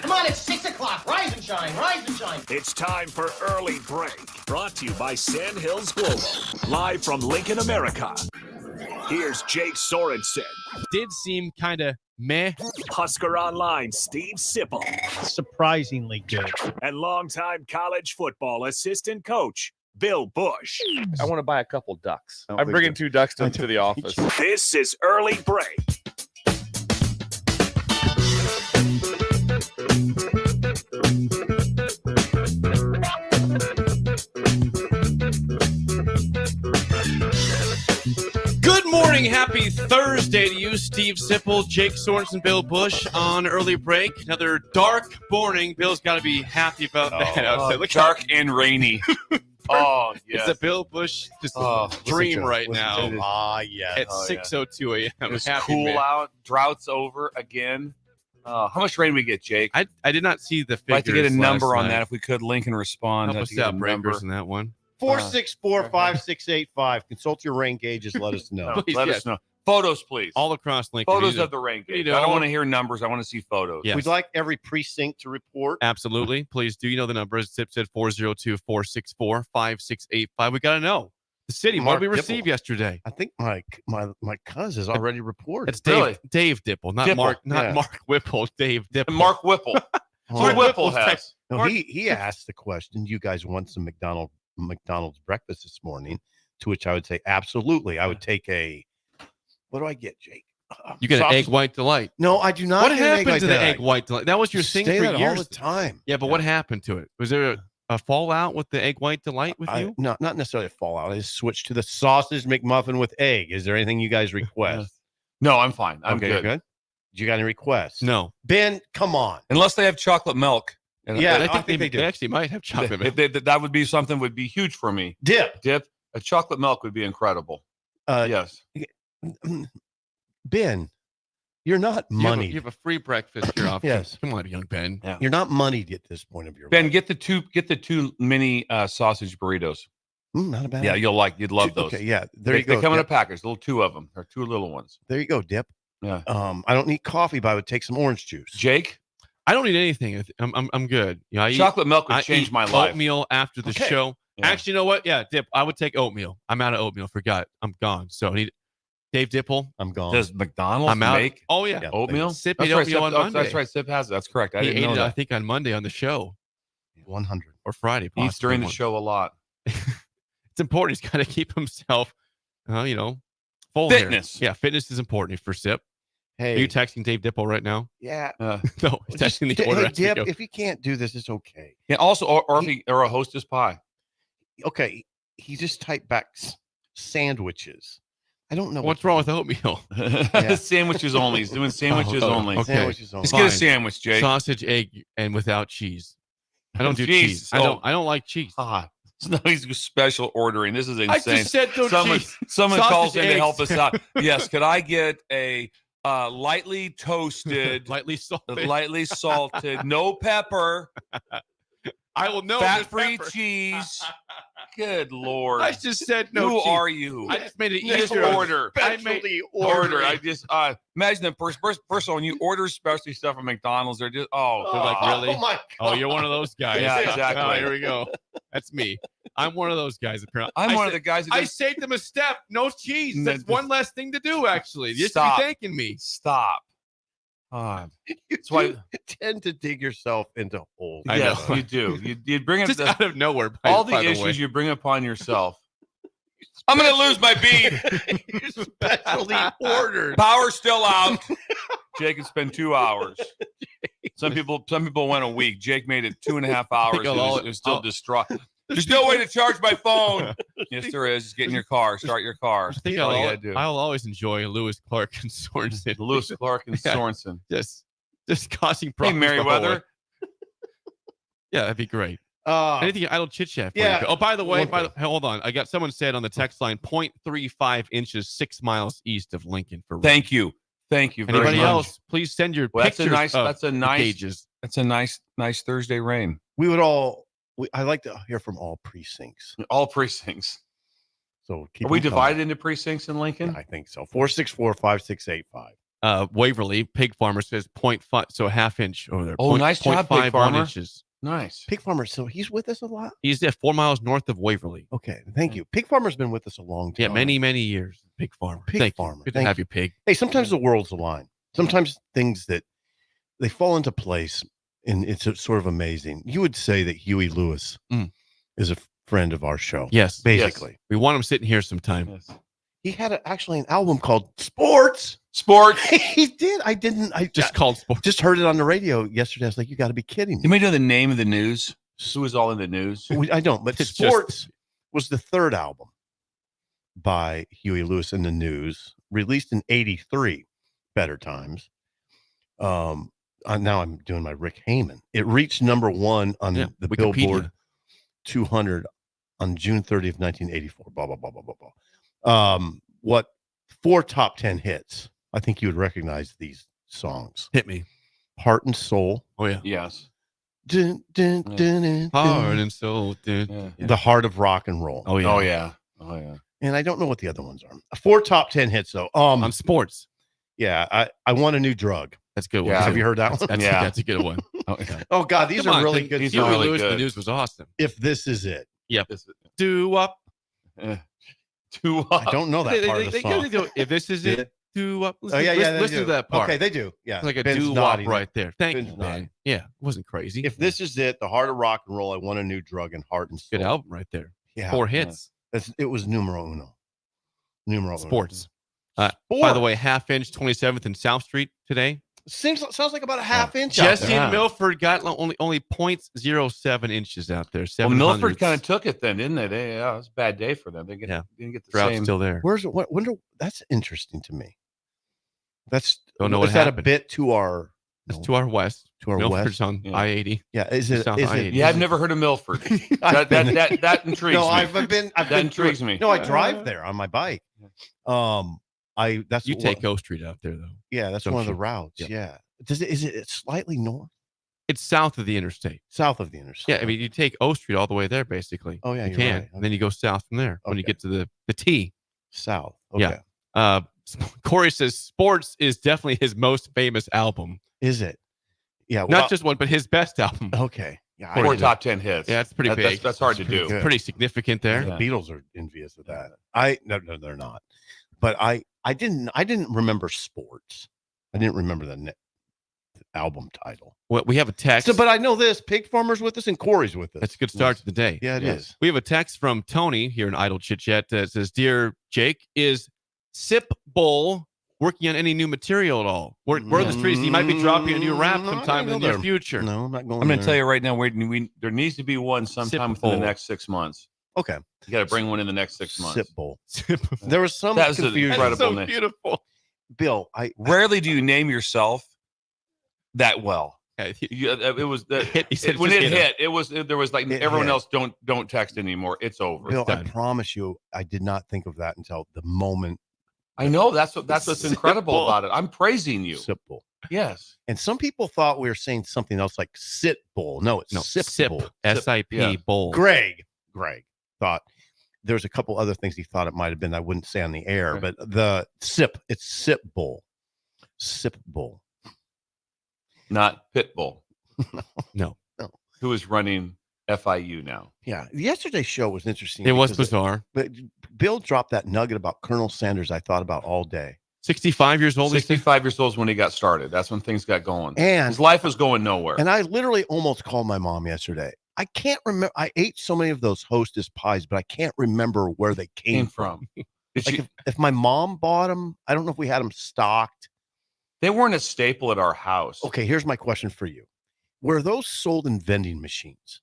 Come on, it's 6 o'clock. Rise and shine, rise and shine. It's time for Early Break, brought to you by Sandhills Global, live from Lincoln, America. Here's Jake Sorensen. Did seem kind of meh. Husker Online, Steve Sipple. Surprisingly good. And longtime college football assistant coach, Bill Busch. I want to buy a couple ducks. I'm bringing 2 ducks to the office. This is Early Break. Good morning. Happy Thursday to you, Steve Sipple, Jake Sorensen, Bill Busch on Early Break. Another dark morning. Bill's got to be happy about that. Look dark and rainy. Oh, yes. It's a Bill Busch just dream right now. Yes. At 6:02 a.m. It was Happy cool man. out. Drought's over again. How much rain we get, Jake? I did not see the figures. I'd like to get a number last on night. that if we could. Link and respond. Help us out, breakers, in that one. 464-5685. Consult your rain gauges. Let us know. No, Please, let yes. us know. Photos, please. All across Lincoln. Photos You of the rain gauge. you know. I don't want to hear numbers. I want to see photos. Yes. We'd like every precinct to report. Absolutely. Please do. You know the numbers. Zip said 402-464-5685. We got to know. The city, what Mark did we receive Dipple. yesterday? I think my cuz has already reported. It's Dave, Really? Dave Dipple, not Dipple, Mark, yeah. Mark Whipple, Dave Dipple. Mark Whipple. Mark Whipple Whipple's has. No, Mark- he asked the question, you guys want some McDonald's breakfast this morning? To which I would say, absolutely. I would take what do I get, Jake? You get an Sausage- egg white delight. No, I do not What get an egg happened like to the that. egg white delight? That was your thing Say for that all years. the time. Yeah, but what happened to it? Was there a fallout with the egg white delight with you? No, not necessarily a fallout. I just switched to the sausage McMuffin with egg. Is there anything you guys request? No, I'm fine. I'm Okay, good. good. You got any requests? No. Ben, come on. Unless they have chocolate milk. And Yeah, I I think think they do. they actually might have chocolate milk. that would be something would be huge for me. Dip. A chocolate milk would be incredible. Yes. Ben, you're not moneyed. You have a free breakfast here off. Yes. Come on, young Ben. Yeah. You're not moneyed at this point of your Ben, life. get the two mini sausage burritos. Not a bad Yeah, idea. you'd love those. Okay, yeah. There you go. They come in a Dip. package, two of them, or 2 little ones. There you go, Dip. Yeah. I don't need coffee, but I would take some orange juice. Jake, I don't need anything. I'm good. You know, I chocolate milk would I change eat my life. Oatmeal after the Okay. show. Yeah. Actually, you know what? Yeah, Dip. I would take oatmeal. I'm out of oatmeal. Forgot. I'm gone. So I need Dave Dipple. I'm gone. Does McDonald's I'm out. make Oh yeah. Yeah. oatmeal? Sip That's ate right, oatmeal Sip- on oh, Monday. That's right. Sip has it. That's correct. I He didn't ate know it, that. I think, on Monday on the show 100. or Friday. He eats during the possibly. show a lot. It's important. He's got to keep himself, full here. Fitness. Yeah, fitness is important for Sip. Hey. Are you texting Dave Dipple right now? Yeah. No, he's Just- texting the order. Hey, as we Dip, go. if you can't do this, it's okay. Yeah. Also, or a Hostess pie. Okay. He just typed back sandwiches. I don't know. What's wrong with oatmeal? Sandwiches only. He's doing sandwiches only. okay. Sandwiches only. Just get a Fine. sandwich, Jake. Sausage, egg, and without cheese. I don't do Cheese. cheese. I don't like cheese. No, he's special ordering. This is insane. I just said no cheese. Someone Sausage, calls in to eggs. help us out. Yes, could I get a lightly toasted, Lightly salted. lightly salted, no pepper, I will know. fat-free there's pepper. cheese? Good Lord. I just said no. Who cheese. are you? I just made it Just easier. order. I made Specialty Order. order. I just imagine the first when you order specialty stuff from McDonald's, they're just They're like, really? Oh my God. Oh, you're one of those guys. Yeah, exactly. Oh, here we go. That's me. I'm one of those guys. Apparently, I'm one of the guys who I just saved them a step. No cheese. No, That's just- one less thing to do. Actually, you should be Stop. thanking me. stop. That's why. You tend to dig yourself into holes. I Yes, know. you do. You bring up Just out of nowhere. all the by way. issues you bring upon yourself. I'm going to lose my beat. You specially ordered. Power's still out. Jake can spend 2 hours. Some people went a week. Jake made it 2.5 hours. It was still distraught. There's no way to charge my phone. Yes, there is. Just get in your car. Start your car. I think That's all you gotta do. I'll always enjoy Lewis, Clark, and Sorensen. Lewis, Clark, and Yeah. Sorensen. just causing Hey, problems. the whole way. Merriweather. Yeah, that'd be great. Anything idle chit chat. yeah. Oh, by the way, One thing. hold on. I got someone said on the text line 0.35 inches, 6 miles east of Lincoln for rain. Thank you. Thank you very Anybody much. else? Please send your Well, that's pictures. a nice. of That's a the nice. gauges. That's a nice Thursday rain. We would all. I like to hear from all precincts. All precincts. So keep Are we them coming. divided into precincts in Lincoln? I think so. 464-5685. Waverly Pig Farmer says 0.5, so a half inch over there. Oh, nice job, Pig 0.51 Farmer. inches. Nice. Pig Farmer, so he's with us a lot. He's at 4 miles north of Waverly. Okay, thank you. Pig Farmer's been with us a long time. Yeah, many years. Pig Farmer. Pig Thank Farmer. You. Good Thank to have you. you, Pig. Hey, sometimes the worlds align. Sometimes things that they fall into place, and it's sort of amazing. You would say that Huey Lewis is a friend of our show. Yes. Basically. We want him sitting here sometime. Yes. He had actually an album called Sports. He did. I Just called Sports. just heard it on the radio yesterday. I was like, you got to be kidding me. You may know the name of the news. Who was all in the news? I don't, but It's Sports was the third album by Huey Lewis in the News, released in '83. Better Times. Now I'm doing my Rick Hamann. It reached number 1 on the Wikipedia. Billboard 200 on June 30th, 1984. Blah blah blah blah blah blah. What 4 top 10 hits? I think you would recognize these songs. Hit me. Heart and Soul. Oh, yeah. Yes. Dun, dun, dun, dun, Heart dun. and soul. Dude. Yeah. The Heart of Rock and Roll. Oh, yeah. Oh yeah. Oh yeah. And I don't know what the other ones are. 4 top 10 hits though. On Sports. Yeah, I want a new drug. That's a good one. Yeah. Have you heard that one? That's a good one. Oh, yeah. Oh God, these Come are on, really Huey good. these Huey are really Lewis, the good. news was awesome. If this is it, This is- Do up. Two I don't know that part of the They song. do. If this is it, do up. Oh yeah, yeah. they Listen do. to that part. Okay, they do. Yeah, It's like a Ben's doo wop nodding. right there. Thank Ben's you, nodding. man. Yeah, it wasn't crazy. If this is it, the Heart of Rock and Roll. I want a new drug and Heart and Soul. Good album right there. Yeah, 4 hits. it was numero uno. Numero uno. Sports. Sport. By the way, half inch 27th and South Street today. sounds like about a half inch. out Jesse there. and Milford got only 0.07 inches out there. Well, 700s. Milford kind of took it then, didn't they? It was a bad day for them. They didn't get the Drought's same. still there. Where's it? Wonder. That's interesting to me. That's Don't know what is that happened. a bit to our It's to our west. to our Milford's west? on Yeah. I-80. Yeah, is it? South Is it? I-80. Yeah, I've never heard of Milford. I've been- that intrigues no, me. I've been. That through intrigues it. me. No, I drive there on my bike. That's You what- take O Street out there, though. Yeah, that's one of the Junction. routes. Yep. Yeah. Is it slightly north, It's south of the interstate. south of the interstate? Yeah, I mean, you take O Street all the way there, basically. Oh yeah, you you're can. right. And then you go south from there when you Okay. get to the T. South. Okay. Yeah. Corey says Sports is definitely his most famous album. Is it? Yeah. Not just one, but his best album. Okay. Yeah. Four Corey top 10 hits. Yeah, it's pretty big. That's hard to pretty do. good. Pretty significant there. The Yeah. Beatles are envious of that. No, they're not. But I didn't remember Sports. I didn't remember the album title. Well, we have a text. So, but I know this. Pig Farmer's with us and Corey's with us. That's a good start to the day. Yeah, it is. We have a text from Tony here in Idle Chit Chat that says, "Dear Jake, is Sip Bowl working on any new material at all? Word on the streets, he might be dropping a new rap No, sometime in the I near know future." No, I'm not going. I'm going to there. tell you right now, there needs to be one sometime within the Bowl. next 6 months. Okay. You got to bring one in the next 6 months. Sip Bowl. There was some That was confusion. incredible. so name. beautiful. Bill, Rarely do you name yourself that well. Yeah, It was that He said when just it hit hit, it was there was like It everyone hit. else don't text anymore. It's over. Bill, I done. promise you, I did not think of that until the moment. I know that's what's incredible Simple. about it. I'm praising you. Sip Bowl. Yes. And some people thought we were saying something else like sit bowl. No, it's sip bowl. S-I-P yeah. bowl. Greg thought there's a couple other things he thought it might have been. I wouldn't say on the air, Okay. but the it's sip bowl. Sip bowl. Not Pitbull. No. Who is running FIU now? Yeah. Yesterday's show was interesting. It was because bizarre. But Bill dropped that nugget about Colonel Sanders I thought about all day. 65 years old. 65 years old is when he got started. That's when things got going. And His life was going nowhere. And I literally almost called my mom yesterday. I can't remember. I ate so many of those Hostess pies, but I can't remember where they came from. Did Like you- if my mom bought them, I don't know if we had them stocked. they weren't a staple at our house. Okay, here's my question for you. Were those sold in vending machines?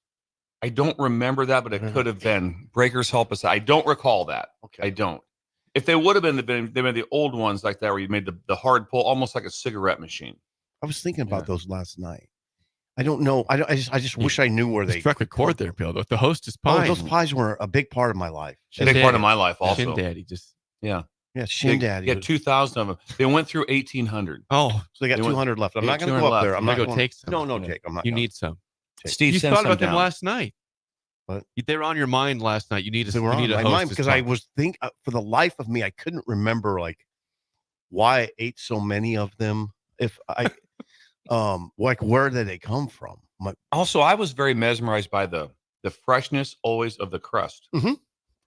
I don't remember that, but it could have been. Breakers help us. I don't recall that. Okay. I don't. If they would have been, they've been the old ones like that, where you made the hard pull, almost like a cigarette machine. I was thinking about Yeah. those last night. I don't know. I just wish I knew where they Struck a chord there, Bill. The Hostess Oh, pie. those pies were a big part of my life. A big part of my life, also. Shin Daddy just. Yeah, Shin Daddy. Yeah, 2,000 of them. They went through 1,800. Oh, So they got They went- 200 left. I'm they not got going to go 200 up there. left. I'm I'm not gonna go going take some. No, Yeah. Jake. I'm not. you gonna. need some. Steve, You send thought some about them down. last night. What? They were on your mind last night. You need a. They were you on need a my mind Hostess because pie. I was for the life of me, I couldn't remember like why I ate so many of them. If I, like, where did they come from? Also, I was very mesmerized by the freshness always of the crust. Mm-hmm.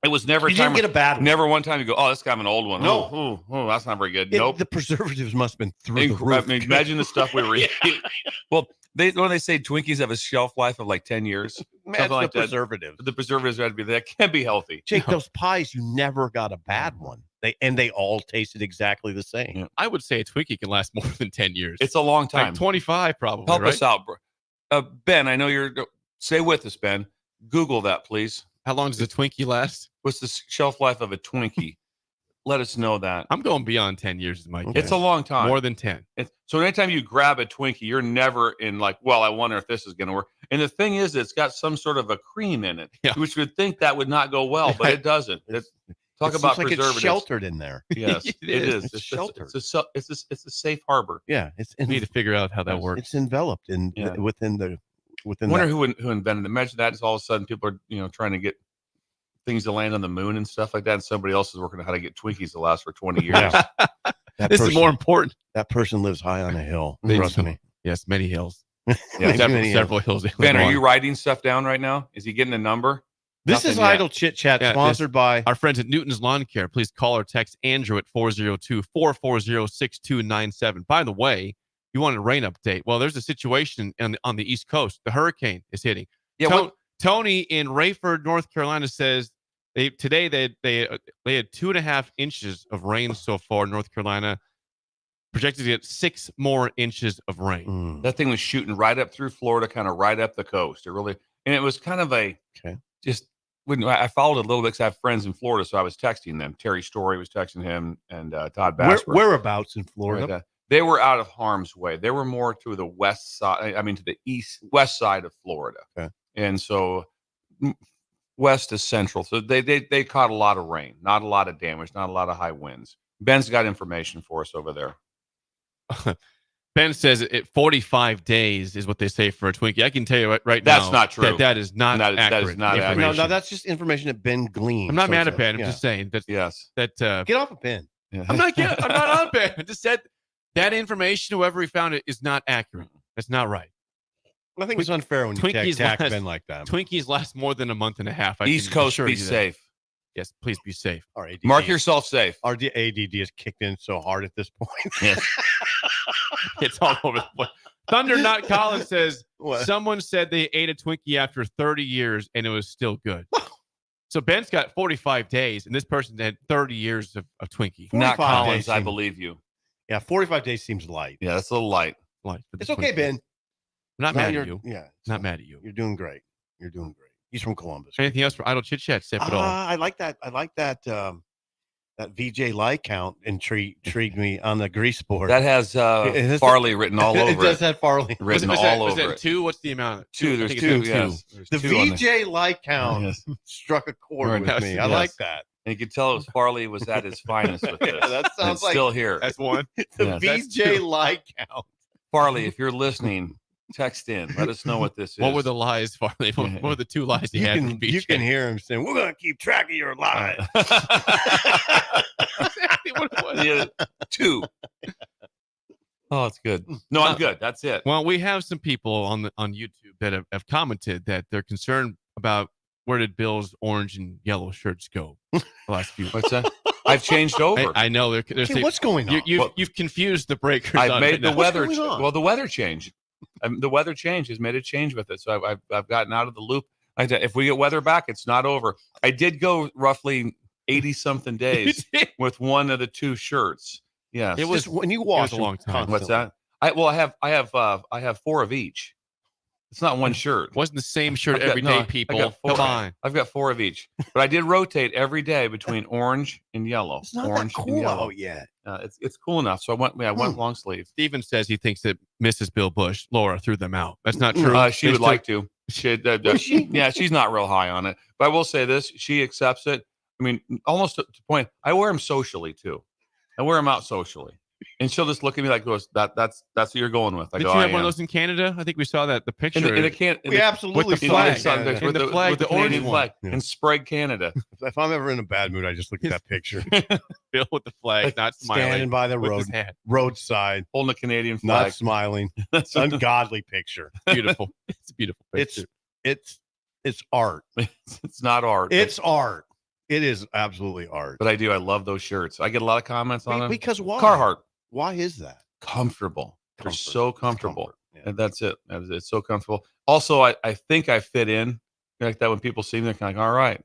It was never You didn't get a bad one. Never one time you go, oh, that's kind of an old one. No. Oh, that's not very good. Nope. The preservatives must have been through the roof. I mean, imagine the stuff we were eating. Well, when they say Twinkies have a shelf life of like 10 years, That's like the that, preservatives. the preservatives had to be that can't be healthy. Jake, those pies, you never got a bad one. They all tasted exactly the same. Yeah. I would say a Twinkie can last more than 10 years. It's a long time. Like 25 probably. Help right? us out, bro. Ben, I know you're. Stay with us, Ben. Google that, please. How long does a Twinkie last? What's the shelf life of a Twinkie? Let us know that. I'm going beyond 10 years, is my guess. It's a long time. More than 10. So anytime you grab a Twinkie, you're never in like, well, I wonder if this is going to work. And the thing is, it's got some sort of a cream in it, which would think that would not go well, but it doesn't. Talk about like preservatives. it's sheltered in there. Yes, it is. It's sheltered. It's a safe harbor. Yeah, We need to figure out how that works. It's enveloped in within the. I wonder who invented it. Imagine that. It's all of a sudden people are trying to get things to land on the moon and stuff like that, and somebody else is working on how to get Twinkies to last for 20 years. Yeah. This is more important. That person lives high on a hill. They Trust do. me. Yes, many hills. Yeah, several hills. Ben, are you writing stuff down right now? Is he getting a number? This is Idle Chit Chat, sponsored by our friends at Newton's Lawn Care. Please call or text Andrew at 402-440-6297. By the way, you want a rain update. Well, there's a situation on the East Coast. The hurricane is hitting. Yeah, Tony in Rayford, North Carolina says they had 2.5 inches of rain so far in North Carolina. Projected to get 6 more inches of rain. That thing was shooting right up through Florida, kind of right up the coast. And it was kind of just when I followed it a little bit because I have friends in Florida, so I was texting them. Terry Story was texting him, and Todd Bass. Whereabouts in Florida? Right, they were out of harm's way. They were more to the west side. I mean, to the west side of Florida. Okay. And so west is central. So they caught a lot of rain, not a lot of damage, not a lot of high winds. Ben's got information for us over there. Ben says 45 days is what they say for a Twinkie. I can tell you right now. That's not true. That is not accurate. That is not accurate. No, that's just information that Ben gleaned. I'm not mad at Ben. I'm just saying that. Yes. That get off of Ben. Yeah. I'm not on Ben. I just said that information, whoever he found it, is not accurate. That's not right. I think it's unfair when you attack Ben like that. Twinkies last more than a month and a half. East Coast, be safe. Yes, please be safe. All right, mark yourself safe. Our ADD has kicked in so hard at this point. Yes. It's all over the place. Thunder Not Collins says someone said they ate a Twinkie after 30 years and it was still good. So Ben's got 45 days, and this person had 30 years of Twinkie. Not Collins, I believe you. Yeah, 45 days seems light. Yeah, that's a little light. It's okay, Ben. I'm not mad at you. Yeah, not mad at you. You're doing great. You're doing great. He's from Columbus. Anything else for Idle Chit Chat, Sip, at all? I like that. That VJ like count intrigued me on the grease board. That has Farley written all over it. It does have Farley written all over it. Was that 2? What's the amount? 2. There's 2. Yes. The VJ like count struck a chord with me. I like that. And you could tell it was Farley was at his finest with this. That sounds like still here. That's one. The VJ like count. Farley, if you're listening, text in. Let us know what this is. What were the lies, Farley? What were the 2 lies he had? You can hear him saying, "We're going to keep track of your lies." Exactly what it was. Yeah, 2. Oh, it's good. No, I'm good. That's it. Well, we have some people on YouTube that have commented that they're concerned about where did Bill's orange and yellow shirts go the last few. What's that? I've changed over. I know. They're saying, what's going on? You've confused the breakers. I've made the weather. Well, the weather change. The weather change has made a change with it. So I've gotten out of the loop. If we get weather back, it's not over. I did go roughly 80 something days with one of the 2 shirts. Yes. It was when you wash a long time. What's that? I have 4 of each. It's not one shirt. It wasn't the same shirt every day, people. Come on. I've got 4 of each. But I did rotate every day between orange and yellow. It's not orange that and cool yellow. out yet. It's cool enough. So I went long sleeve. Steven says he thinks that Mrs. Bill Busch, Laura, threw them out. That's not true. She would like to. Yeah, she's not real high on it. But I will say this. She accepts it. I mean, almost to the point. I wear them socially, too. I wear them out socially. And she'll just look at me like, that's what you're going with. I Did go, you have I one of am. those in Canada? I think we saw that the picture. And it can't. We absolutely with the flag. flag. Yeah. And the flag, with the the orange Canadian one. flag, and Sprague, Canada. If I'm ever in a bad mood, I just look at that picture. Bill with the flag, not smiling. Standing by the with his hat. roadside, Holding a Canadian not flag. smiling. That's Ungodly picture. Beautiful. It's a beautiful picture. It's art. It's not art. It's art. It is absolutely art. But I do. I love those shirts. I get a lot of comments on them. Because why? Carhartt. Why is that? Comfortable. They're Comfort. so It's comfortable. comfort. Yeah. And that's it. It's so comfortable. Also, I think I fit in like that when people see me. They're kind of like, all right.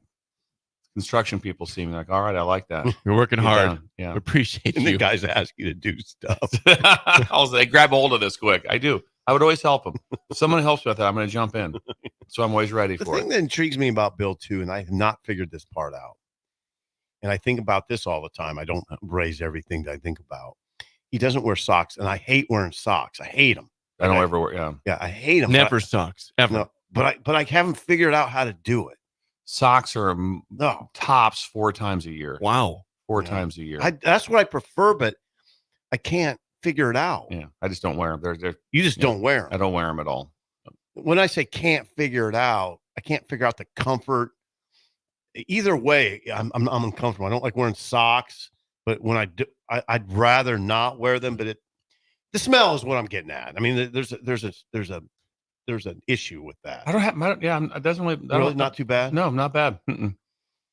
Construction people see me like, all right, I like that. You're working Get hard. down. Yeah. We appreciate And you. the guys ask you to do stuff. I'll say, grab hold of this quick. I do. I would always help them. If someone helps me with that, I'm going to jump in. So I'm always ready The for thing it. that intrigues me about Bill too, and I have not figured this part out, and I think about this all the time. I don't raise everything that I think about. He doesn't wear socks, and I hate wearing socks. I hate them. I don't ever wear. Yeah. Yeah, I hate them. Never sucks. Ever. No, but I haven't figured out how to do it. Socks are No, tops 4 times a year. Wow. 4 Yeah. times a year. that's what I prefer, but I can't figure it out. Yeah. I just don't wear them. You just don't wear I them. don't wear them at all. When I say can't figure it out, I can't figure out the comfort. Either way, I'm uncomfortable. I don't like wearing socks, but when I do, I'd rather not wear them. But the smell is what I'm getting at. I mean, there's an issue with that. I don't have. Yeah. It doesn't really. I Really, don't- not too bad. No, not bad.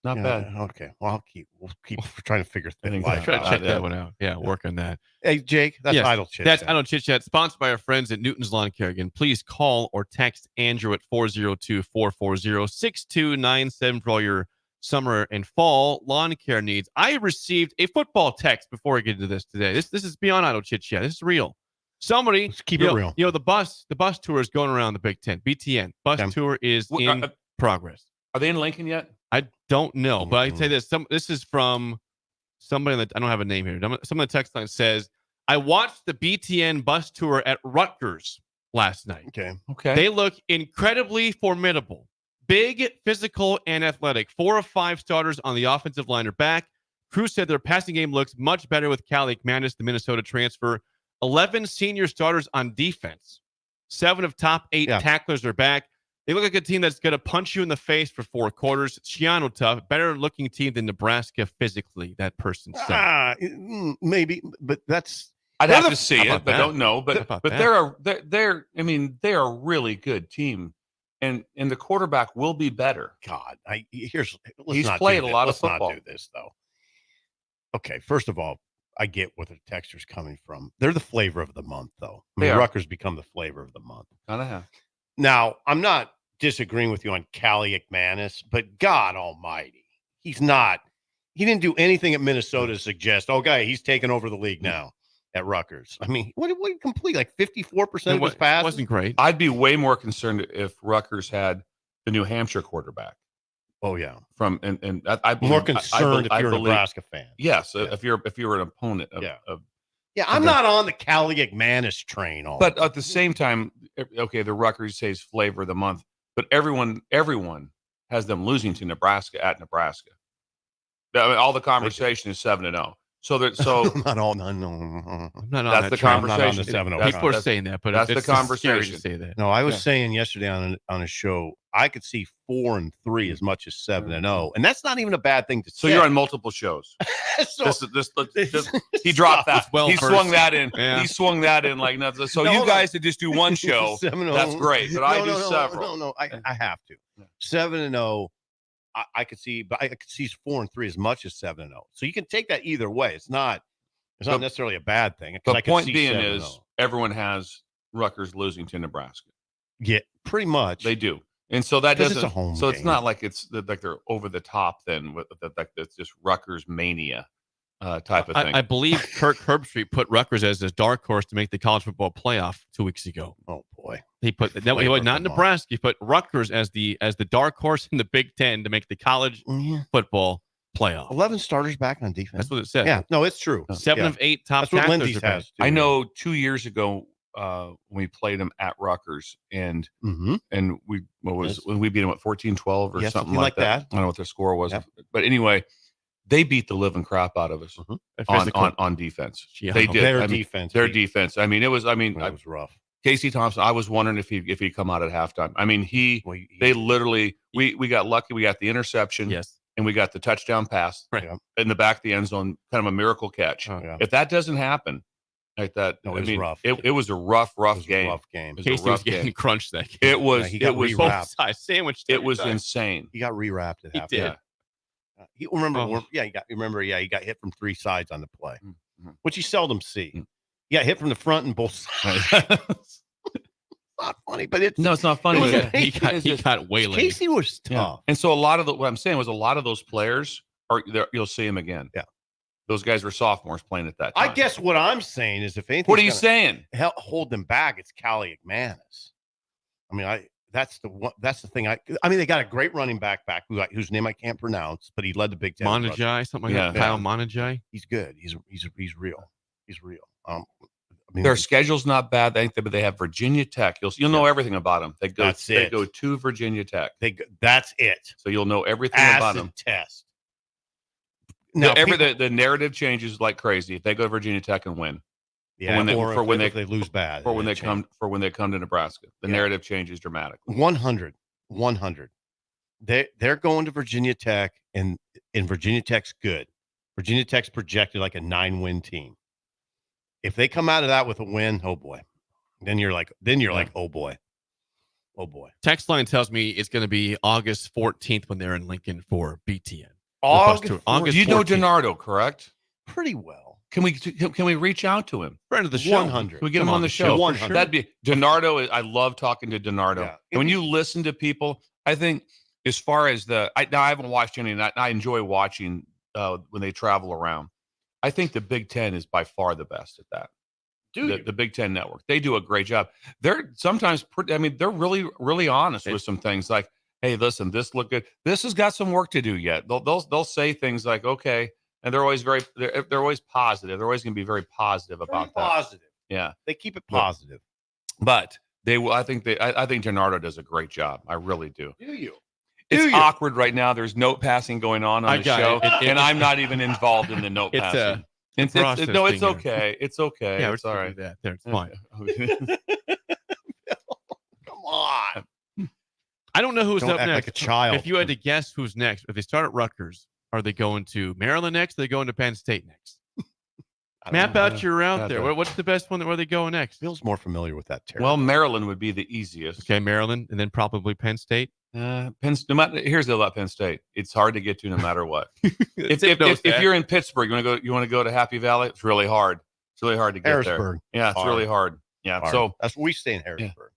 Not Yeah, bad. Okay. Well, we'll keep trying to figure things I I out. try to check yeah. that one out. Yeah, work on that. Hey, Jake, that's Yes, idle chit. That's chat. Idle Chit Chat, sponsored by our friends at Newton's Lawn Care. Again, please call or text Andrew at 402-440-6297 for all your summer and fall lawn care needs. I received a football text before I get into this today. This is beyond Idle Chit Chat. This is real. Somebody Let's keep you it know, real. You know, the bus tour is going around the Big Ten. BTN bus Okay. tour is in progress. Are they in Lincoln yet? I don't know, but I say this. This is from somebody that I don't have a name here. Some of the text line says, "I watched the BTN bus tour at Rutgers last night. Okay. Okay. They look incredibly formidable, big, physical, and athletic. 4 of 5 starters on the offensive line are back. Crew said their passing game looks much better with Callie McManus, the Minnesota transfer. 11 senior starters on defense. 7 of top 8 tacklers are back. They look like a team that's going to punch you in the face for 4 quarters. Shiano tough, better looking team than Nebraska physically, that person said. Maybe, but that's I'd have to see How it, about but that? don't know. But How about but that? they're I mean, they're a really good team. And the quarterback will be better. God. Let's He's not played do a this. lot of Let's football. not do this though. Okay, first of all, I get where the texture's coming from. They're the flavor of the month, though. I They mean, are. Rutgers become the flavor of the month. Kind of have. Now, I'm not disagreeing with you on Callie McManus, but God Almighty, he didn't do anything at Minnesota to suggest, okay, he's taking over the league now at Rutgers. I mean, what complete like 54% of his passes? Wasn't great. I'd be way more concerned if Rutgers had the New Hampshire quarterback. Oh yeah, From and I believe, more concerned if you're a Nebraska fan. Yes, Yeah. if you're an opponent of, Yeah. of Yeah, I'm Okay. not on the Callie McManus train. but at the same time, okay, the Rutgers says flavor of the month, but everyone has them losing to Nebraska at Nebraska. I mean, all the conversation is 7-0. So I'm not all no. I'm not on That's that the train. I'm not on the conversation. 7-0 That's- People are that's- saying that, but that's the it's just scary conversation. to say that. No, I was Yeah. saying yesterday on a show, I could see 4-3 as much as 7-0, and that's not even a bad thing to So say. you're on multiple shows. So- He dropped that. well He versed. swung that in. Yeah. He swung that in like nothing. So No, you hold guys to just do one show. 7-0. That's great, but I do several. No, I have to. 7-0, I could see, but I could see 4-3 as much as 7-0. So you can take that either way. It's not The- necessarily a bad thing. 'cause The I could point see being 7-0. is everyone has Rutgers losing to Nebraska. yeah, pretty much. They do. And so that 'Cause it's doesn't. a home so it's game. not like like they're over the top. Then with that's just Rutgers mania type of thing. I believe Kirk Herbstreit put Rutgers as his dark horse to make the college football playoff 2 weeks ago. Oh boy, He put no, he Flavor was of not the month. Nebraska. He put Rutgers as the dark horse in the Big Ten to make the college yeah. playoff playoff. 11 starters back on defense. That's what it said. Yeah, no, it's true. 7 Yeah. of 8 top That's what tacklers Lindsay's are back. has. Too. I know 2 years ago when we played them at Rutgers and Mm-hmm. when we beat them at 14-12 or Yeah, something something like like that. I don't know what their score was, Yep. but anyway, they beat the living crap out of us on defense. Yeah. They did. Their I mean, defense. Their defense. I mean, it was rough. Casey Thompson, I was wondering if he'd come out at halftime. I mean, they literally, we got lucky. We got the interception. Yes. And we got the touchdown pass in the back of the end zone, kind of a miracle catch. If that doesn't happen like that, it was rough. It was a rough game. Casey was getting crunched that game. It was both sides sandwiched. It was insane. He got rewrapped at halftime. He did. He he got hit from 3 sides on the play, which you seldom see. He got hit from the front and both sides. Not funny, but it's not funny. He got waylaid. Casey was tough, and so what I'm saying was a lot of those players you'll see them again. Yeah, those guys were sophomores playing at that time. I guess what I'm saying is, if anything, what are you saying? Hold them back. It's Callie McManus. I mean, that's the thing. I mean, they got a great running back whose name I can't pronounce, but he led the Big Ten. Monajai, something like that. Kyle Monajai. He's good. He's real. He's real. I mean, their schedule's not bad. But they have Virginia Tech. You'll know everything about them. They go to Virginia Tech. That's it. So you'll know everything about them. Test. Now, the narrative changes like crazy if they go to Virginia Tech and win. Yeah, or when they lose bad. Or when they come to Nebraska, the narrative changes dramatically. 100. They're going to Virginia Tech, and Virginia Tech's good. Virginia Tech's projected like a 9-win team. If they come out of that with a win, oh boy, then you're like, oh boy. Text line tells me it's going to be August 14th when they're in Lincoln for BTN. August. You know DiNardo, correct? Pretty well. Can we reach out to him? Friend of the show. 100. Can we get him on the show? 100. That'd be DiNardo. I love talking to DiNardo. Yeah. And when you listen to people, I think as far as I haven't watched any, and I enjoy watching when they travel around. I think the Big Ten is by far the best at that. The Big Ten Network. They do a great job. They're sometimes they're really, really honest with some things like, hey, listen, this look good. This has got some work to do yet. They'll say things like, okay, and they're always they're always positive. They're always going to be very positive about that. Positive. Yeah. They keep it positive. But they will. I think DiNardo does a great job. I really do. Do you? It's awkward right now. There's note passing going on the show, and I'm not even involved in the note passing. It's okay. It's okay. Yeah, it's all right. That. It's fine. Come on. I don't know who's up next. Like a child. If you had to guess who's next, if they start at Rutgers, are they going to Maryland next? Or are they going to Penn State next? Map out your route there. What's the best one? Where are they going next? Feels more familiar with that territory. Well, Maryland would be the easiest. Okay, Maryland, and then probably Penn State. Here's the deal about Penn State. It's hard to get to no matter what. if you're in Pittsburgh, you want to go to Happy Valley. It's really hard. It's really hard to get Harrisburg. there. Yeah, it's really hard. Yeah, hard. So that's where we stay in Harrisburg.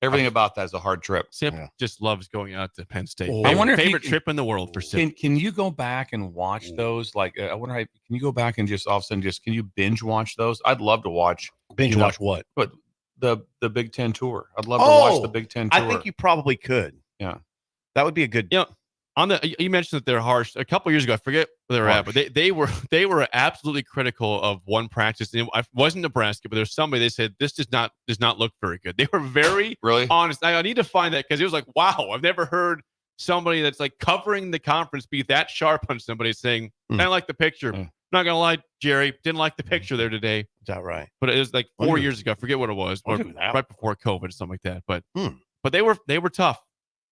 Everything about that is a hard trip. Sip just loves going out to Penn State. I wonder favorite trip in the world for Sip. Can you go back and watch those? Like, I wonder, can you go back and just all of a sudden can you binge watch those? I'd love to watch. Watch what? But the Big Ten tour. I'd love to watch the Big Ten tour. I think you probably could. Yeah, that would be a good. You mentioned that they're harsh. A couple years ago, I forget where they were at, but they were absolutely critical of one practice. And it wasn't Nebraska, but there's somebody they said this does not look very good. They were very honest. I need to find that because it was like, wow, I've never heard somebody that's like covering the conference be that sharp on somebody saying, I don't like the picture. Not gonna lie, Jerry, didn't like the picture there today. Is that right? But it was like 4 years ago. I forget what it was, or right before COVID or something like that. But they were tough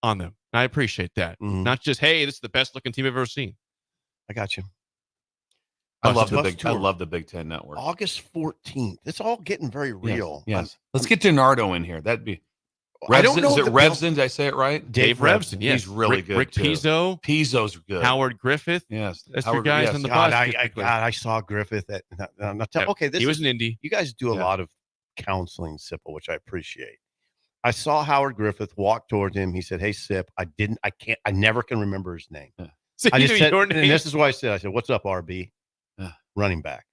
on them. I appreciate that. Not just, hey, this is the best looking team I've ever seen. I got you. I love the Big Ten Network. August 14th. It's all getting very real. Yes. Let's get DiNardo in here. That'd be. I don't know. Is it Revson? Did I say it right? Dave Revson. Yes, he's really good. Rick Pizzo. Pizzo's good. Howard Griffith. Yes, that's your guys on the bus. I saw Griffith at. Okay, he was in Indy. You guys do a lot of counseling, Sipple, which I appreciate. I saw Howard Griffith walk towards him. He said, "Hey, Sip, I never can remember his name." So I just said, and this is what I said. I said, "What's up, RB?" Running back.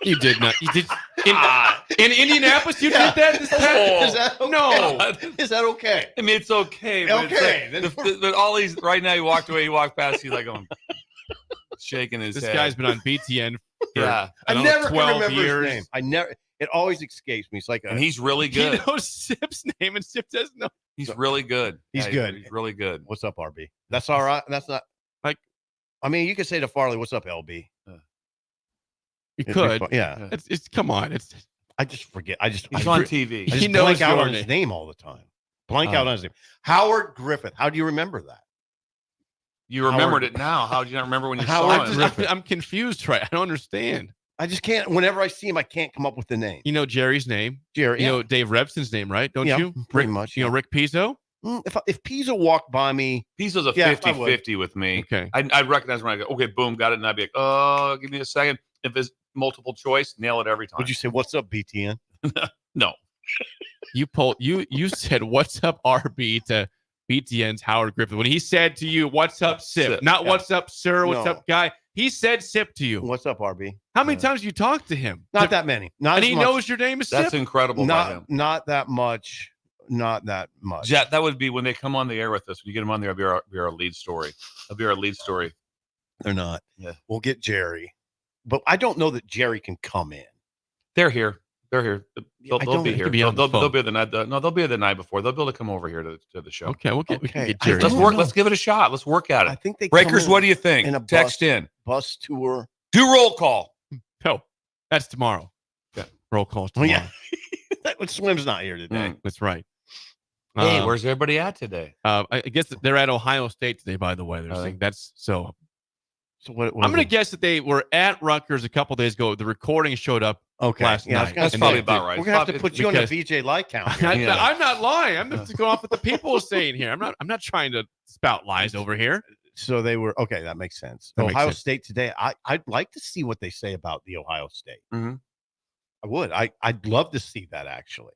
You did not. You did in Indianapolis. You did that. Is that okay? No. Is that okay? I mean, it's okay. But it's like, all these right now. He walked away. He walked past. He's like going, shaking his head. This guy's been on BTN. I never can remember his name. I never. It always escapes me. It's like, and he's really good. He knows Sip's name, and Sip doesn't know. He's really good. He's good. He's really good. What's up, RB? That's all right. That's not like I mean, you could say to Farley, "What's up, LB?" You could. Yeah. It's come on. I just forget. He's on TV. I just He knows blank out your on his name. name all the time. Blank out on his name. Howard Griffith. How do you remember that? You remembered it now. How did you not remember when you Howard saw it? I'm confused, right? I don't understand. I just can't. Whenever I see him, I can't come up with the name. You know Jerry's name. Jerry. You know Dave Revson's name, right? Don't Yeah, you? pretty Rick, much, You know yeah. Rick Pizzo? If Pizza walked by me, Pizzo's a Yeah, I 50-50 with me. Okay. I'd recognize when I go, okay, boom, got it. And I'd be like, oh, give me a second. If it's multiple choice, nail it every time. would you say, "What's up, BTN"? No. You said what's up RB to BTN's Howard Griffith when he said to you what's up Sip, Sip, not yeah. what's up sir, what's No. up guy. He said Sip to you. What's up, RB? How many times you talked to him? Not that many. Not and as he much. knows your name is That's Sip. incredible by him. Not that much. Not that much. Jet, that would be when they come on the air with us. When you get them on there, it'll be our lead story. It'll be our lead story. They're not. Yeah. We'll get Jerry, but I don't know that Jerry can come in. They're here. They'll I they'll don't- be They here. could be on the They'll phone. be the night. No, they'll be the night before. They'll be able to come over here to the show. Okay, we can Okay. get I Jerry. Let's don't work. know. Let's give it a shot. Let's work at I it. think they Breakers, come what do you think? in a Text bus- in. bus tour. Do roll call. Oh, that's tomorrow. Yeah. Roll calls Oh, tomorrow. yeah. That was Slim's not here today. That's right. Hey, where's everybody at today? I guess they're at Ohio State today, by the way. They're Are they? saying that's so. So what? I'm going to guess that they were at Rutgers a couple days ago. The recording showed up okay. last Yeah, I was night. gonna That's And say, probably they- about right. We're gonna have to It's put you on the because- VJ light count. I'm not lying. I'm just going off what the people are saying here. I'm not trying to spout lies over here. So they were okay. That makes sense. That makes Ohio sense. State today. I'd like to see what they say about the Ohio State. Mhm. I would. I'd love to see that actually.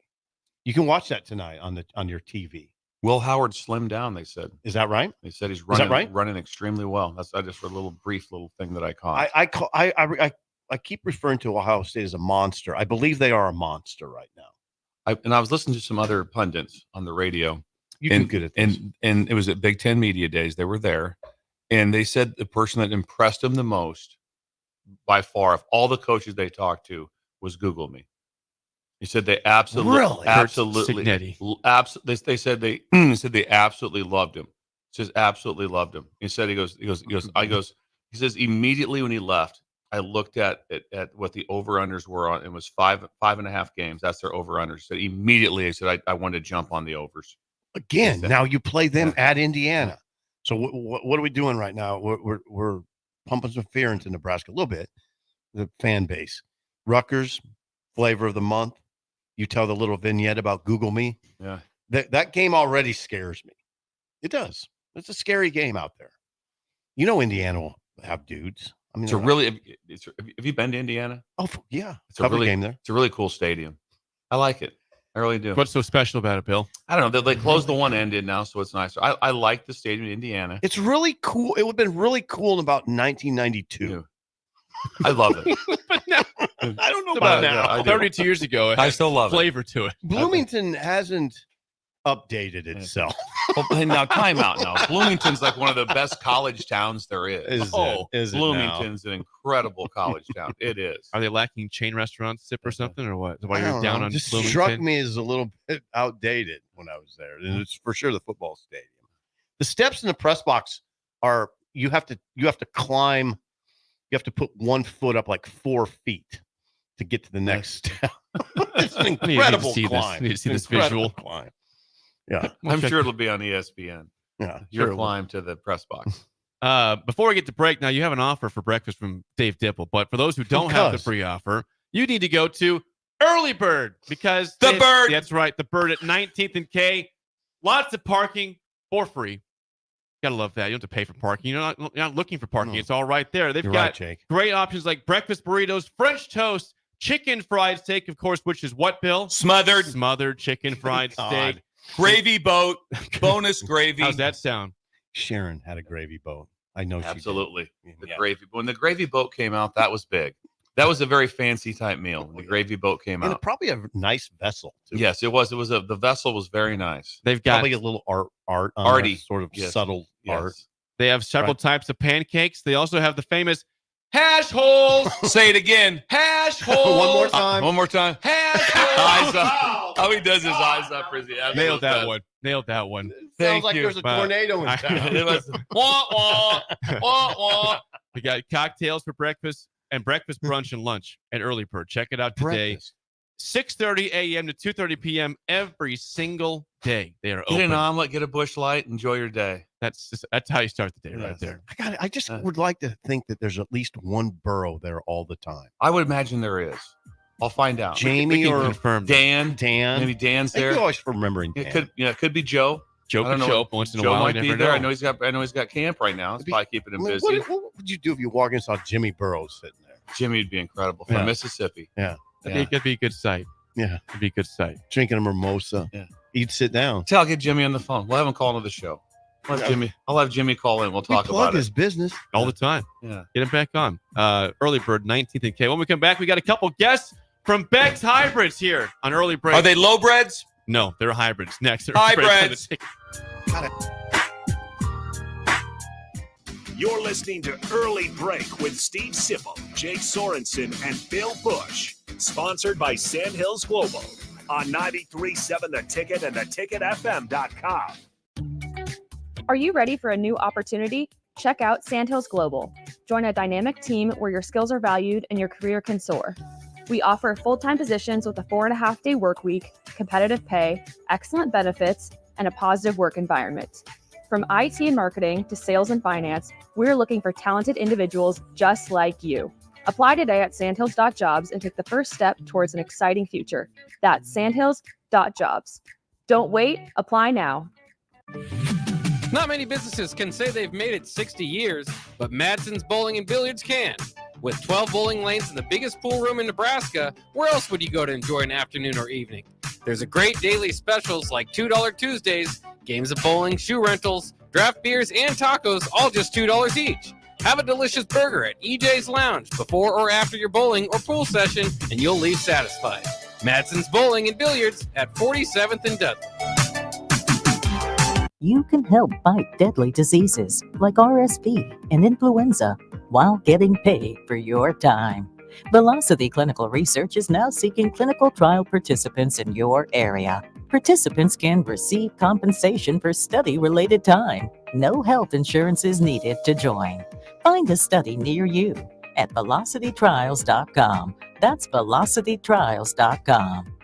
You can watch that tonight on your TV. Will Howard slimmed down. They said. Is that right? They said he's that running right? running extremely well. I just read a little brief thing that I caught. I keep referring to Ohio State as a monster. I believe they are a monster right now. I was listening to some other pundits on the radio. You do good at this. And it was at Big Ten Media Days. They were there, and they said the person that impressed them the most, by far, of all the coaches they talked to, was Google Me. He said they absolutely, Really? absolutely, Signetti. They said they said they absolutely loved him. He says absolutely loved him. He said he says immediately when he left, I looked at what the over-unders were on. It was 5.5 games. That's their over-unders. He said immediately, I said I wanted to jump on the overs. Again, now you play them at Indiana. So what are we doing right now? We're pumping some fear into Nebraska a little bit. The fan base, Rutgers, flavor of the month. You tell the little vignette about Google Me. Yeah. That game already scares me. It does. It's a scary game out there. You know, Indiana will have dudes. I mean, It's a really. Have you been to Indiana? oh yeah, It's a cover really game there. It's a really cool stadium. I like it. I really do. What's so special about it, Bill? I don't know. They closed the one ended now, so it's nicer. I like the stadium in Indiana. It's really cool. It would have been really cool in about 1992. Yeah. I love it. But now, I don't know about about now. now. I do. 32 years ago, it I had still love it. flavor to it. Bloomington hasn't updated itself. Well, hey, now time out. Now Bloomington's like one of the best college towns there is. Is it now? Bloomington's an incredible college town. It is. Are they lacking chain restaurants, Sip or something, or what? Why I you're don't down know. on It just Bloomington? struck me as a little bit outdated when I was there. And it's for sure the football stadium. The steps in the press box are you have to climb. You have to put 1 foot up like 4 feet to get to the next step. It's an need to incredible see this. climb. Need to see An this incredible visual. climb. Yeah, I'm sure it'll be on ESPN. yeah. Your sure. climb to the press box. Before we get to break, now you have an offer for breakfast from Dave Dipple, but for those who don't have the Because. free offer, you need to go to Early Bird because The Bird! That's right, the Bird at 19th and K. Lots of parking for free. Gotta love that. You don't have to pay for parking. You're not looking for parking. No. It's all right there. They've You're got right, Jake. great options like breakfast burritos, French toast, chicken fried steak, of course, which is what, Bill? Smothered chicken fried God. steak. Gravy boat, bonus gravy. How's that sound? Sharon had a gravy boat. I know Absolutely. she did. The Yeah. gravy. When the gravy boat came out, that was big. That was a very fancy type meal. When the gravy boat came And out. probably a nice vessel too. Yes, it was. The vessel was very nice. They've got Probably a little art on Arty. that, sort of Yes. subtle art. Yes. They have several types of pancakes. They also have the famous hash holes. Say it again. Hash holes. One more time. One more time. Hash Eyes holes. up. How he does his eyes up as he Nailed that one. Nailed that one. Thank Sounds like you. there's a tornado in town. It was wah, wah, wah, wah. We got cocktails for breakfast and breakfast, brunch, and lunch at Early Bird. Check it out today. Breakfast. 6:30 a.m. to 2:30 p.m. every single day. They are open. Get an omelet, get a Busch Light, enjoy your day. That's how you start the day right there. I just would like to think that there's at least one burro there all the time. I would imagine there is. I'll find out. Jamie We can or confirm that. Dan. Maybe Dan's I there. always remembering Dan. It could be Joe. Joe I don't can know. show up once in a Joe while. might You be never there. know. I know he's got camp right now. It's probably keeping him busy. What would you do if you walk in and saw Jimmy Burrows sitting there? Jimmy would be incredible from Yeah. Mississippi. Yeah. It'd be a good sight. Yeah. It'd be a good sight. Drinking a mimosa. Yeah. He'd sit down. I'll get Jimmy on the phone. We'll have him call into the show. I'll have Jimmy call in. We'll talk Plug about his it. business. All the time. Yeah. Get him back on. Early Bird, 19th and K. When we come back, we got a couple guests from Beck's Hybrids here on Early Break. Are they lowbreds? No, they're hybrids. Next. Hybrids. You're listening to Early Break with Steve Sipple, Jake Sorensen, and Bill Busch. Sponsored by Sandhills Global on 93.7 The Ticket and theticketfm.com. Are you ready for a new opportunity? Check out Sandhills Global. Join a dynamic team where your skills are valued and your career can soar. We offer full-time positions with a 4.5-day work week, competitive pay, excellent benefits, and a positive work environment. From IT and marketing to sales and finance, we're looking for talented individuals just like you. Apply today at sandhills.jobs and take the first step towards an exciting future. That's sandhills.jobs. Don't wait, apply now. Not many businesses can say they've made it 60 years, but Madsen's Bowling and Billiards can. With 12 bowling lanes and the biggest pool room in Nebraska, where else would you go to enjoy an afternoon or evening? There's a great daily specials like $2 Tuesdays, games of bowling, shoe rentals, draft beers, and tacos, all just $2 each. Have a delicious burger at EJ's Lounge before or after your bowling or pool session, and you'll leave satisfied. Madsen's Bowling and Billiards at 47th and Dudley. You can help fight deadly diseases like RSV and influenza while getting paid for your time. Velocity Clinical Research is now seeking clinical trial participants in your area. Participants can receive compensation for study-related time. No health insurance is needed to join. Find a study near you at velocitytrials.com. That's velocitytrials.com.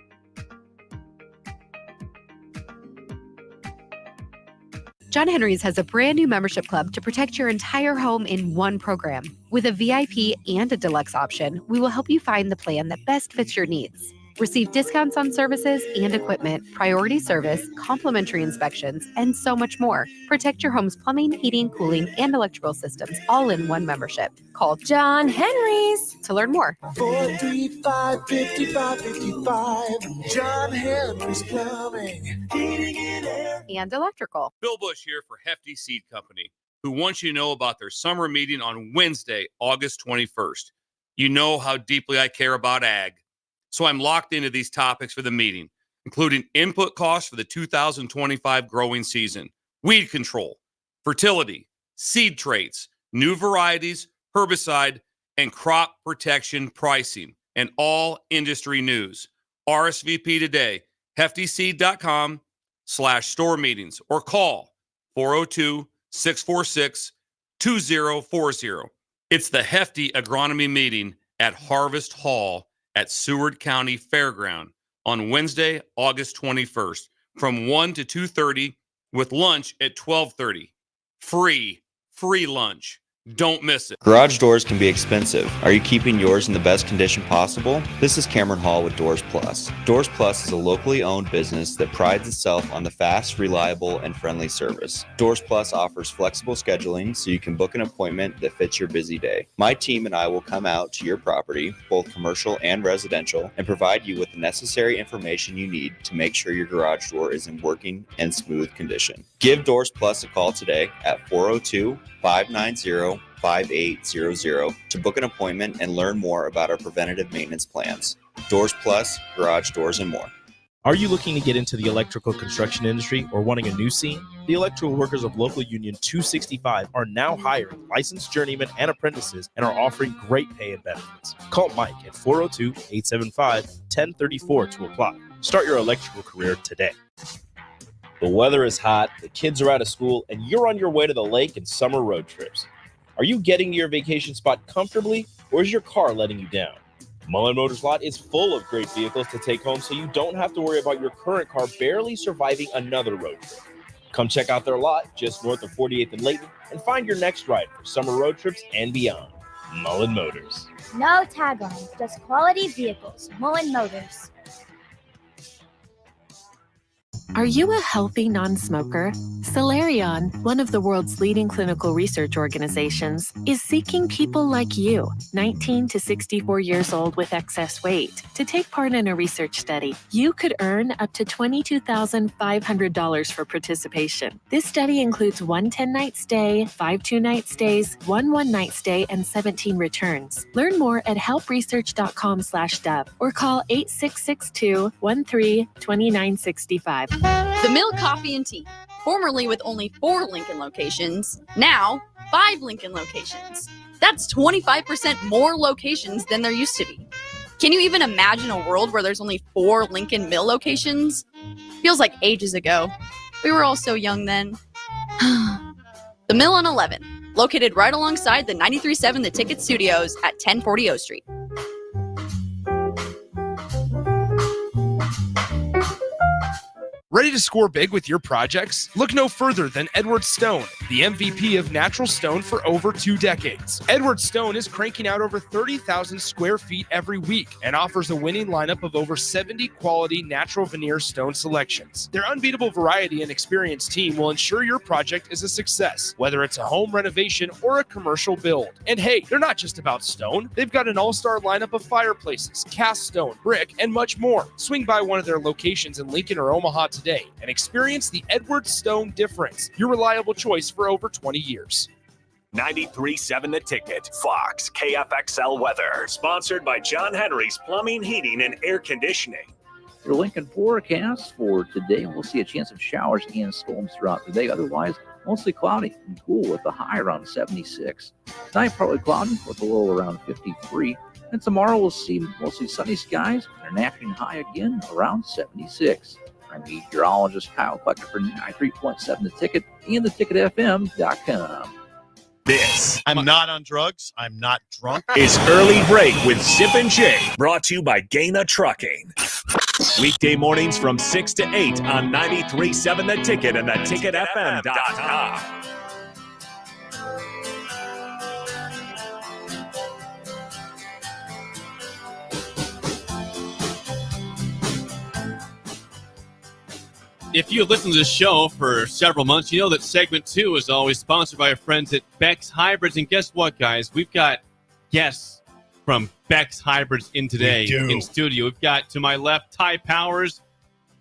John Henry's has a brand new membership club to protect your entire home in one program. With a VIP and a deluxe option, we will help you find the plan that best fits your needs. Receive discounts on services and equipment, priority service, complimentary inspections, and so much more. Protect your home's plumbing, heating, cooling, and electrical systems all in one membership. Call John Henry's to learn more. 435-5555. John Henry's Plumbing, Heating and Air. And electrical. Bill Busch here for Hefty Seed Company, who wants you to know about their summer meeting on Wednesday, August 21st. You know how deeply I care about ag. So I'm locked into these topics for the meeting, including input costs for the 2025 growing season, weed control, fertility, seed traits, new varieties, herbicide, and crop protection pricing, and all industry news. RSVP today, heftyseed.com/store meetings, or call 402-646-2040. It's the Hefty Agronomy Meeting at Harvest Hall at Seward County Fairground on Wednesday, August 21st from 1 to 2:30 with lunch at 12:30. Free lunch. Don't miss it. Garage doors can be expensive. Are you keeping yours in the best condition possible? This is Cameron Hall with Doors Plus. Doors Plus is a locally owned business that prides itself on the fast, reliable, and friendly service. Doors Plus offers flexible scheduling so you can book an appointment that fits your busy day. My team and I will come out to your property, both commercial and residential, and provide you with the necessary information you need to make sure your garage door is in working and smooth condition. Give Doors Plus a call today at 402-590-5800 to book an appointment and learn more about our preventative maintenance plans. Doors Plus, garage doors, and more. Are you looking to get into the electrical construction industry or wanting a new scene? The Electrical Workers of Local Union 265 are now hiring licensed journeymen and apprentices and are offering great pay and benefits. Call Mike at 402-875-1034 to apply. Start your electrical career today. The weather is hot, the kids are out of school, and you're on your way to the lake and summer road trips. Are you getting to your vacation spot comfortably, or is your car letting you down? Mullen Motors Lot is full of great vehicles to take home so you don't have to worry about your current car barely surviving another road trip. Come check out their lot just north of 48th and Layton and find your next ride for summer road trips and beyond. Mullen Motors. No taglines, just quality vehicles. Mullen Motors. Are you a healthy non-smoker? Solarion, one of the world's leading clinical research organizations, is seeking people like you, 19 to 64 years old with excess weight, to take part in a research study. You could earn up to $22,500 for participation. This study includes 1 10-night stay, 5 2-night stays, 1 1-night stay, and 17 returns. Learn more at helpresearch.com/dove or call 8662-13-2965. The Mill Coffee and Tea, formerly with only 4 Lincoln locations, now 5 Lincoln locations. That's 25% more locations than there used to be. Can you even imagine a world where there's only 4 Lincoln Mill locations? Feels like ages ago. We were all so young then. The Mill on 11, located right alongside the 93.7 The Ticket Studios at 1040 O Street. Ready to score big with your projects? Look no further than Edward Stone, the MVP of natural stone for over 2 decades. Edward Stone is cranking out over 30,000 square feet every week and offers a winning lineup of over 70 quality natural veneer stone selections. Their unbeatable variety and experienced team will ensure your project is a success, whether it's a home renovation or a commercial build. And hey, they're not just about stone. They've got an all-star lineup of fireplaces, cast stone, brick, and much more. Swing by one of their locations in Lincoln or Omaha today and experience the Edward Stone difference, your reliable choice for over 20 years. 93.7 The Ticket, Fox, KFXL weather. Sponsored by John Henry's Plumbing, Heating, and Air Conditioning. Your Lincoln forecast for today, we'll see a chance of showers and storms throughout the day. Otherwise, mostly cloudy and cool with a high around 76. Tonight, partly cloudy with a low around 53. And tomorrow, we'll see mostly sunny skies and an afternoon high again around 76. I'm meteorologist Kyle Clucker for 93.7 The Ticket and theticketfm.com. This I'm not on drugs. I'm not drunk. is Early Break with Sip and Jay, brought to you by Gaina Trucking. Weekday mornings from 6 to 8 on 93.7 The Ticket and theticketfm.com. If you've listened to this show for several months, you know that segment 2 is always sponsored by our friends at Beck's Hybrids. And guess what, guys? We've got guests from Beck's Hybrids in today in studio. We've got, to my left, Ty Powers.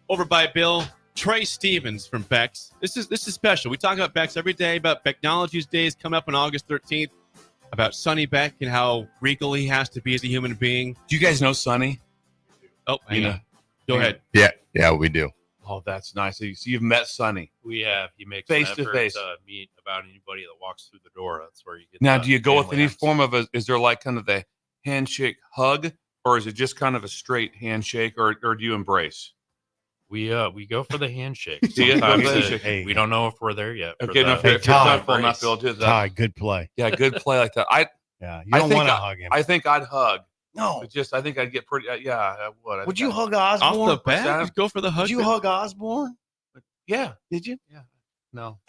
Over by Bill, Trey Stevens from Beck's. This is special. We talk about Beck's every day, about Becknology's days coming up on August 13th, about Sonny Beck and how regal he has to be as a human being. Do you guys know Sonny? Oh, hang on. Go ahead. Yeah, we do. Oh, that's nice. So you've met Sonny. We have. He makes face an to effort face to meet about anybody that walks through the door. That's where you get. Now, the do you go with family any acts. form of is there like kind of the handshake hug, or is it just kind of a straight handshake, or do you embrace? We go for the handshake. Do you? Sometimes Hey. we don't know if we're there yet. for Okay, the- no, if it's Ty, not full enough, Bill, do that. Ty, good play. Yeah, good play like that. Yeah, you don't want to hug him. I think I'd hug. No. But just I think I'd get pretty. Yeah. I would. Would you hug Osborne? Off the bat, just go for the hug. Did you hug Osborne? Yeah. Did you? Yeah. No.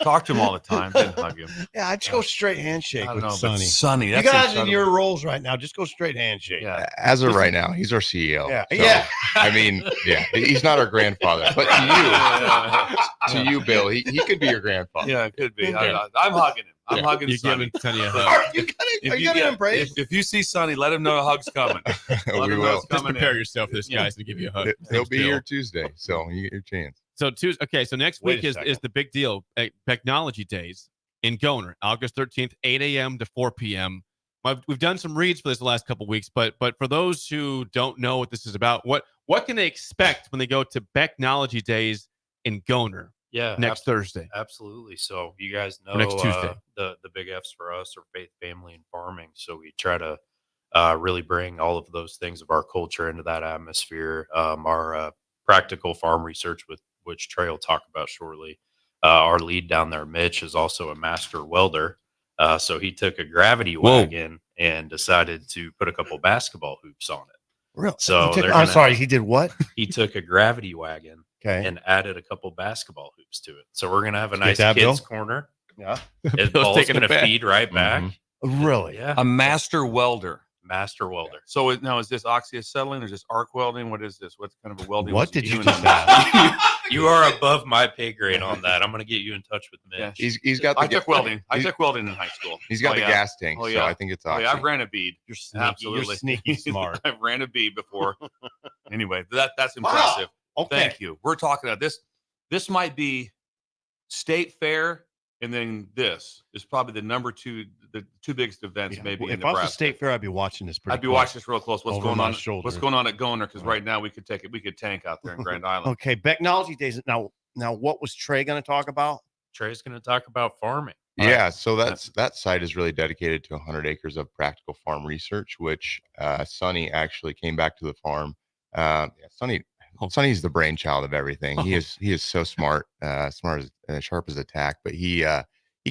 Talk to him all the time. Didn't hug him. Yeah, I'd just go straight handshake I don't with know, but Sonny. Sonny, You that's guys in incredible. your roles right now, just go straight handshake. Yeah. As of right now, he's our CEO. Yeah. So, Yeah. I mean, yeah, he's not our grandfather, but to you, Bill, he could be your grandfather. Yeah, it could be. Yeah. I'm hugging him. I'm Yeah. hugging You're Sonny. giving Sonny a hug. Are you gonna embrace? If you see Sonny, let him know a hug's coming. Let We him know will. it's Just coming prepare in. yourself for this guy's to give you a hug. He'll Thanks, be Bill. here Tuesday, so you get your chance. So Tuesday. Okay, so next Wait week a is second. the big deal. Technology Days in Goner, August 13th, 8 a.m. to 4 p.m. We've done some reads for this the last couple of weeks, but for those who don't know what this is about, what can they expect when they go to Becknology Days in Goner? Yeah, next Thursday. Absolutely. So you guys know Or next Tuesday. the big F's for us are faith, family, and farming. So we try to really bring all of those things of our culture into that atmosphere. Our practical farm research, with which Trey will talk about shortly. Our lead down there, Mitch, is also a master welder. So he took a gravity wagon and decided to put a couple basketball hoops on it. Really? So I'm sorry, he did what? He took a gravity wagon and added a couple basketball hoops to it. So we're gonna have a nice kids corner. Yeah, and Paul's gonna feed right back. Really? Yeah, A master welder. master welder. So now is this oxyacetylene or is this arc welding? What is this? What kind of a welding? What was he did you doing just on that? You are above my pay grade on that. I'm gonna get you in touch with Mitch. Yeah. He's got. The I took welding. I took welding in high school. He's got Oh, the yeah. gas tank, Oh, so yeah. I think it's Oh, oxy. yeah, I've ran a bead. You're sneaky. Absolutely. You're sneaky smart. I've ran a bead before. Anyway, that's impressive. Okay. Thank you. We're talking about this. This might be state fair, and then this is probably the two biggest events maybe in If I was Nebraska. a state fair, I'd be watching this pretty I'd be close. watching this real close. What's Over going my on? shoulder. What's going on at Goner? Because right now we could tank out there in Grand Island. Okay, Becknology Days. Now, what was Trey going to talk about? Trey's gonna talk about farming. Yeah, so that site is really dedicated to 100 acres of practical farm research, which Sonny actually came back to the farm. Sonny's the brainchild of everything. He is so smart, smart as sharp as a tack. But he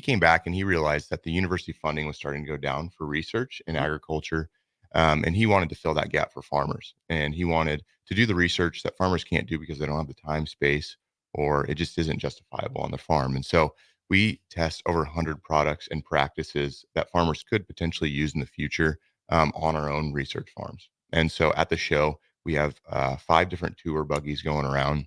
came back and he realized that the university funding was starting to go down for research in agriculture, and he wanted to fill that gap for farmers. And he wanted to do the research that farmers can't do because they don't have the time, space, or it just isn't justifiable on the farm. And so we test over 100 products and practices that farmers could potentially use in the future on our own research farms. And so at the show, we have 5 different tour buggies going around.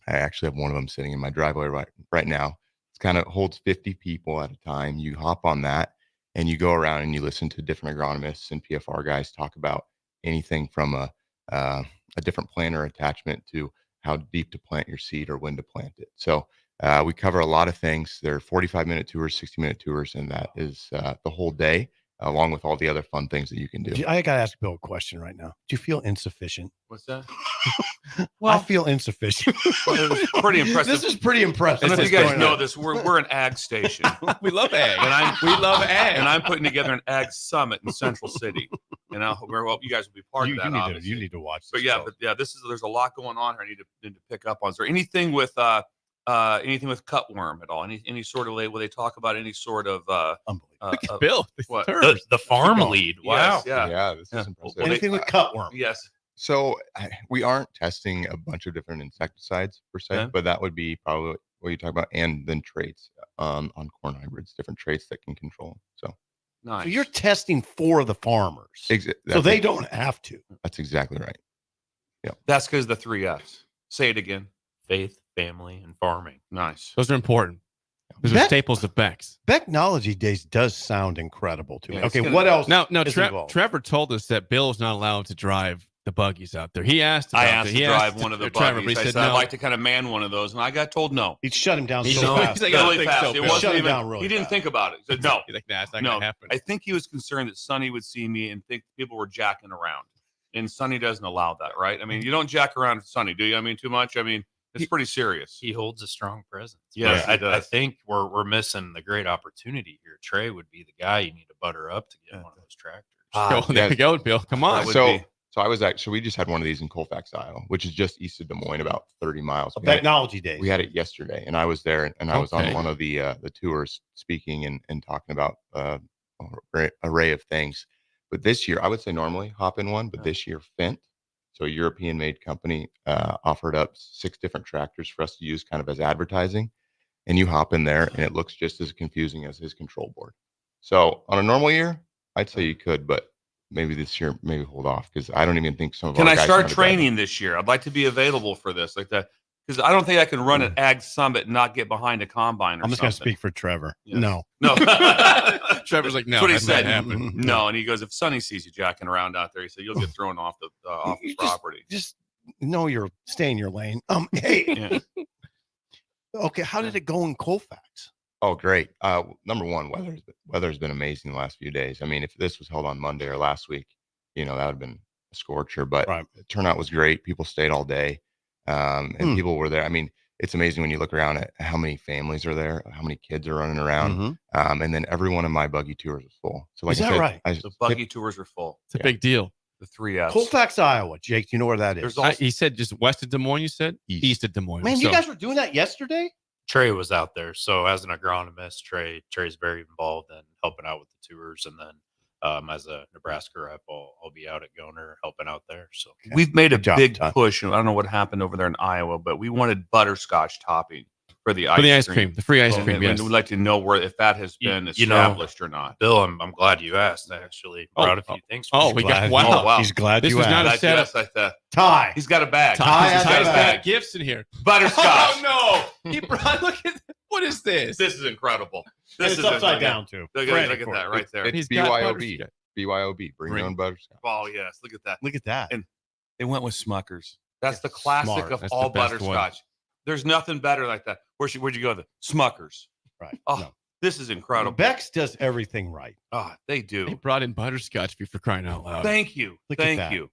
I actually have one of them sitting in my driveway right now. It kind of holds 50 people at a time. You hop on that and you go around and you listen to different agronomists and PFR guys talk about anything from a different planter attachment to how deep to plant your seed or when to plant it. So we cover a lot of things. There are 45-minute tours, 60-minute tours, and that is the whole day, along with all the other fun things that you can do. I got to ask Bill a question right now. Do you feel insufficient? What's that? I feel insufficient. It was pretty impressive. This is pretty impressive. I don't know if you guys know this. We're an ag station. We love ag. We love ag. And I'm putting together an ag summit in Central City. And you guys will be part of that. You need to watch this. There's a lot going on here. I need to pick up on. Is there anything with cutworm at all? Any sort of where they talk about any sort of Bill, what? The farm lead. Wow. Yes, Yeah, this is impressive. Anything with cutworm. Yes. So we aren't testing a bunch of different insecticides per se, Okay. but that would be probably what you talk about, and then traits on corn hybrids, different traits that can control them. So Nice. So you're testing for the farmers. So that's they it. don't have to. That's exactly right. That's because the 3 Fs. Say it again. Faith, family, and farming. Nice. Those are important. Those are Beck- staples of Beck's. Becknology Days does sound incredible to me. Yeah, it's Okay, gonna- what else? No, is involved? Trevor told us that Bill's not allowed to drive the buggies out there. He asked about I asked it. to He drive asked one of the Trevor, but buggies. he I said said I'd no. like to kind of man one of those, and I got told no. He'd shut him down He's so like, fast. I don't Really think fast. so, It Bill. wasn't Shut him even. down really He didn't fast. think about it. He said no. He's like, nah, it's not No. gonna happen. I think he was concerned that Sonny would see me and think people were jacking around, and Sonny doesn't allow that, right? I mean, you don't jack around with Sonny, do you? I mean, too much. I mean, it's pretty serious. He holds a strong presence. Yes, But he I does. think we're missing the great opportunity here. Trey would be the guy you need to butter up to get one of those tractors. There you go, Bill. Come on. So I was actually, we just had one of these in Colfax, Iowa, which is just east of Des Moines, about 30 miles. We had it- Becknology Days. We had it yesterday, and I was there, and I was on Okay. one of the tours speaking and talking about array of things. But this year, I would say normally hop in one, but this year Fent, so a European-made company, offered up 6 different tractors for us to use kind of as advertising. And you hop in there, and it looks just as confusing as his control board. So on a normal year, I'd say you could, but maybe this year, maybe hold off, because I don't even think some of Can our I guys start have a driver. training this year? I'd like to be available for this, like that, because I don't think I can run an ag summit and not get behind a combine or I'm just going to something. speak for Trevor. Yes. No. No. Trevor's like, no, That's what he that's not said. happening. No, and he goes, if Sonny sees you jacking around out there, he said you'll get thrown off the property. Just know you're stay in your lane. Hey. Yeah. Okay, how did it go in Colfax? Oh, great. Number one, weather's been amazing the last few days. I mean, if this was held on Monday or last week, that would have been a scorcher, but the turnout was great. People stayed all day. And people were there. I mean, it's amazing when you look around at how many families are there, how many kids are running around. And then every one of my buggy tours is full. So like Is I that said, right? The buggy tours are full. It's a big deal. The 3 Fs. Colfax, Iowa. Jake, do you know where that is? There's also He said just west of Des Moines. You said east of Des Moines. Man, So- you guys were doing that yesterday? Trey was out there. So as an agronomist, Trey's very involved in helping out with the tours. And then as a Nebraska rep, I'll be out at Goner helping out there. So we've made a Good job, big Todd. push. I don't know what happened over there in Iowa, but we wanted butterscotch topping for the ice cream, the free ice cream, yes. We'd like to know where if that has been You know, established or not. Bill, I'm glad you asked. I actually brought a few things. for you. we got Glad- wow. Oh, wow. He's glad This you was not a asked. setup. Like that. Ty. He's got a bag. Ty's has a got bag. gifts in here. Butterscotch. Oh no! He brought. Look at what is this? This is incredible. This It's is upside down, too. Look Frantic at for that it. right there. It's He's got BYOB. butterscotch. BYOB. Bring your own butterscotch. Oh yes, look at that. Look at that. And they went with Smuckers. That's the classic smart. of That's the all best one. butterscotch. There's nothing better like that. Where'd you go? The Smuckers. Right. Oh, No. this is incredible. Beck's does everything right. Oh, they do. They brought in butterscotch for crying out loud. Thank you. Look at Thank that. you.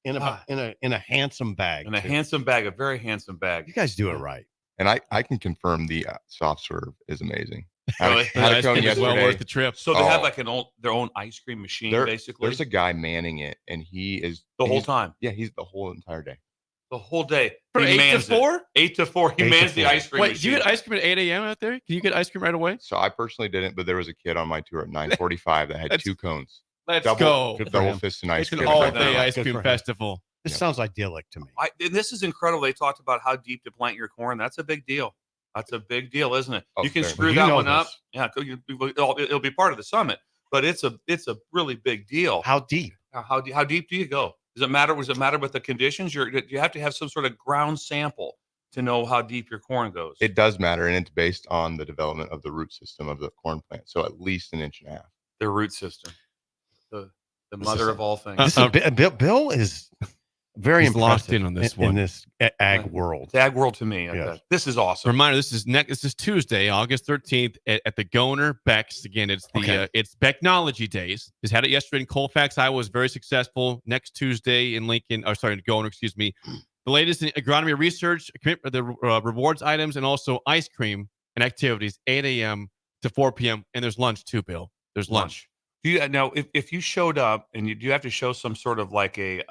In a handsome bag. And a too. handsome bag, a very handsome bag. You guys do it right. And I can confirm the soft serve is amazing. Really? Had a Ice cone cream is well yesterday. worth the trip. So they have Oh. like their own ice cream machine, There- basically. There's a guy manning it, and he is the whole he's- time. Yeah, he's the whole entire day. The whole day. From He 8 to mans it. 4? 8 to 4. He 8 to mans the 4. ice cream Wait, machine. you get ice cream at 8 a.m. out there? Can you get ice cream right away? So I personally didn't, but there was a kid on my tour at 9:45 that had Let's- 2 cones. Let's Double, go. Good for double him. fist and ice It's an cream. all-day him. ice Good cream for him. festival. This Yeah. sounds idyllic to me. And this is incredible. They talked about how deep to plant your corn. That's a big deal. That's a big deal, isn't it? Oh, You can fair. screw You that know one up. this. Yeah, it'll be part of the summit, but it's a really big deal. How deep? How deep do you go? Does it matter? Does it matter with the conditions? You have to have some sort of ground sample to know how deep your corn goes. It does matter, and it's based on the development of the root system of the corn plant. So at least 1.5 inches. The root system, the This mother is- of all things. This is, Bill is very He's locked impressive in on this in one. this ag world. The ag world to me. Yes. This is awesome. Reminder: This is Tuesday, August 13th at the Goner Beck's. Again, it's the Okay. it's Becknology Days. Just had it yesterday in Colfax, Iowa. Was very successful. Next Tuesday in Lincoln, or sorry, in Goner, excuse me. The latest in agronomy research, the rewards items, and also ice cream and activities, 8 a.m. to 4 p.m. And there's lunch too, Bill. There's lunch. Do you now if you showed up and do you have to show some sort of like a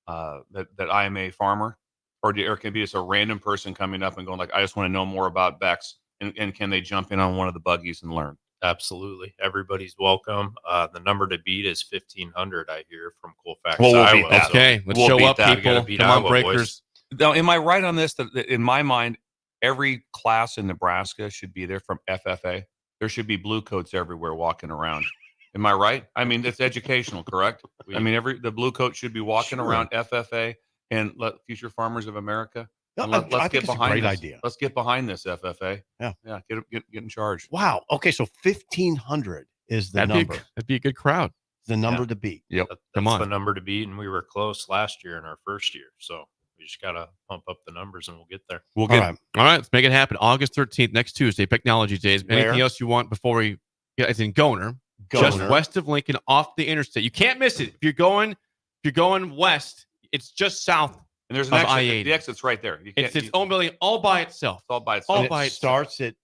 that I am a farmer, or can it be just a random person coming up and going like, I just want to know more about Beck's, and can they jump in on one of the buggies and learn? Absolutely. Everybody's welcome. The number to beat is 1,500, I hear, from Colfax, Well, we'll Iowa. beat that. So Okay, let's We'll show beat up, that. We gotta people. beat Come on, Iowa, breakers. Now, am I right on this? That in my mind, every class in Nebraska should be there from FFA. There should be blue coats everywhere walking around. Am I right? I mean, it's educational, correct? I mean, the blue coat should be walking Sure. around FFA and let Future Farmers of America. No, and I let's think get it's a behind great this. idea. Let's get behind this FFA. Yeah. Get in charge. Wow. Okay, so 1,500 is the That'd number. be a good crowd. The number to beat. Yep. Come That's on. the number to beat, and we were close last year in our first year. So we just got to pump up the numbers, and we'll get there. We'll All get right. all right. Let's make it happen. August 13th, next Tuesday, Technology Days. Where? Anything else you want before we? Yeah, it's in Goner, just Goner. west of Lincoln, off the interstate. You can't miss it. If you're going west, it's just south. And there's an Of exit. I-80. The exit's right there. You It's can't- its own building all by itself. It's all by itself. All And by it itself. starts at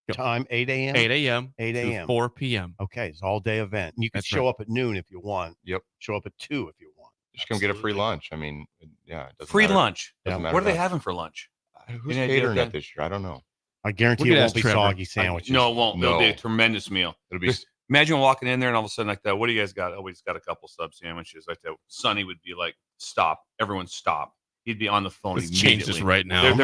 Go. time 8 a.m. 8 a.m. 8 to a.m. 4 p.m. Okay, it's all day event. And you can That's show right. up at noon if you want. Yep. Show up at 2 if you want. Just come get a free Absolutely. lunch. I mean, yeah. It doesn't Free matter. lunch. Doesn't Yeah. matter What are they what. having for lunch? Who's Any idea catering of it this year? I don't know. I guarantee We it could won't ask be Trevor. soggy sandwiches. No, it won't. It'll be a No. tremendous meal. It'll be Imagine walking in there and all of a sudden like that. What do you guys got? Oh, we just got a couple sub sandwiches like that. Sonny would be like, "Stop! Everyone, stop!" He'd be on the phone Let's change this immediately. right now.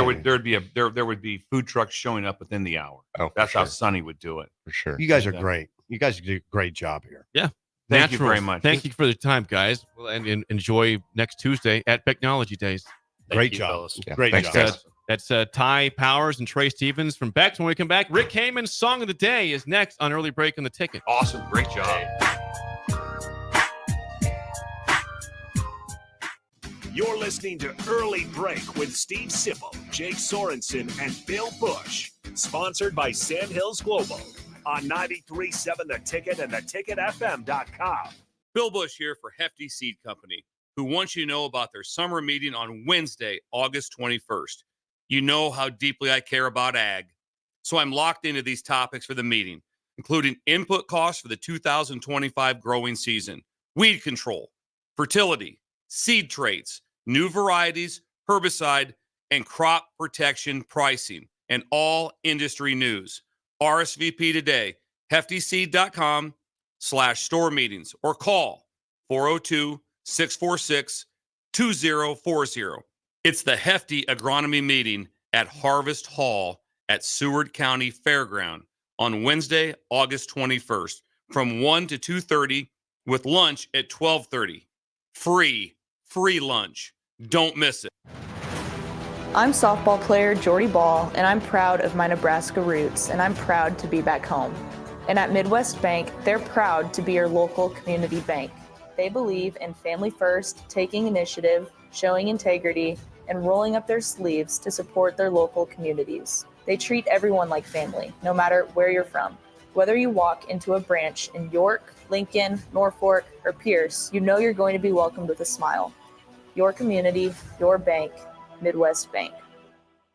There would be food trucks showing up within the hour. Oh, for That's how sure. Sonny would do it. For sure. You guys are Yeah. great. You guys do a great job here. Yeah. Thank you very Naturals. much. Thank you for the time, guys. Well, and enjoy next Tuesday at Technology Days. Thank Great you, job. fellas. Yeah. Great Thanks, job. guys. That's Ty Powers and Trey Stevens from Beck's. When we come back, Rick Haman's Song of the Day is next on Early Break on the Ticket. Awesome. Great job. You're listening to Early Break with Steve Sipple, Jake Sorensen, and Bill Busch. Sponsored by Sandhills Global on 93.7 The Ticket and theticketfm.com. Bill Busch here for Hefty Seed Company, who wants you to know about their summer meeting on Wednesday, August 21st. You know how deeply I care about ag. So I'm locked into these topics for the meeting, including input costs for the 2025 growing season, weed control, fertility, seed traits, new varieties, herbicide, and crop protection pricing, and all industry news. RSVP today, heftyseed.com/store meetings, or call 402-646-2040. It's the Hefty Agronomy Meeting at Harvest Hall at Seward County Fairground on Wednesday, August 21st from 1 to 2:30 with lunch at 12:30. Free lunch. Don't miss it. I'm softball player Jordy Ball, and I'm proud of my Nebraska roots, and I'm proud to be back home. And at Midwest Bank, they're proud to be your local community bank. They believe in family first, taking initiative, showing integrity, and rolling up their sleeves to support their local communities. They treat everyone like family, no matter where you're from. Whether you walk into a branch in York, Lincoln, Norfolk, or Pierce, you know you're going to be welcomed with a smile. Your community, your bank, Midwest Bank.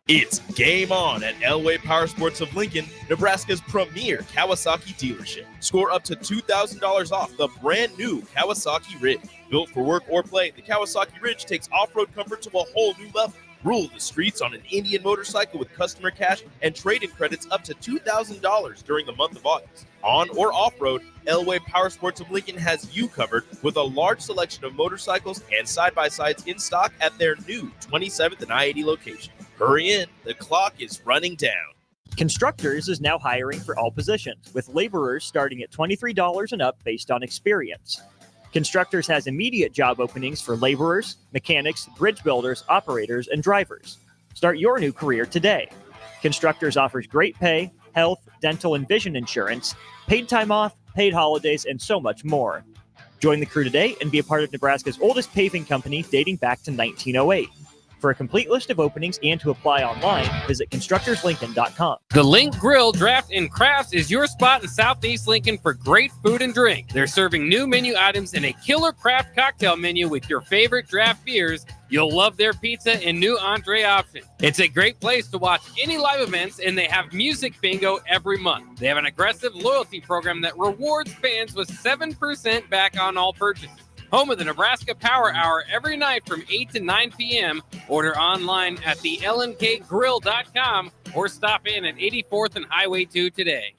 It's game on at Elway Power Sports of Lincoln, Nebraska's premier Kawasaki dealership. Score up to $2,000 off the brand new Kawasaki Ridge. Built for work or play, the Kawasaki Ridge takes off-road comfort to a whole new level. Rule the streets on an Indian motorcycle with customer cash and trade-in credits up to $2,000 during the month of August. On or off-road, Elway Power Sports of Lincoln has you covered with a large selection of motorcycles and side-by-sides in stock at their new 27th and I-80 location. Hurry in, the clock is running down. Constructors is now hiring for all positions, with laborers starting at $23 and up based on experience. Constructors has immediate job openings for laborers, mechanics, bridge builders, operators, and drivers. Start your new career today. Constructors offers great pay, health, dental, and vision insurance, paid time off, paid holidays, and so much more. Join the crew today and be a part of Nebraska's oldest paving company dating back to 1908. For a complete list of openings and to apply online, visit constructorslincoln.com. The Link Grill, Draft, and Crafts is your spot in Southeast Lincoln for great food and drink. They're serving new menu items and a killer craft cocktail menu with your favorite draft beers. You'll love their pizza and new entree options. It's a great place to watch any live events, and they have music bingo every month. They have an aggressive loyalty program that rewards fans with 7% back on all purchases. Home of the Nebraska Power Hour every night from 8 to 9 p.m. Order online at the lnkgrill.com or stop in at 84th and Highway 2 today.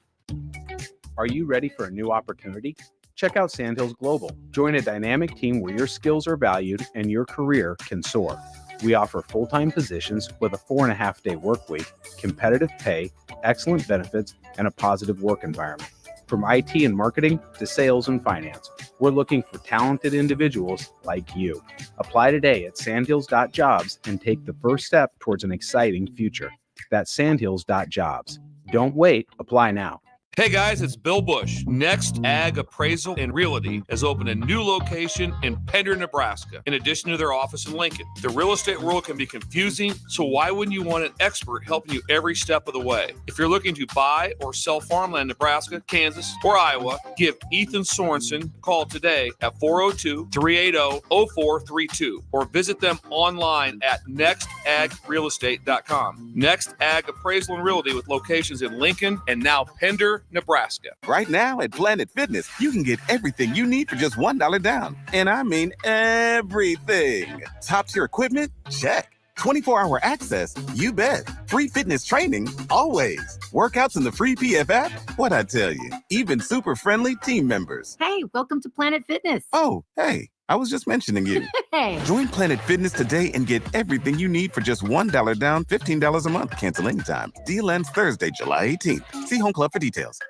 Are you ready for a new opportunity? Check out Sandhills Global. Join a dynamic team where your skills are valued and your career can soar. We offer full-time positions with a 4.5-day work week, competitive pay, excellent benefits, and a positive work environment. From IT and marketing to sales and finance, we're looking for talented individuals like you. Apply today at sandhills.jobs and take the first step towards an exciting future. That's sandhills.jobs. Don't wait, apply now. Hey guys, it's Bill Busch. Next Ag Appraisal and Realty has opened a new location in Pender, Nebraska, in addition to their office in Lincoln. The real estate world can be confusing, so why wouldn't you want an expert helping you every step of the way? If you're looking to buy or sell farmland in Nebraska, Kansas, or Iowa, give Ethan Sorensen a call today at 402-380-0432 or visit them online at nextagrealestate.com. Next Ag Appraisal and Realty with locations in Lincoln and now Pender, Nebraska. Right now at Planet Fitness, you can get everything you need for just $1 down. And I mean everything. Top tier equipment? Check. 24-hour access? You bet. Free fitness training? Always. Workouts in the free PF app? What'd I tell you? Even super friendly team members. Hey, welcome to Planet Fitness. Oh, hey. I was just mentioning you. Hey. Join Planet Fitness today and get everything you need for just $1 down, $15 a month. Cancel anytime. Deal ends Thursday, July 18th. See Home Club for details.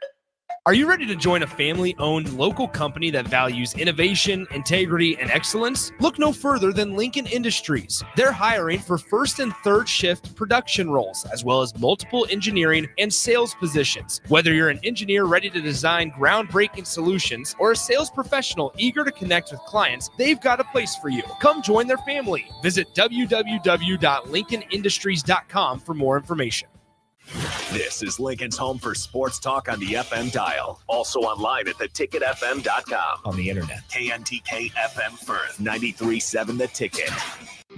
Are you ready to join a family-owned local company that values innovation, integrity, and excellence? Look no further than Lincoln Industries. They're hiring for first and third shift production roles, as well as multiple engineering and sales positions. Whether you're an engineer ready to design groundbreaking solutions or a sales professional eager to connect with clients, they've got a place for you. Come join their family. Visit www.lincolnindustries.com for more information. This is Lincoln's home for sports talk on the FM dial. Also online at theticketfm.com. On the internet. KNTK FM Firth, 93.7 The Ticket.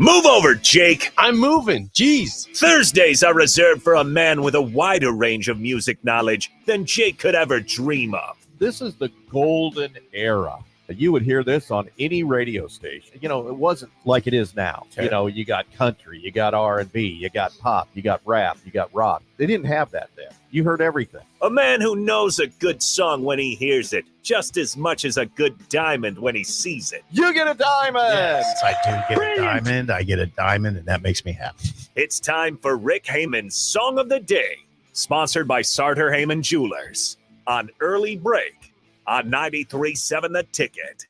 Move over, Jake. I'm moving. Jeez. Thursdays are reserved for a man with a wider range of music knowledge than Jake could ever dream of. This is the golden era. You would hear this on any radio station. You know, it wasn't like it is now. Okay. You know, you got country, you got R&B, you got pop, you got rap, you got rock. They didn't have that then. You heard everything. A man who knows a good song when he hears it, just as much as a good diamond when he sees it. You get a diamond! Yes, I do get a diamond. I get a diamond, and that makes me happy. It's time for Rick Haman's Song of the Day, sponsored by Sartor Hamann Jewelers, on Early Break on 93.7 The Ticket.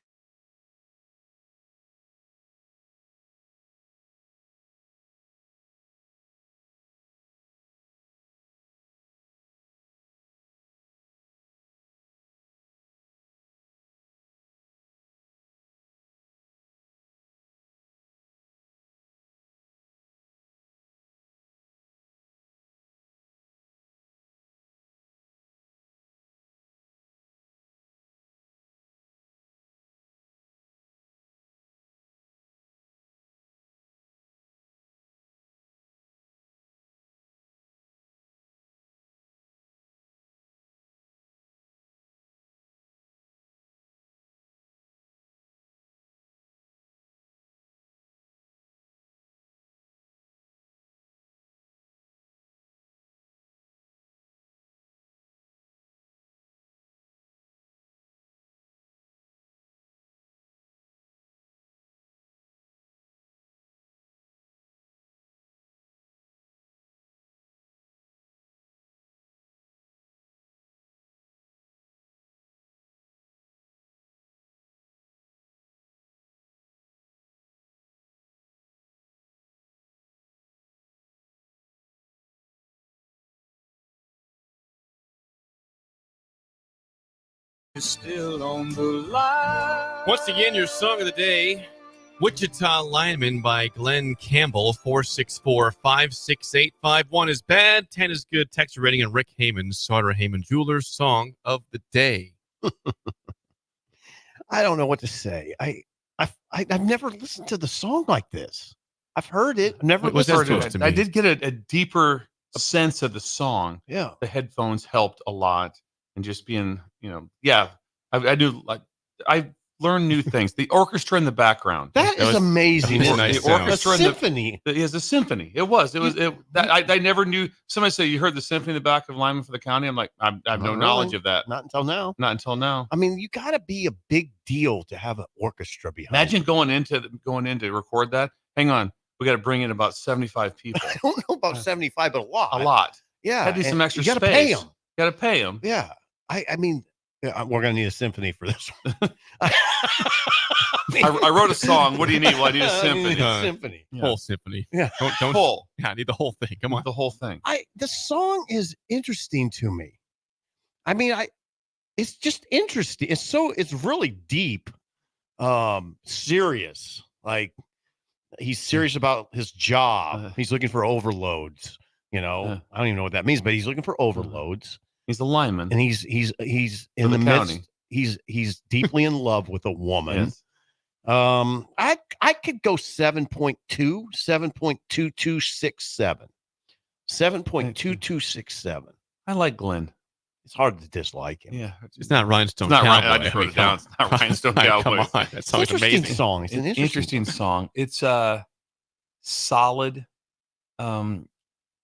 Still on the line. Once again, your song of the day, Wichita Lineman by Glenn Campbell, 464-56851 is bad, 10 is good. Text rating and Rick Hamann, Sartor Hamann Jewelers, song of the day. I don't know what to say. I've never listened to the song like this. I've heard it. I've never listened to it. I did get a deeper sense of the song. Yeah. The headphones helped a lot. And just being, I do like, I learned new things. The orchestra in the background. That is amazing. The orchestra a symphony. Is a symphony. It was. I never knew. Somebody said you heard the symphony in the back of Lineman for the County. I'm like, I have no knowledge of that. Not until now. Not until now. I mean, you got to be a big deal to have an orchestra behind. Imagine going in to record that. Hang on, we got to bring in about 75 people. I don't know about 75, but a lot. A lot. Yeah. Had to do some extra you space. Pay them. Got to pay them. Yeah. I mean, we're going to need a symphony for this one. I wrote a song. What do you need? Well, I need a symphony. Symphony. Yeah. Whole symphony. Yeah. Don't full. Yeah, I need the whole thing. Come on. The whole thing. The song is interesting to me. I mean, it's just interesting. It's really deep, serious. Like he's serious about his job. He's looking for overloads. I don't even know what that means, but he's looking for overloads. He's a lineman, and he's in the county. Midst. He's deeply in love with a woman. Yes. I could go 7.2, 7.2267. 7.2267. I like Glenn. It's hard to dislike him. Yeah, it's not Rhinestone It's not Cowboy. I just wrote it down. It's not Rhinestone Cowboy. Come on, that song's Interesting amazing. song. It's an interesting song. It's solid. I'd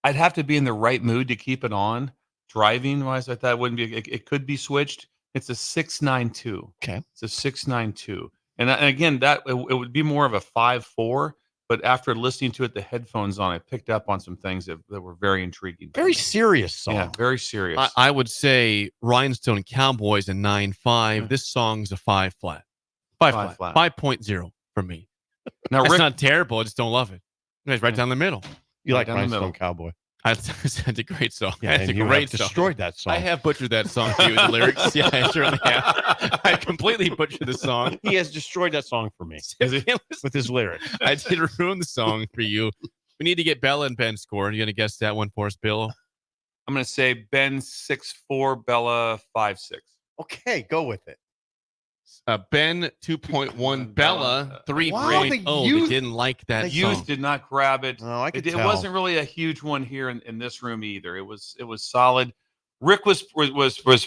have to be in the right mood to keep it on. Driving wise, I thought it wouldn't be. It could be switched. It's a 692. Okay, it's a 692. And again, that it would be more of a 5.4. But after listening to it, the headphones on, I picked up on some things that were very intriguing. Very serious song. Yeah, very serious. I would say Rhinestone Cowboys a 9.5. This song's a 5 flat. 5 flat. 5.0 for me. Now, it's Rick, not terrible. I just don't love it. It's right down the middle. You like down the Rhinestone middle. Cowboy? It's a great song. Yeah, It's a and you great have song. destroyed that song. I have butchered that song for you, the lyrics. Yeah, I certainly have. I completely butchered the song. He has destroyed that song for me with his lyrics. I did ruin the song for you. We need to get Bella and Ben score. Are you going to guess that one for us, Bill? I'm going to say Ben 6.4, Bella 5.6. Okay, go with it. Ben 2.1, Bella 3.0. They didn't like that The song. youth did not grab it. Oh, I could It tell. wasn't really a huge one here in this room either. It was solid. Rick was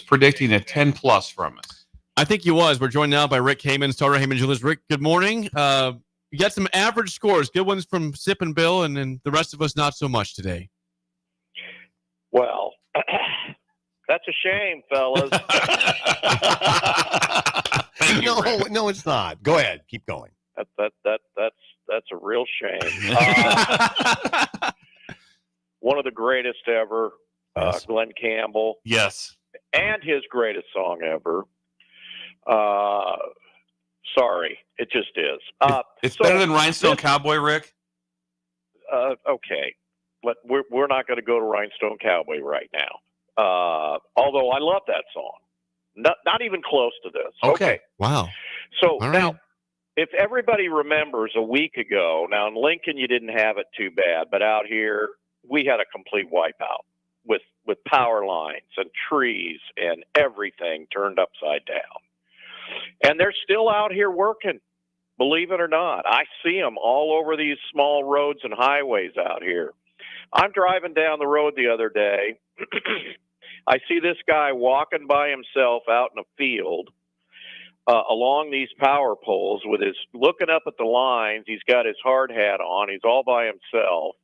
predicting a 10 plus from us. I think he was. We're joined now by Rick Hamann, starter Hamann Jewelers. Rick, good morning. You got some average scores, good ones from Sip and Bill, and then the rest of us not so much today. Well, that's a shame, fellas. No, it's not. Go ahead, keep going. That's a real shame. One of the greatest ever, Glenn Campbell. Yes. And his greatest song ever. Sorry, it just is. It's better than Rhinestone Cowboy, Rick. Okay, but we're not going to go to Rhinestone Cowboy right now. Although I love that song, not even close to this. Okay. Wow. So now, if everybody remembers a week ago, now in Lincoln you didn't have it too bad, but out here we had a complete wipeout with power lines and trees and everything turned upside down. And they're still out here working, believe it or not. I see them all over these small roads and highways out here. I'm driving down the road the other day. I see this guy walking by himself out in a field along these power poles with his looking up at the lines. He's got his hard hat on. He's all by himself.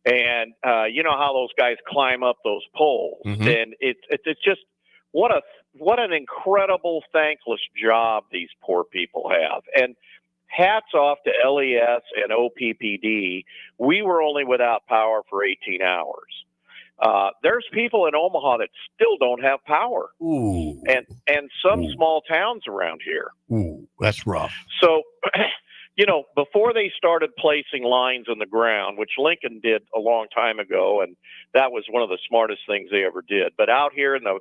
And you know how those guys climb up those poles. Mm-hmm. And it's just what an incredible, thankless job these poor people have. And hats off to LES and OPPD. We were only without power for 18 hours. There's people in Omaha that still don't have power. Ooh. And some small towns around here. Ooh, that's rough. So, you know, before they started placing lines in the ground, which Lincoln did a long time ago, and that was one of the smartest things they ever did. But out here in the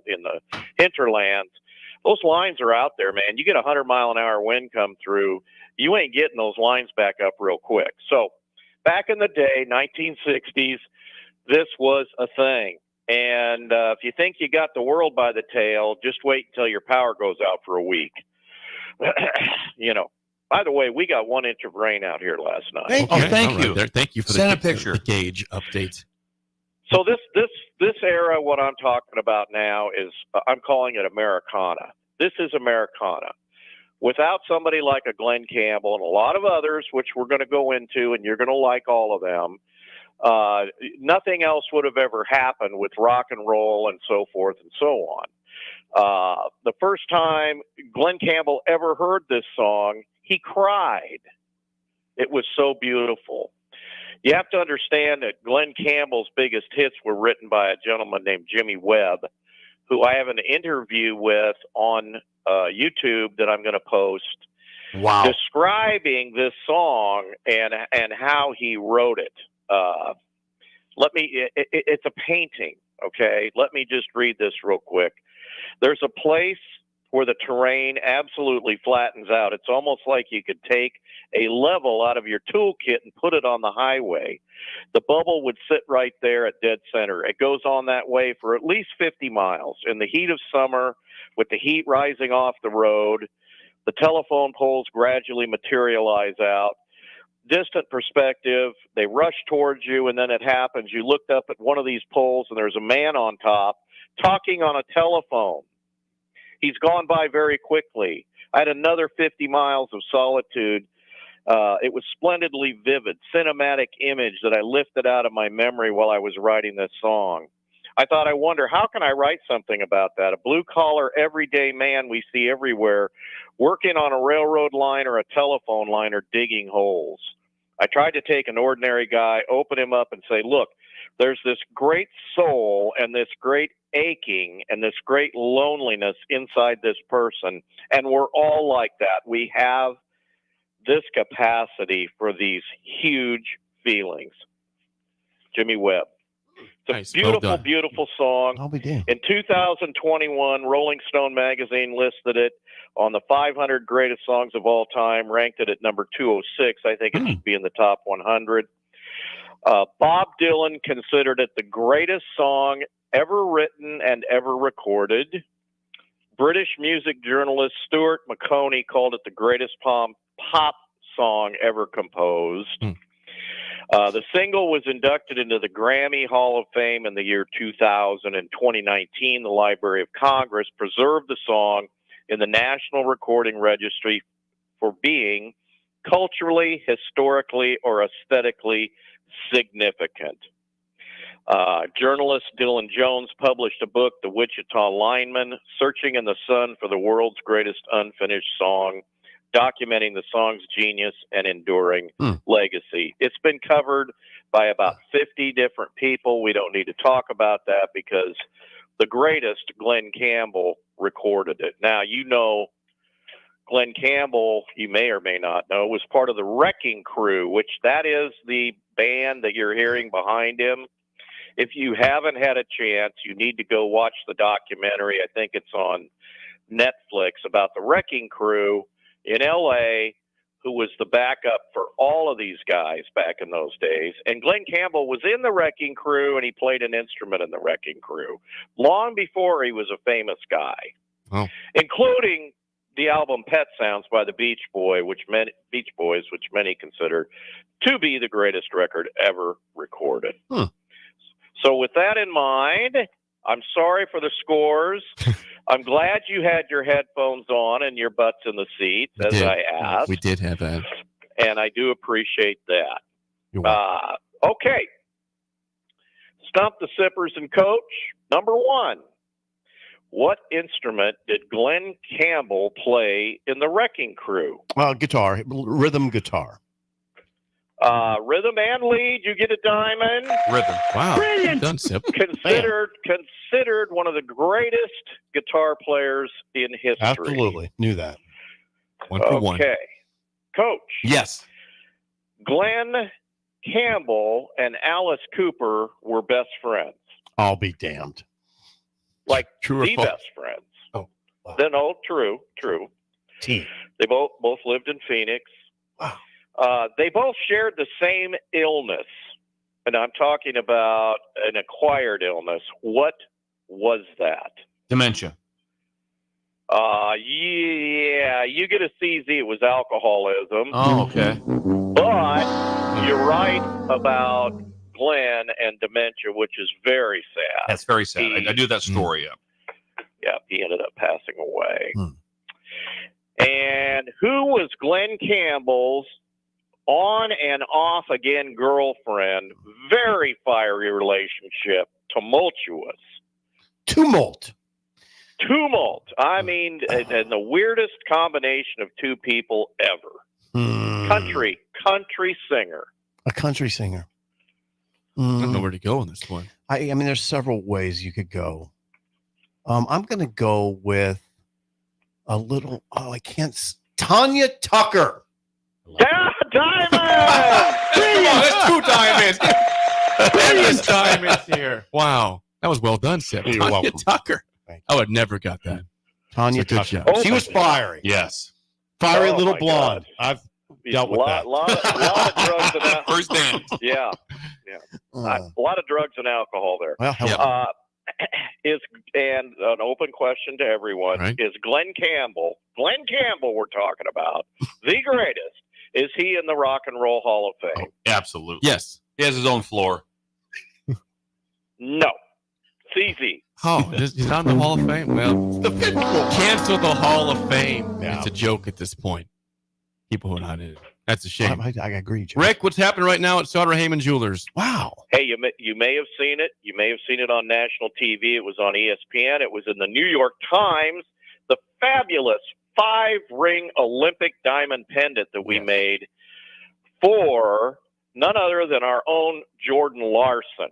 hinterlands, those lines are out there, man. You get 100-mile-an-hour wind come through, you ain't getting those lines back up real quick. So back in the day, 1960s, this was a thing. And if you think you got the world by the tail, just wait until your power goes out for a week. You know. By the way, we got 1 inch of rain out here last night. Thank you. Thank you. Thank you for Send a picture. the gauge update. So this era, what I'm talking about now is I'm calling it Americana. This is Americana. Without somebody like a Glenn Campbell and a lot of others, which we're going to go into, and you're going to like all of them, nothing else would have ever happened with rock and roll and so forth and so on. The first time Glenn Campbell ever heard this song, he cried. It was so beautiful. You have to understand that Glenn Campbell's biggest hits were written by a gentleman named Jimmy Webb, who I have an interview with on YouTube that I'm going to post. Wow. Describing this song and how he wrote it. It's a painting, okay? Let me just read this real quick. There's a place where the terrain absolutely flattens out. It's almost like you could take a level out of your toolkit and put it on the highway. The bubble would sit right there at dead center. It goes on that way for at least 50 miles. In the heat of summer, with the heat rising off the road, the telephone poles gradually materialize out. Distant perspective, they rush towards you, and then it happens. You looked up at one of these poles, and there's a man on top talking on a telephone. He's gone by very quickly. I had another 50 miles of solitude. It was splendidly vivid, cinematic image that I lifted out of my memory while I was writing this song. I thought, I wonder, how can I write something about that? A blue-collar, everyday man we see everywhere, working on a railroad line or a telephone line or digging holes. I tried to take an ordinary guy, open him up, and say, look, there's this great soul and this great aching and this great loneliness inside this person, and we're all like that. We have this capacity for these huge feelings. Jimmy Webb. It's a beautiful, beautiful song. I'll be damned. In 2021, Rolling Stone magazine listed it on the 500 greatest songs of all time, ranked it at number 206. I think it should be in the top 100. Bob Dylan considered it the greatest song ever written and ever recorded. British music journalist Stuart McConey called it the greatest pop song ever composed. The single was inducted into the Grammy Hall of Fame in the year 2000. In 2019, the Library of Congress preserved the song in the National Recording Registry for being culturally, historically, or aesthetically significant. Journalist Dylan Jones published a book, The Wichita Lineman, Searching in the Sun for the World's Greatest Unfinished Song, documenting the song's genius and enduring legacy. It's been covered by about 50 different people. We don't need to talk about that because the greatest, Glenn Campbell, recorded it. Now, you know, Glenn Campbell, you may or may not know, was part of the Wrecking Crew, which that is the band that you're hearing behind him. If you haven't had a chance, you need to go watch the documentary. I think it's on Netflix about the Wrecking Crew in L.A., who was the backup for all of these guys back in those days. And Glenn Campbell was in the Wrecking Crew, and he played an instrument in the Wrecking Crew long before he was a famous guy, including the album Pet Sounds by the Beach Boys, which many consider to be the greatest record ever recorded. So with that in mind, I'm sorry for the scores. I'm glad you had your headphones on and your butts in the seats, as I asked. We did have that. And I do appreciate that. Okay. Stump the Sippers and Coach. Number one. What instrument did Glenn Campbell play in the Wrecking Crew? Guitar, rhythm guitar. Rhythm and lead, you get a diamond. Rhythm. Wow. Brilliant. Done, Sip. Considered one of the greatest guitar players in history. Absolutely. Knew that. One for one. Okay. Coach. Yes. Glenn Campbell and Alice Cooper were best friends. I'll be damned. Like True or the false? best friends. Oh, wow. Then, true. Team. They both lived in Phoenix. Wow. They both shared the same illness, and I'm talking about an acquired illness. What was that? Dementia. Yeah, you get a CZ. It was alcoholism. Oh, okay. But you're right about Glenn and dementia, which is very sad. That's very sad. I do that story. Yeah, he ended up passing away. And who was Glenn Campbell's on and off again girlfriend? Very fiery relationship. Tumultuous. Tumult. I mean, and the weirdest combination of two people ever. Country singer. A country singer. I don't know where to go on this one. I mean, there's several ways you could go. I'm going to go with a little. Tanya Tucker. Diamond! Come on, there's two diamonds. There's diamonds here. Wow. That was well done, Sip. You're Tanya welcome. Tucker. I would never got that. Tanya That's a good Tucker. job. She was fiery. Yes. Fiery Oh, little my blonde. God. I've dealt with that. lot of drugs and alcohol. First dance. Yeah. A lot of drugs and alcohol there. Well, hell, And an open question to everyone: Right. Is Glenn Campbell we're talking about, the greatest? Is he in the Rock and Roll Hall of Fame? Absolutely. Yes. He has his own floor. No. CZ. Oh, he's not in the Hall of Fame? Well, cancel the Hall of Fame. Yeah. It's a joke at this point. People who are not in it. That's a shame. I agree, Joe. Rick, what's happening right now at Sauter Heyman Jewelers? Wow. Hey, you may have seen it. You may have seen it on national TV. It was on ESPN. It was in the New York Times. The fabulous 5-ring Olympic diamond pendant that we made for none other than our own Jordan Larson.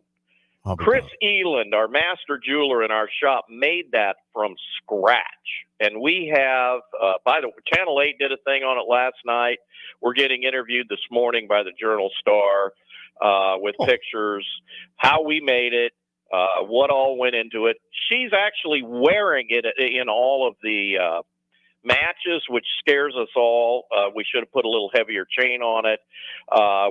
Chris Eland, our master jeweler in our shop, made that from scratch. And we have, by the way, Channel 8 did a thing on it last night. We're getting interviewed this morning by the Journal Star with pictures, how we made it, what all went into it. She's actually wearing it in all of the matches, which scares us all. We should have put a little heavier chain on it.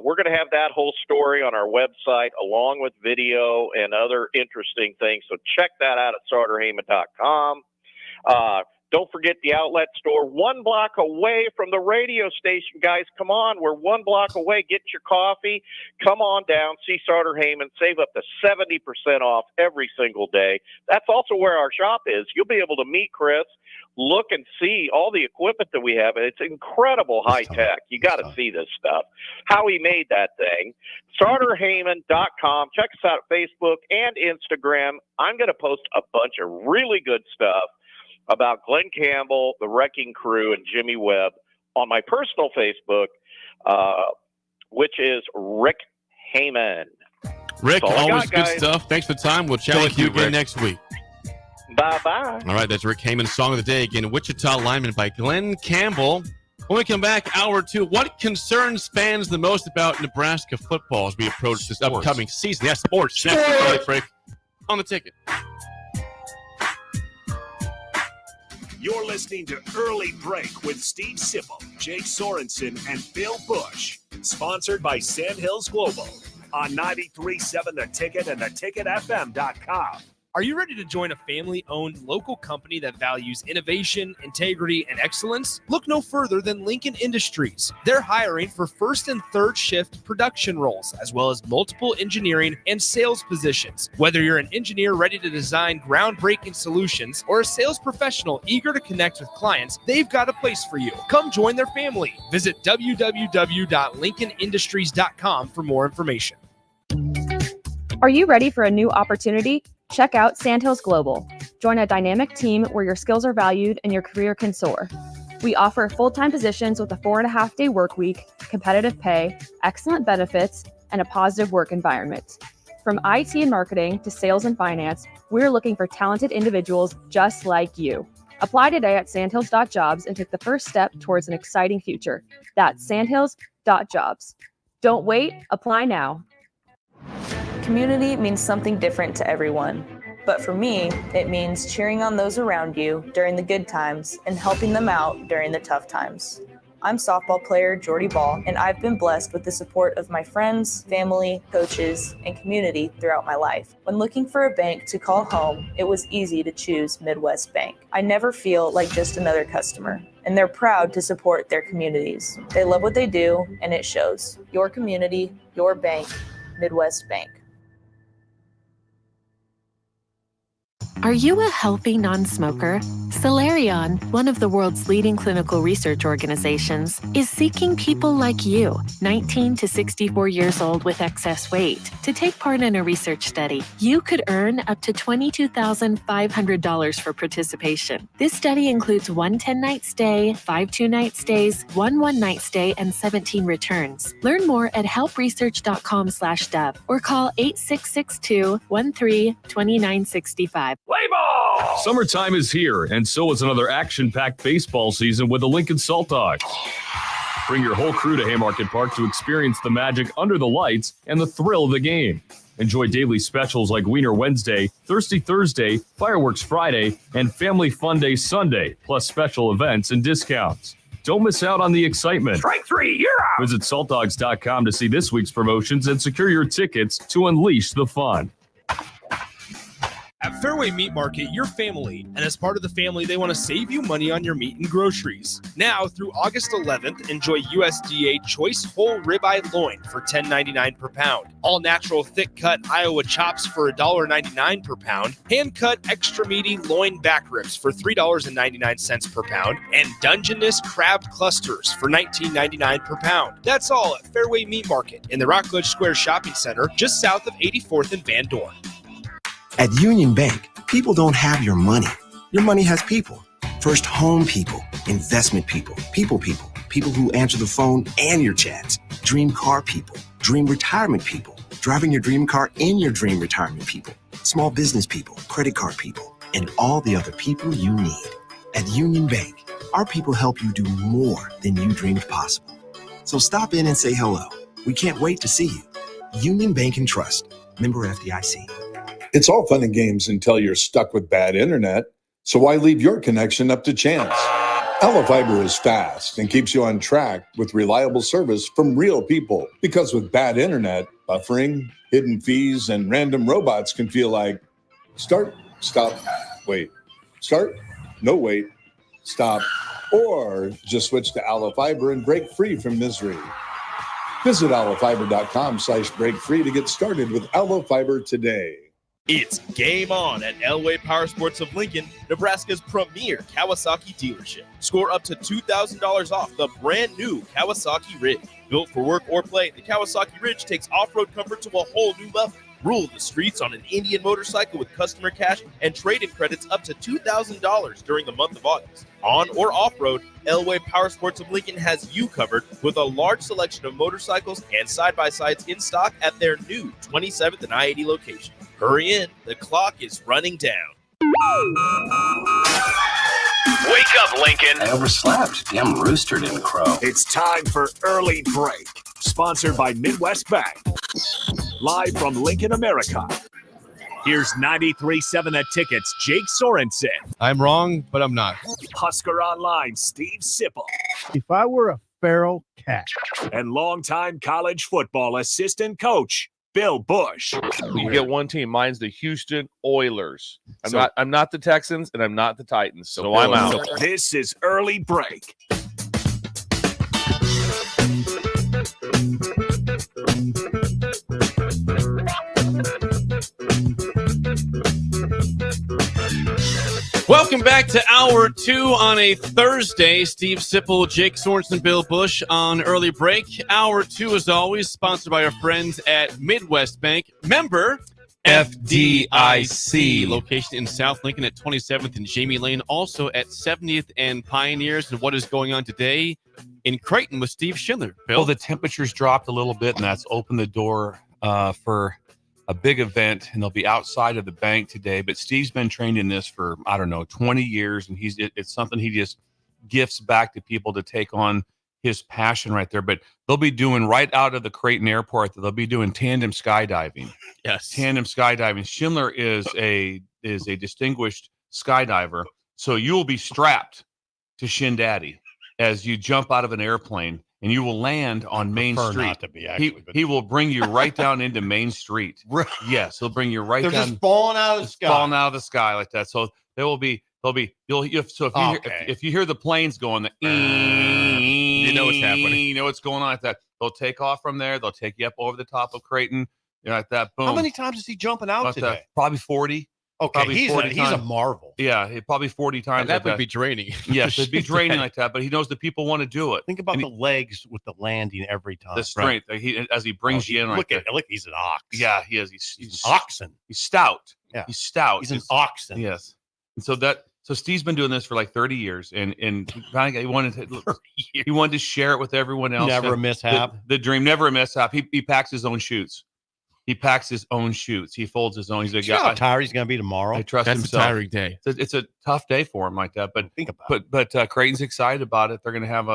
We're going to have that whole story on our website along with video and other interesting things. So check that out at SauterHeyman.com. Don't forget the outlet store 1 block away from the radio station, guys. Come on, we're 1 block away. Get your coffee. Come on down, see Sartor Hamann. Save up to 70% off every single day. That's also where our shop is. You'll be able to meet Chris, look and see all the equipment that we have. It's incredible high tech. You got to see this stuff. How he made that thing. SartorHamann.com. Check us out at Facebook and Instagram. I'm going to post a bunch of really good stuff about Glenn Campbell, the Wrecking Crew, and Jimmy Webb on my personal Facebook, which is Rick Hamann. Rick, That's all I always got, good guys. stuff. Thanks for the time. We'll chat Thank with you you, again Rick. next week. Bye-bye. All right, that's Rick Haman's Song of the Day. Again, Wichita Lineman by Glenn Campbell. When we come back, hour 2, what concerns fans the most about Nebraska football as we approach this upcoming season? Yeah, sports. Next break on the ticket. You're listening to Early Break with Steve Sipple, Jake Sorensen, and Bill Busch. Sponsored by Sandhills Global on 93.7 The Ticket and theticketfm.com. Are you ready to join a family-owned local company that values innovation, integrity, and excellence? Look no further than Lincoln Industries. They're hiring for first and third shift production roles, as well as multiple engineering and sales positions. Whether you're an engineer ready to design groundbreaking solutions or a sales professional eager to connect with clients, they've got a place for you. Come join their family. Visit www.lincolnindustries.com for more information. Are you ready for a new opportunity? Check out Sandhills Global. Join a dynamic team where your skills are valued and your career can soar. We offer full-time positions with a 4.5-day work week, competitive pay, excellent benefits, and a positive work environment. From IT and marketing to sales and finance, we're looking for talented individuals just like you. Apply today at sandhills.jobs and take the first step towards an exciting future. That's sandhills.jobs. Don't wait, apply now. Community means something different to everyone. But for me, it means cheering on those around you during the good times and helping them out during the tough times. I'm softball player Jordy Ball, and I've been blessed with the support of my friends, family, coaches, and community throughout my life. When looking for a bank to call home, it was easy to choose Midwest Bank. I never feel like just another customer, and they're proud to support their communities. They love what they do, and it shows. Your community, your bank, Midwest Bank. Are you a healthy non-smoker? Solarion, one of the world's leading clinical research organizations, is seeking people like you, 19 to 64 years old with excess weight, to take part in a research study. You could earn up to $22,500 for participation. This study includes 1 10-night stay, 5 2-night stays, 1 1-night stay, and 17 returns. Learn more at helpresearch.com/dub or call 8662-13-2965. Play ball! Summertime is here, and so is another action-packed baseball season with the Lincoln Salt Dogs. Bring your whole crew to Haymarket Park to experience the magic under the lights and the thrill of the game. Enjoy daily specials like Wiener Wednesday, Thirsty Thursday, Fireworks Friday, and Family Fun Day Sunday, plus special events and discounts. Don't miss out on the excitement. Strike 3, you're out! Visit saltdogs.com to see this week's promotions and secure your tickets to unleash the fun. At Fairway Meat Market, you're family, and as part of the family, they want to save you money on your meat and groceries. Now, through August 11th, enjoy USDA Choice Whole Ribeye Loin for $10.99 per pound, all-natural thick-cut Iowa chops for $1.99 per pound, hand-cut extra meaty loin back ribs for $3.99 per pound, and Dungeness crab clusters for $19.99 per pound. That's all at Fairway Meat Market in the Rockledge Square Shopping Center, just south of 84th and Van Dorn. At Union Bank, people don't have your money. Your money has people. First home people, investment people, people who answer the phone and your chats, dream car people, dream retirement people, driving your dream car in your dream retirement people, small business people, credit card people, and all the other people you need. At Union Bank, our people help you do more than you dreamed possible. So stop in and say hello. We can't wait to see you. Union Bank and Trust, member FDIC. It's all fun and games until you're stuck with bad internet. So why leave your connection up to chance? Fiber is fast and keeps you on track with reliable service from real people. Because with bad internet, buffering, hidden fees, and random robots can feel like start, stop, wait, start, no wait, stop, or just switch to Aloe Fiber and break free from misery. Visit aloefiber.com/break free to get started with Aloe Fiber today. It's game on at Elway Power Sports of Lincoln, Nebraska's premier Kawasaki dealership. Score up to $2,000 off the brand new Kawasaki Ridge. Built for work or play, the Kawasaki Ridge takes off-road comfort to a whole new level. Rule the streets on an Indian motorcycle with customer cash and trade-in credits up to $2,000 during the month of August. On or off-road, Elway Power Sports of Lincoln has you covered with a large selection of motorcycles and side-by-sides in stock at their new 27th and I-80 location. Hurry in, the clock is running down. Wake up, Lincoln. I overslept. Damn rooster didn't crow. It's time for Early Break, sponsored by Midwest Bank. Live from Lincoln, America. Here's 93.7 The Ticket's Jake Sorensen. I'm wrong, but I'm not. Husker Online, Steve Sipple. If I were a feral cat. And longtime college football assistant coach, Bill Busch. You get one team. Mine's the Houston Oilers. So- I'm not the Texans, and I'm not the Titans. So I'm out. This is Early Break. Welcome back to Hour 2 on a Thursday. Steve Sipple, Jake Sorensen, Bill Busch on Early Break. Hour 2, as always, sponsored by our friends at Midwest Bank. Member FDIC. Location in South Lincoln at 27th and Jamie Lane. Also at 70th and Pioneers. And what is going on today in Creighton with Steve Schindler? Bill? Well, the temperatures dropped a little bit, and that's opened the door for a big event, and they'll be outside of the bank today. But Steve's been trained in this for, 20 years, and it's something he just gifts back to people to take on his passion right there. But they'll be doing right out of the Creighton Airport, they'll be doing tandem skydiving. Yes. Tandem skydiving. Schindler is a distinguished skydiver, so you'll be strapped to Shin Daddy as you jump out of an airplane. And you will land on Main Street. Not to be, actually, He will bring you right down into Main Street. Yes, he'll bring you right They're down. just falling out of the sky. Falling out of the sky like that. So if you hear the planes going, you know what's happening. You know what's going on like that. They'll take off from there. They'll take you up over the top of Creighton. Like that. Boom. How many times is he jumping out Like today? that. Probably 40. Okay, Probably he's 40 a times. marvel. Yeah, probably 40 times. And that like would be draining. Yes, it'd be draining like that. But he knows that people want to do it. Think about the legs with the landing every time. The strength as he brings you in. Look he's an ox. Yeah, he is. He's oxen. He's stout. Yeah, he's stout. He's an oxen. Yes. And so Steve's been doing this for like 30 years, and he wanted to share it with everyone else. Never a mishap. The dream, never a mishap. He packs his own chutes. He packs his own chutes. He folds his own. He's like, you know how tired he's going to be tomorrow. I trust That's himself. a tiring day. It's a tough day for him like that. But think about but Creighton's excited about it. They're going to have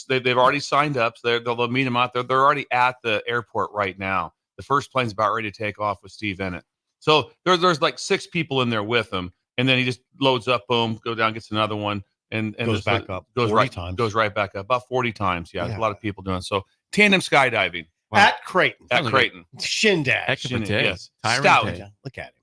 they've already signed up. So they'll meet him out there. They're already at the airport right now. The first plane's about ready to take off with Steve in it. So there's like 6 people in there with him, and then he just loads up, boom, go down, gets another one, and goes back up. Goes 40 right times. Goes right back up about 40 times. Yeah, a lot of people doing it. So tandem skydiving. Wow. At Creighton. At Creighton. Shindash. Heck of a day. Yes. Tiring Stout. day. Look at him.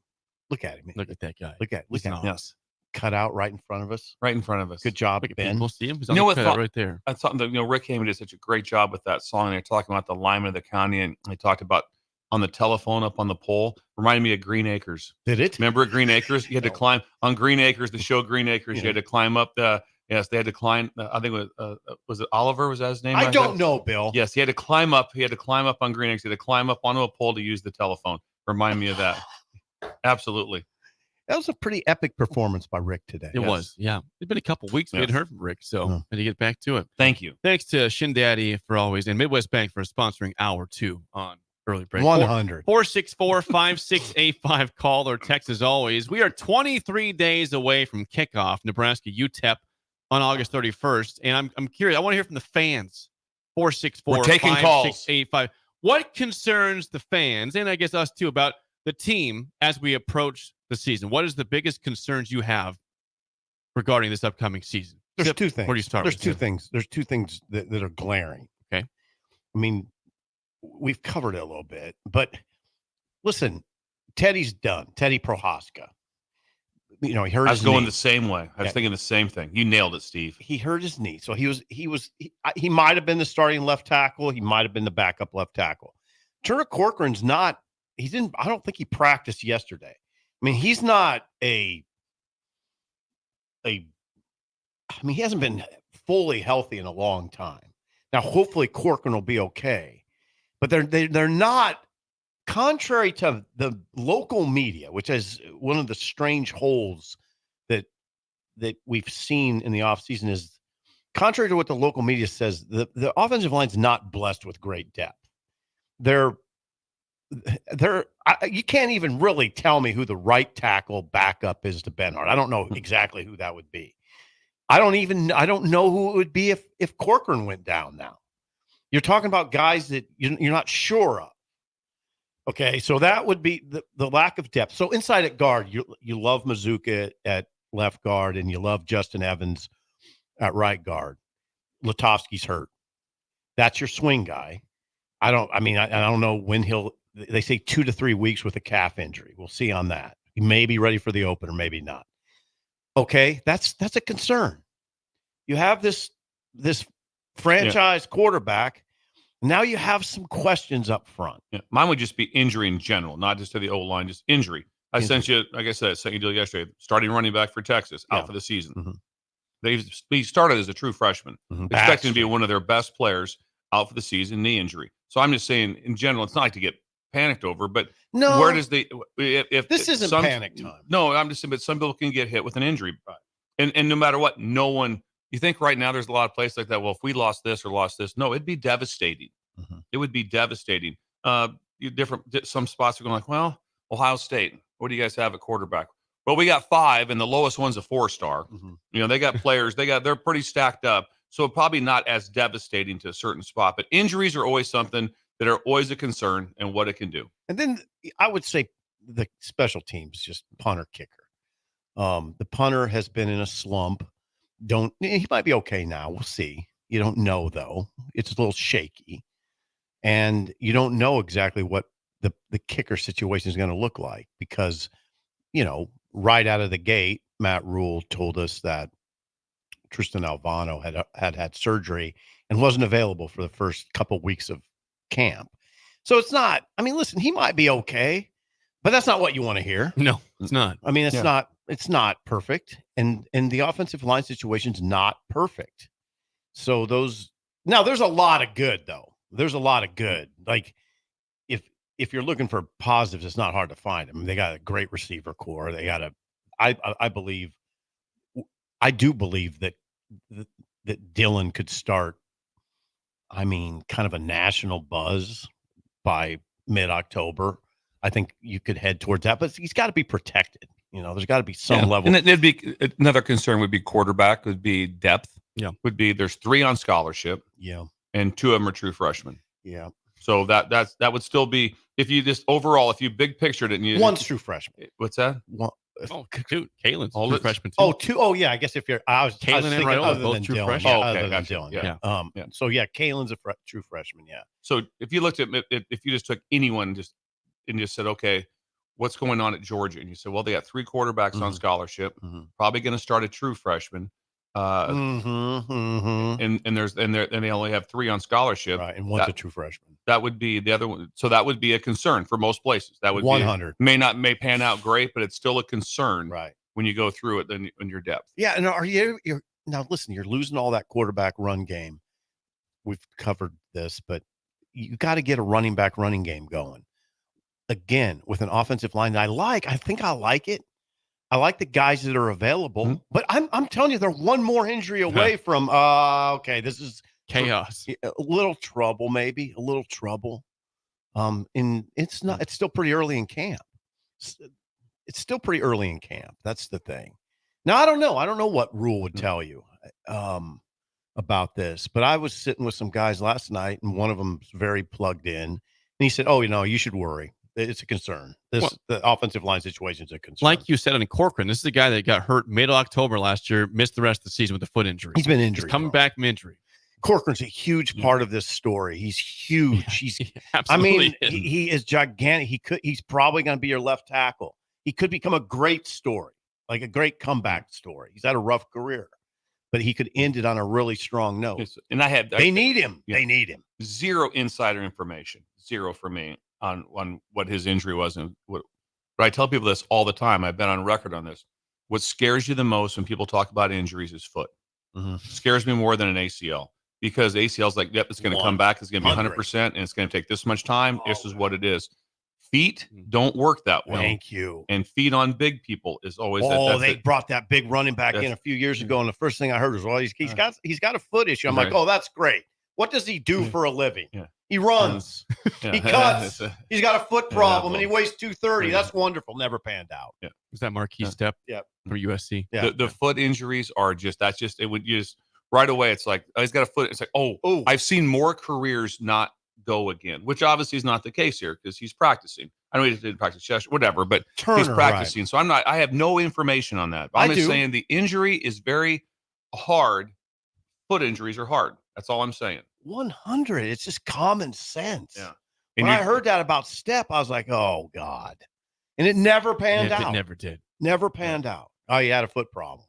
Look at him. Look at that guy. Look at him. Yes. Cut out right in front of us. Right in front of us. Good job, Ben. We'll see him. He's You on know the what? cutout right there. That's something that Rick Hamann did such a great job with that song. They're talking about the lineman of the county, and they talked about on the telephone up on the pole. Reminded me of Green Acres. Did it? Remember at Green Acres? You had to climb on Green Acres, the show Green Acres. You had to climb up the. Yes, they had to climb. I think it was it Oliver? Was that his name? I don't know, Bill. Yes, he had to climb up. He had to climb up on Green Acres. He had to climb up onto a pole to use the telephone. Remind me of that. Absolutely. That was a pretty epic performance by Rick today. It was, yeah. It's been a couple weeks. We hadn't heard from Rick, so had to get back to it. Thank you. Thanks to Shin Daddy for always, and Midwest Bank for sponsoring Hour 2 on Early Break. 100. 464-5685. Call or text as always. We are 23 days away from kickoff, Nebraska UTEP on August 31st. And I'm curious. I want to hear from the fans. 464-5685. What concerns the fans, and I guess us too, about the team as we approach the season? What is the biggest concerns you have regarding this upcoming season? There's two things. Where do you start? There's two things. There's two things that are glaring. Okay. I mean, we've covered it a little bit, but listen, Teddy's done. Teddy Prohaska. he hurt. I was his going knee. the same way. I was thinking the same thing. You nailed it, Steve. He hurt his knee, so he might have been the starting left tackle. He might have been the backup left tackle. Turner Corcoran's not. I don't think he practiced yesterday. I mean, he's not he hasn't been fully healthy in a long time. Now, hopefully Corcoran will be okay, but they're not. Contrary to the local media, which is one of the strange holes that we've seen in the offseason, is contrary to what the local media says, the offensive line's not blessed with great depth. You can't even really tell me who the right tackle backup is to Benhart. I don't know exactly who that would be. I don't know who it would be if Corcoran went down now. You're talking about guys that you're not sure of. Okay, so that would be the lack of depth. So inside at guard, you love Mazuka at left guard, and you love Justin Evans at right guard. Lutovsky's hurt. That's your swing guy. I don't know when they say 2 to 3 weeks with a calf injury. We'll see on that. He may be ready for the opener, maybe not. Okay, that's a concern. You have this franchise quarterback. Now you have some questions up front. Yeah. Mine would just be injury in general, not just to the O-line, just injury. I sent you, like I said, I sent you a deal yesterday. Starting running back for Texas, out for the season. Mm-hmm. He started as a true freshman. Mm-hmm. Expecting to be one of their best players, out for the season, knee injury. So I'm just saying, in general, it's not like to get panicked over, but no, where does if this isn't panic time? No, I'm just saying, but some people can get hit with an injury. Right. And no matter what, no one. You think right now there's a lot of places like that. Well, if we lost this or lost this, no, it'd be devastating. Mm-hmm. It would be devastating. Some spots are going like, well, Ohio State, what do you guys have at quarterback? Well, we got 5, and the lowest one's a 4-star. Mm-hmm. They got players. They're pretty stacked up. So probably not as devastating to a certain spot. But injuries are always something that are always a concern and what it can do. And then I would say the special teams, just punter kicker. The punter has been in a slump. He might be okay now. We'll see. You don't know, though. It's a little shaky. And you don't know exactly what the kicker situation is going to look like because, right out of the gate, Matt Rule told us that Tristan Alvano had surgery and wasn't available for the first couple weeks of camp. So it's not, listen, he might be okay, but that's not what you want to hear. No, it's not. It's not perfect. And the offensive line situation's not perfect. So there's a lot of good though. There's a lot of good. Like if you're looking for positives, it's not hard to find. They got a great receiver core. They got I do believe that Dylan could start, kind of a national buzz by mid-October. I think you could head towards that, but he's got to be protected. There's got to be some level. And it'd be another concern would be quarterback, would be depth. Yeah. Would be there's 3 on scholarship. Yeah. And 2 of them are true freshmen. Yeah. So that would still be, if you just overall, if you big pictured it and you. One's true freshman. What's that? Oh, dude, Kalen's true freshman too. Oh, 2. Oh, yeah. I guess if you're, Kalen and Raiola both true freshmen. Oh, okay, gotcha. Dylan. Yeah. So yeah, Kalen's a true freshman. Yeah. So if you looked at, if you just took anyone and just said, okay, what's going on at Georgia? And you said, well, they got 3 quarterbacks on scholarship, probably going to start a true freshman. And they only have 3 on scholarship, right? And one's a true freshman. That would be the other one. So that would be a concern for most places. That would 100 may pan out great, but it's still a concern, right? When you go through it, then in your depth. Yeah, and you're now listen. You're losing all that quarterback run game. We've covered this, but you got to get a running back running game going again with an offensive line that I like. I think I like it. I like the guys that are available, but I'm telling you, they're one more injury away from okay, this is chaos. A little trouble, maybe a little trouble. And it's still pretty early in camp. It's still pretty early in camp. That's the thing. Now I don't know what Rule would tell you about this, but I was sitting with some guys last night, and one of them's very plugged in, and he said, "Oh, you should worry. It's a concern. The offensive line situation is a concern." Like you said on Corcoran, this is a guy that got hurt mid-October last year, missed the rest of the season with a foot injury. He's been injured. He's coming back from injury. Corcoran's a huge part of this story. He's huge. He's absolutely he is gigantic. He's probably going to be your left tackle. He could become a great story. like a great comeback story. He's had a rough career, but he could end it on a really strong note. And they need him. Yeah. They need him. Zero insider information. Zero for me on what his injury was. And what, but I tell people this all the time. I've been on record on this. What scares you the most when people talk about injuries is foot. Scares me more than an ACL, because ACL is like, yep, it's going to come back. It's going to be 100%, and it's going to take this much time. This is what it is. Feet don't work that way. Thank you. And feet on big people is always. They brought that big running back in a few years ago, and the first thing I heard was, well, he's got a foot issue. I'm like, oh, that's great. What does he do for a living? He runs. He cuts. He's got a foot problem, and he weighs 230. That's wonderful. Never panned out. Yeah. Was that Marquis Step? Yep. For USC. Yeah. The foot injuries are it would just right away. It's like, oh, he's got a foot. It's like, oh, I've seen more careers not go again, which obviously is not the case here because he's practicing. I know he didn't practice chest, whatever, but he's practicing. Right. So I have no information on that. I'm just saying the injury is very hard. Foot injuries are hard. That's all I'm saying. 100. It's just common sense. Yeah. When I heard that about Step, I was like, oh, God. And it never panned out. It never did. Never panned out. Oh, he had a foot problem.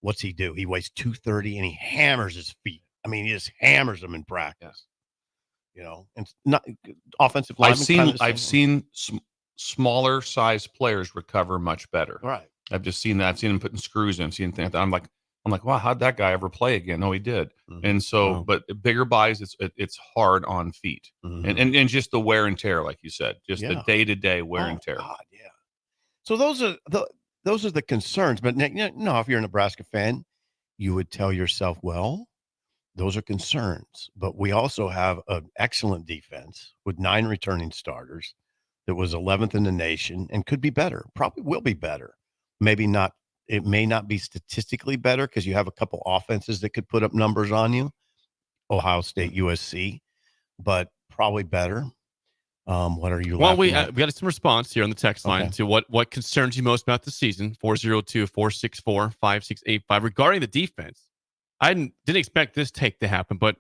What's he do? He weighs 230 and he hammers his feet. I mean, he just hammers them in practice. You know, and not offensive linemen. I've seen smaller sized players recover much better. Right. I've just seen that. I've seen him putting screws in. I've seen things like that. I'm like, wow, how'd that guy ever play again? No, he did. And so, but bigger bodies, it's hard on feet, and just the wear and tear, like you said, just the day-to-day wear and tear. God, yeah. So those are the concerns. But if you're a Nebraska fan, you would tell yourself, well, those are concerns. But we also have an excellent defense with 9 returning starters that was 11th in the nation and could be better. Probably will be better. Maybe not. It may not be statistically better because you have a couple offenses that could put up numbers on you, Ohio State, USC, but probably better. What are you? Well, we got some response here on the text line to what concerns you most about the season. 402-464-5685 regarding the defense. I didn't expect this take to happen, but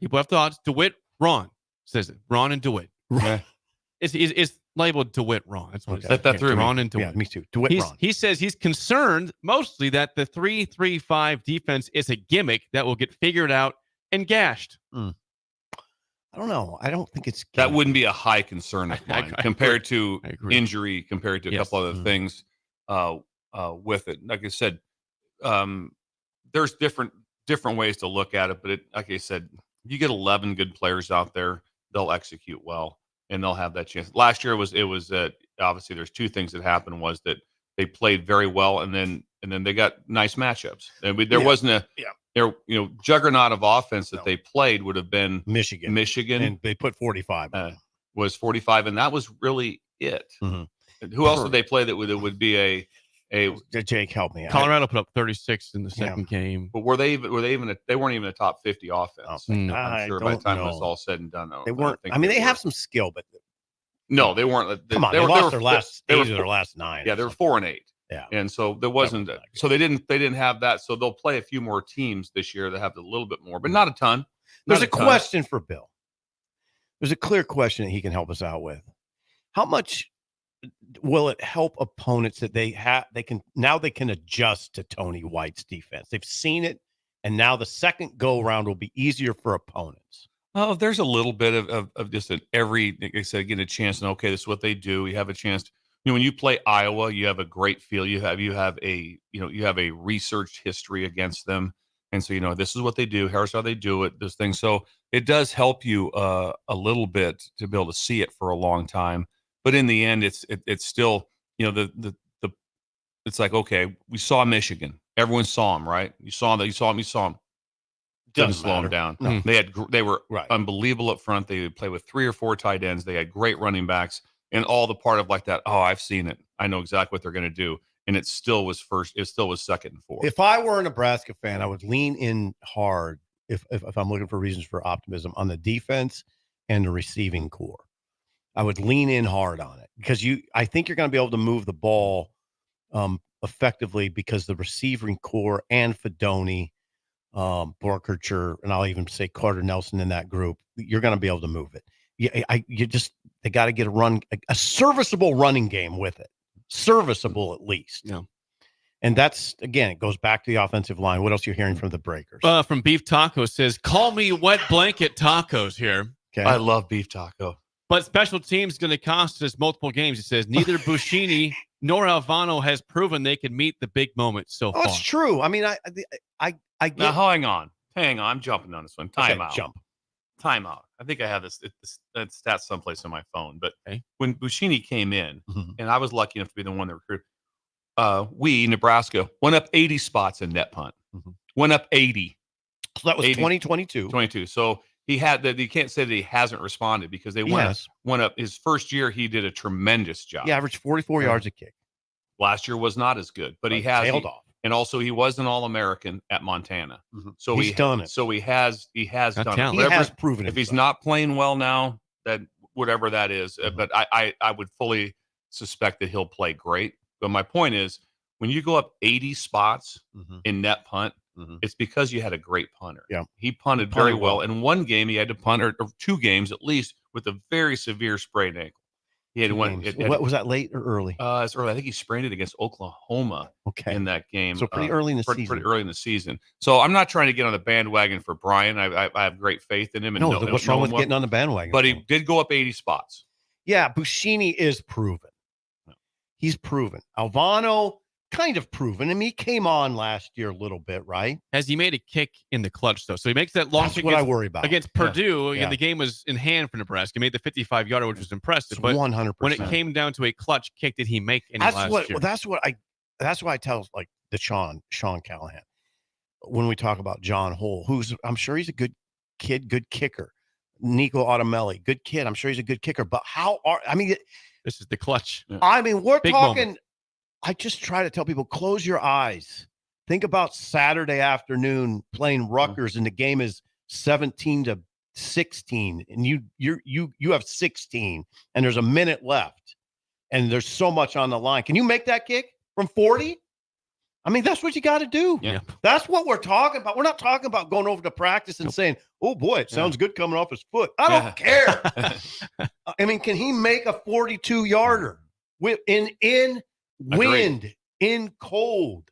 people have thoughts. DeWitt, Ron says it. Ron and DeWitt. It's labeled DeWitt Ron. That's what Set that through. Ron and DeWitt. Yeah, me too. DeWitt Ron. He says he's concerned mostly that the 3-3-5 defense is a gimmick that will get figured out and gashed. I don't know. I don't think it's that wouldn't be a high concern of mine compared to injury, compared to a couple other things with it. Like I said, there's different ways to look at it, but like I said, if you get 11 good players out there, they'll execute well. And they'll have that chance. Last year it was obviously there's 2 things that happened. Was that they played very well and then they got nice matchups. And there wasn't juggernaut of offense that they played would have been Michigan, and they put 45 was 45, and that was really it. Who else did they play that would be a Jake, help me. Colorado put up 36 in the second game. But they weren't even a top 50 offense. I'm sure by the time it was all said and done. They weren't. They have some skill, but no, they weren't. Come on, they lost their last 8 of their last 9. Yeah, they were 4-8. Yeah, and so there wasn't. So they didn't have that. So they'll play a few more teams this year that have a little bit more, but not a ton. There's a question for Bill. There's a clear question that he can help us out with. How much will it help opponents that they can adjust to Tony White's defense? They've seen it, and now the second go around will be easier for opponents. Oh, there's a little bit of just like I said, getting a chance. And okay, this is what they do. You have a chance. When you play Iowa, you have a great feel. You have a researched history against them, and so this is what they do. Here's how they do it. This thing. So it does help you a little bit to be able to see it for a long time. But in the end, it's still, it's like, okay, we saw Michigan. Everyone saw him, right? You saw him. Didn't slow them down. No. They were unbelievable up front. They would play with 3 or 4 tight ends. They had great running backs, and all the part of like that. Oh, I've seen it. I know exactly what they're going to do. And it still was first. It still was second and 4. If I were a Nebraska fan, I would lean in hard if I'm looking for reasons for optimism on the defense and the receiving core. I would lean in hard on it because I think you're going to be able to move the ball effectively because the receiving core and Fedoni, Borkercher, and I'll even say Carter Nelson in that group, you're going to be able to move it. They got to get a serviceable running game with it. Serviceable at least. Yeah. And that's, again, it goes back to the offensive line. What else are you hearing from the Breakers? From Beef Taco says, call me wet blanket tacos here. Okay. I love beef taco. But special teams is going to cost us multiple games. It says neither Buschini nor Alvano has proven they can meet the big moments so far. That's true. I mean, I get. Now, hang on. I'm jumping on this one. Time out. Jump. Time out. I think I have this stat someplace on my phone. But when Buschini came in, and I was lucky enough to be the one that recruited, Nebraska, went up 80 spots in net punt. Went up 80. So that was 2022. 22. So he had that. You can't say that he hasn't responded because they went up. His first year, he did a tremendous job. He averaged 44 yards a kick. Last year was not as good, but he has tailed off. And also, he was an All-American at Montana. So He's done it. So he has done it. He has proven it. If he's not playing well now, then whatever that is, but I would fully suspect that he'll play great. But my point is, when you go up 80 spots in net punt, it's because you had a great punter. Yeah, he punted very well. In one game, he had to punt, or 2 games at least, with a very severe sprained ankle. He had one. What was that, late or early? It's early. I think he sprained it against Oklahoma in that game. So pretty early in the season. Pretty early in the season. So I'm not trying to get on the bandwagon for Brian. I have great faith in him. And what's wrong with getting on the bandwagon? But he did go up 80 spots. Yeah, Buschini is proven. He's proven. Alvano, kind of proven. I mean, he came on last year a little bit, right? Has he made a kick in the clutch, though? So he makes that long That's kick what I worry about. against Purdue. Yeah. The game was in hand for Nebraska. He made the 55-yarder, which was impressive. It's But 100%. when it came down to a clutch kick, did he make any last year? That's why I tell like the Sean Callahan when we talk about John Hull, I'm sure he's a good kid, good kicker. Nico Automelli, good kid. I'm sure he's a good kicker. But this is the clutch. I mean, we're Big talking. moment. I just try to tell people, close your eyes. Think about Saturday afternoon playing Rutgers, and the game is 17-16, and you have 16, and there's a minute left, and there's so much on the line. Can you make that kick from 40? I mean, that's what you got to do. Yeah. That's what we're talking about. We're not talking about going over to practice and saying, "Oh boy, it sounds good coming off his foot." I don't care. I mean, can he make a 42-yarder in wind, in cold,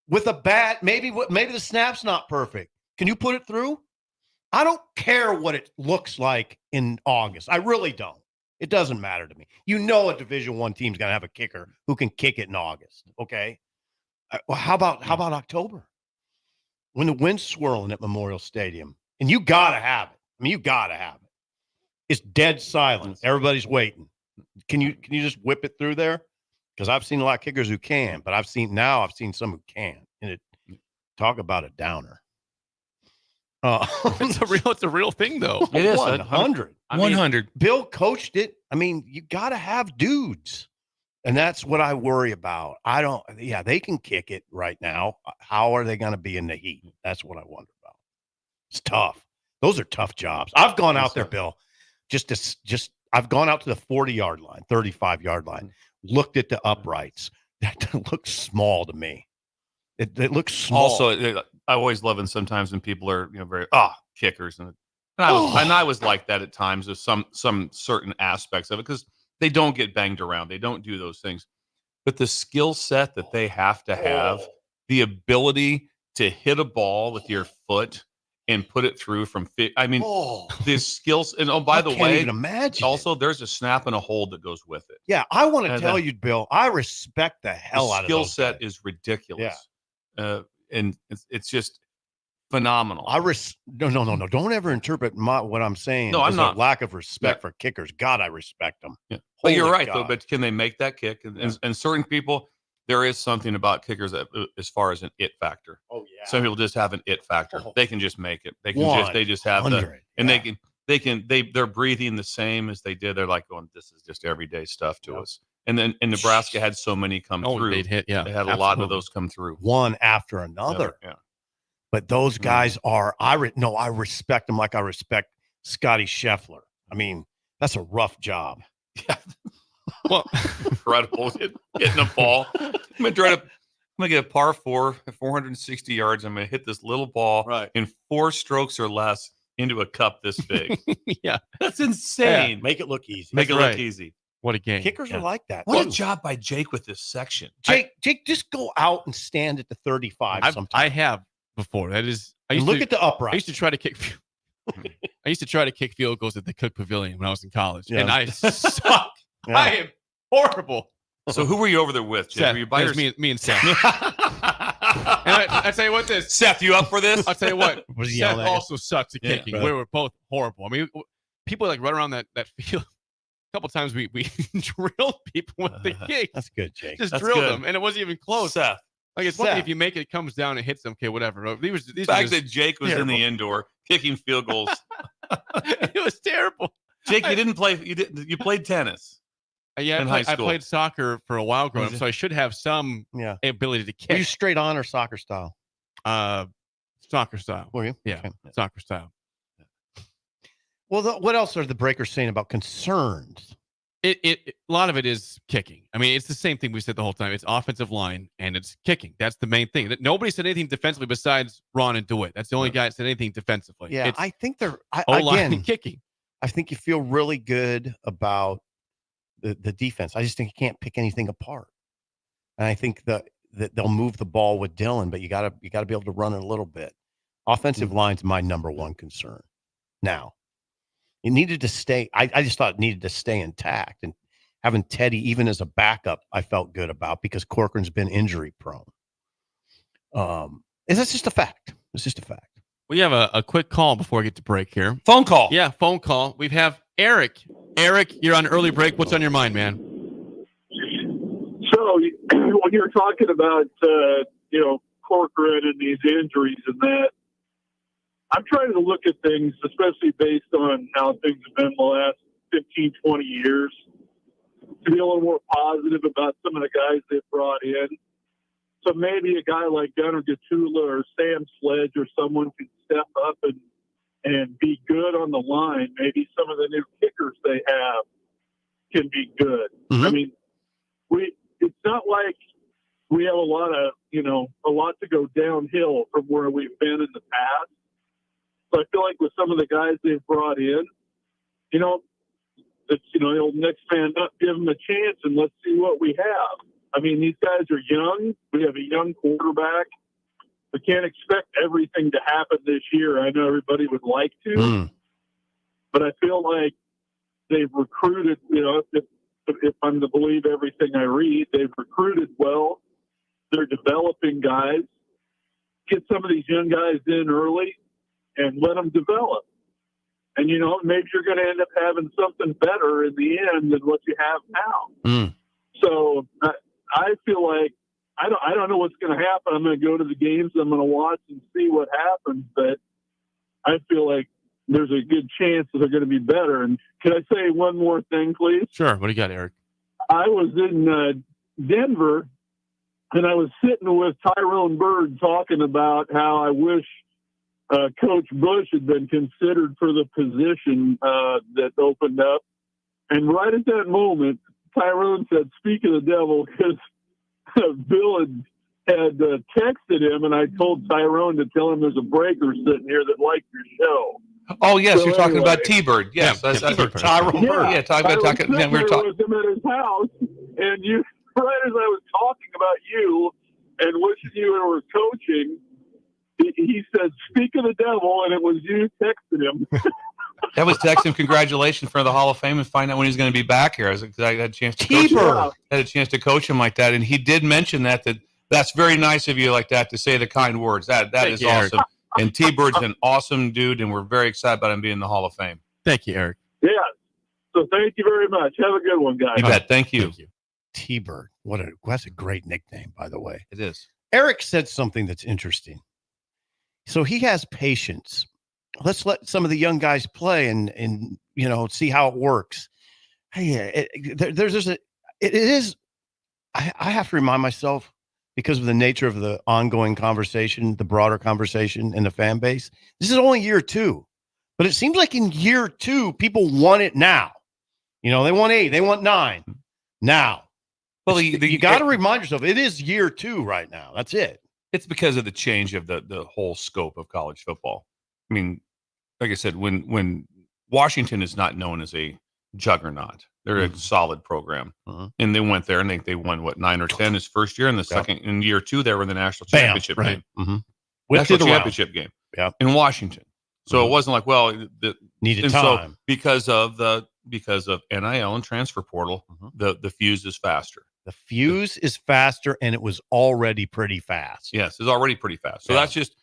with a bat? Maybe the snap's not perfect. Can you put it through? I don't care what it looks like in August. I really don't. It doesn't matter to me. A Division I team's going to have a kicker who can kick it in August. Okay. Well, how about October when the wind's swirling at Memorial Stadium, and you got to have it. I mean, you got to have it. It's dead silence. Everybody's waiting. Can you just whip it through there? Because I've seen a lot of kickers who can, but I've seen some who can't. And talk about a downer. It's a real thing, though. It is 100. 100. Bill coached it. I mean, you got to have dudes. And that's what I worry about. They can kick it right now. How are they going to be in the heat? That's what I wonder about. It's tough. Those are tough jobs. I've gone out there, Bill, I've gone out to the 40-yard line, 35-yard line, looked at the uprights. That looks small to me. It looks small. Also, I always love it sometimes when people are, very kickers, and I was like that at times with some certain aspects of it, because they don't get banged around, they don't do those things, but the skill set that they have to have, the ability to hit a ball with your foot and put it through from fit. I mean, the skills. And by the way, can't even imagine. Also, there's a snap and a hold that goes with it. Yeah, I want to tell you, Bill, I respect the hell out of skill those set guys. is ridiculous. Yeah. And it's just phenomenal. No. Don't ever interpret what I'm saying. No, I'm as not. A lack of respect for kickers. God, I respect them. Yeah. But you're right, God. though. But can they make that kick? And certain people, there is something about kickers that, as far as an it factor. Oh yeah. Some people just have an it factor. They can just make it. They just have they're breathing the same as they did. They're like going, this is just everyday stuff to us. And then in Nebraska had so many come through. They'd hit, they had a lot of those come through. One after another. Yeah. But those guys are, I respect them like I respect Scotty Scheffler. I mean, that's a rough job. Yeah. Well, incredible hitting a ball. I'm gonna get a par 4 at 460 yards. I'm gonna hit this little ball in 4 strokes or less into a cup this big. Yeah, that's insane. Yeah, make it look easy. Make it look easy. What a game. Kickers are like that. What a too. job by Jake with this section. Jake, just go out and stand at the 35 sometime. I have before. That is, I used Look to, at the upright. I used to try to kick. I used to try to kick field goals at the Cook Pavilion when I was in college, Yeah. and I suck. Yeah. I am horrible. So who were you over there with, Jake? Seth, Were you by it was me and Seth. And I tell you what, Seth, you up for this? I'll tell you what. Was he Seth yelling at you? also sucks at Yeah, kicking. right. We were both horrible. I mean, people like run around that field. A couple times we drilled people with the kick. That's good, Jake. Just That's drilled good. them, and it wasn't even close. Seth. Like it's one thing Seth. if you make it, it comes down and hits them. Okay, whatever. These The fact that Jake was in terrible. the indoor kicking field goals. It was terrible. Jake, you didn't play. You played tennis. Yeah, in I high played school. soccer for a while growing up, so I should have some Yeah. ability to Were you kick. straight on or soccer style? Soccer style. Were you? Yeah, Okay. soccer style. Well, what else are the breakers saying about concerns? A lot of it is kicking. I mean, it's the same thing we said the whole time. It's offensive line and it's kicking. That's the main thing. Nobody said anything defensively besides Ron and DeWitt. That's the only guy that said anything defensively. Yeah, It's I think they're O-line again. and kicking. I think you feel really good about the defense. I just think you can't pick anything apart. And I think that they'll move the ball with Dylan, but you gotta be able to run it a little bit. Offensive line's my number one concern. Now, it needed to stay. I just thought it needed to stay intact, and having Teddy even as a backup, I felt good about because Corcoran's been injury prone. That's just a fact. It's just a fact. We have a quick call before we get to break here. Phone call. Yeah, phone call. We have Eric. Eric, you're on early break. What's on your mind, man? So when you're talking about Corcoran and these injuries and that, I'm trying to look at things, especially based on how things have been the last 15, 20 years, to be a little more positive about some of the guys they've brought in. So maybe a guy like Gunnar Gatula or Sam Sledge or someone can step up and be good on the line. Maybe some of the new kickers they have can be good. Mm-hmm. I mean, it's not like we have a lot to go downhill from where we've been in the past. So I feel like with some of the guys they've brought in, it's, the old next man up, give them a chance and let's see what we have. I mean, these guys are young. We have a young quarterback. We can't expect everything to happen this year. I know everybody would like to, but I feel like they've recruited, if I'm to believe everything I read, they've recruited well. They're developing guys. Get some of these young guys in early and let them develop. And, maybe you're going to end up having something better in the end than what you have now. So I feel like I don't know what's going to happen. I'm going to go to the games. I'm going to watch and see what happens. But I feel like there's a good chance that they're going to be better. And can I say one more thing, please? Sure. What do you got, Eric? I was in Denver, and I was sitting with Tyrone Bird talking about how I wish Coach Busch had been considered for the position that opened up. And right at that moment, Tyrone said, "Speak of the devil," because Bill had texted him, and I told Tyrone to tell him there's a breaker sitting here that liked your show. Oh, yes, So you're talking anyway. about T-Bird. Yes, Yeah, that's T-Bird. Tyrone Bird. Yeah, talking about we were with him at his house, and you, right as I was talking about you and wishing you were coaching, he said, "Speak of the devil," and it was you texting him. That was text him congratulations for the Hall of Fame and find out when he's going to be back here. I had a chance to coach him. Had a chance to coach him like that, and he did mention that's very nice of you like that to say the kind words. That is you, Eric. awesome. And T-Bird's an awesome dude, and we're very excited about him being in the Hall of Fame. Thank you, Eric. Yeah. So thank you very much. Have a good one, guys. You bet. Thank you. T-Bird. That's a great nickname, by the way. It is. Eric said something that's interesting. So he has patience. Let's let some of the young guys play and see how it works. Hey, I have to remind myself, because of the nature of the ongoing conversation, the broader conversation in the fan base, this is only year 2, but it seems like in year 2, people want it now. They want 8, they want 9 now. Well, you got to remind yourself, it is year 2 right now. That's it. It's because of the change of the whole scope of college football. I mean, like I said, when Washington is not known as a juggernaut, They're a solid program. And they went there and they won, 9 or 10 his first year. And in year 2, they were in the national championship game. National championship game in Washington. So it wasn't like, well, needed time. So because of NIL and transfer portal, the fuse is faster. The fuse is faster, and it was already pretty fast. Yes, it's already pretty fast. So that's just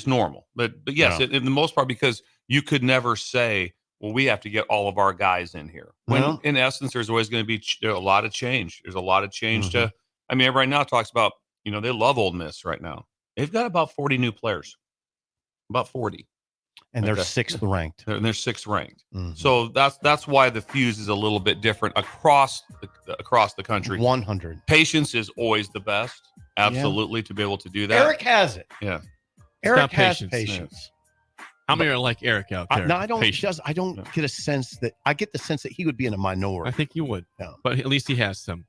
normal. But yes, in the most part, because you could never say, well, we have to get all of our guys in here. When in essence, there's always going to be a lot of change. There's a lot of change to. I mean, right now talks about they love Ole Miss right now. They've got about 40 new players, about 40, and they're 6th ranked. They're 6th ranked. So that's why the fuse is a little bit different across the country. 100. Patience is always the best. Absolutely, to be able to do that. Eric has it. Yeah, Eric has patience. How many are like Eric out there? No, I don't. I don't get a sense that. I get the sense that he would be in a minority. I think you would, but at least he has some.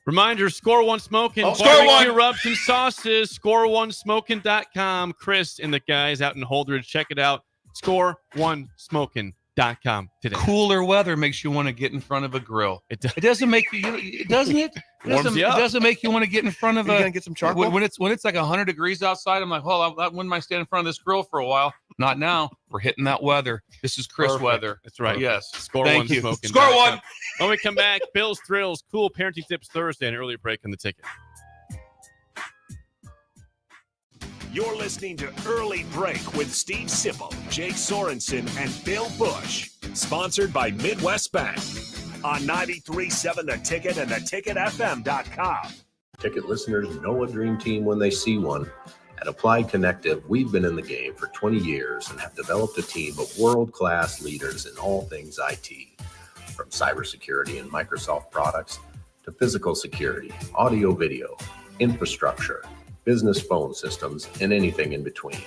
Reminder: Score One Smoking, Score barbecue rubs and sauces. Score1smoking.com. Chris and the guys out in Holdridge, check it out. Score1smoking.com today. Cooler weather makes you want to get in front of a grill. It doesn't make you, doesn't it? Warms you up. It doesn't make you want to get in front of You're gonna get some charcoal? when it's like 100 degrees outside. I'm like, well, I wouldn't mind standing in front of this grill for a while. Not now. We're hitting that weather. This is Chris weather. That's right. Yes. Score Thank One you. Smoking. Score one. When we come back, Bill's Thrills, cool parenting tips Thursday, an early break on the ticket. You're listening to Early Break with Steve Sipple, Jake Sorensen, and Bill Busch. Sponsored by Midwest Bank on 93.7 The Ticket and theticketfm.com. Ticket listeners know a dream team when they see one. At Applied Connective, we've been in the game for 20 years and have developed a team of world-class leaders in all things IT. From cybersecurity and Microsoft products to physical security, audio-video, infrastructure, business phone systems, and anything in between.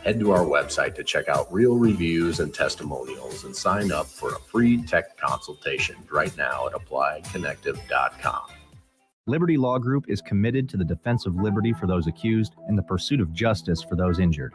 Head to our website to check out real reviews and testimonials and sign up for a free tech consultation right now at appliedconnective.com. Liberty Law Group is committed to the defense of liberty for those accused and the pursuit of justice for those injured.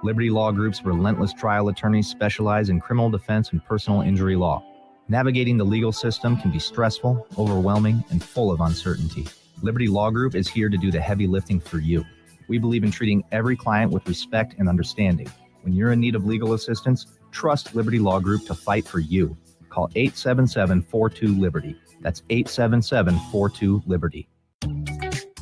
Liberty Law Group's relentless trial attorneys specialize in criminal defense and personal injury law. Navigating the legal system can be stressful, overwhelming, and full of uncertainty. Liberty Law Group is here to do the heavy lifting for you. We believe in treating every client with respect and understanding. When you're in need of legal assistance, trust Liberty Law Group to fight for you. Call 877-42-LIBERTY. That's 877-42-LIBERTY.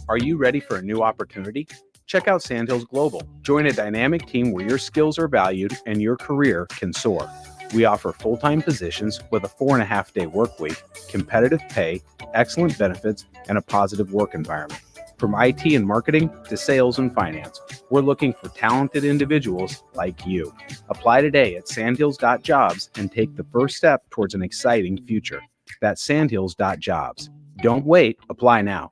Are you ready for a new opportunity? Check out Sandhills Global. Join a dynamic team where your skills are valued and your career can soar. We offer full-time positions with a 4.5-day work week, competitive pay, excellent benefits, and a positive work environment. From IT and marketing to sales and finance, we're looking for talented individuals like you. Apply today at sandhills.jobs and take the first step towards an exciting future. That's sandhills.jobs. Don't wait. Apply now.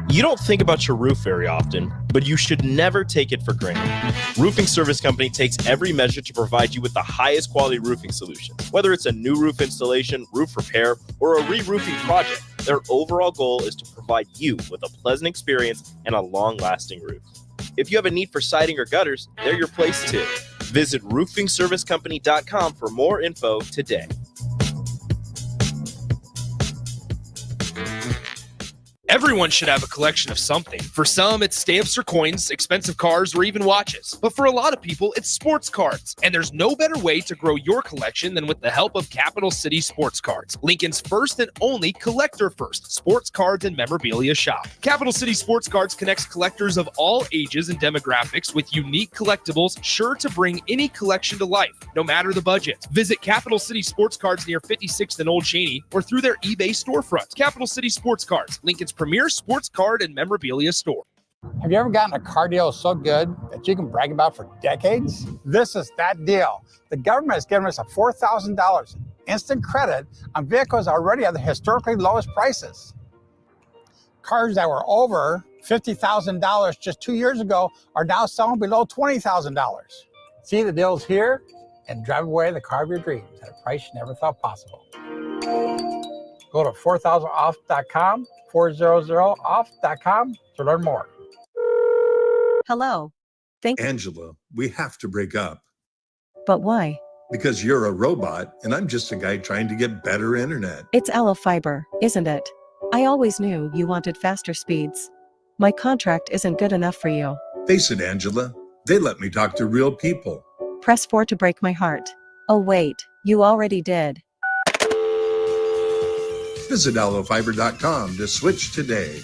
You don't think about your roof very often, but you should never take it for granted. Roofing Service Company takes every measure to provide you with the highest quality roofing solution. Whether it's a new roof installation, roof repair, or a re-roofing project, their overall goal is to provide you with a pleasant experience and a long-lasting roof. If you have a need for siding or gutters, they're your place too. Visit roofingservicecompany.com for more info today. Everyone should have a collection of something. For some, it's stamps or coins, expensive cars, or even watches. But for a lot of people, it's sports cards. And there's no better way to grow your collection than with the help of Capital City Sports Cards, Lincoln's first and only collector-first sports cards and memorabilia shop. Capital City Sports Cards connects collectors of all ages and demographics with unique collectibles sure to bring any collection to life, no matter the budget. Visit Capital City Sports Cards near 56th and Old Cheney or through their eBay storefront. Capital City Sports Cards, Lincoln's premier sports card and memorabilia store. Have you ever gotten a car deal so good that you can brag about for decades? This is that deal. The government has given us a $4,000 instant credit on vehicles already at the historically lowest prices. Cars that were over $50,000 just 2 years ago are now selling below $20,000. See the deals here and drive away the car of your dreams at a price you never thought possible. Go to 4000off.com, 400off.com to learn more. Hello. Angela, we have to break up. But why? because you're a robot and I'm just a guy trying to get better internet. It's Ella Fiber, isn't it? I always knew you wanted faster speeds. My contract isn't good enough for you. Face it, Angela, they let me talk to real people. Press 4 to break my heart. Oh wait, you already did. Visit allofiber.com to switch today.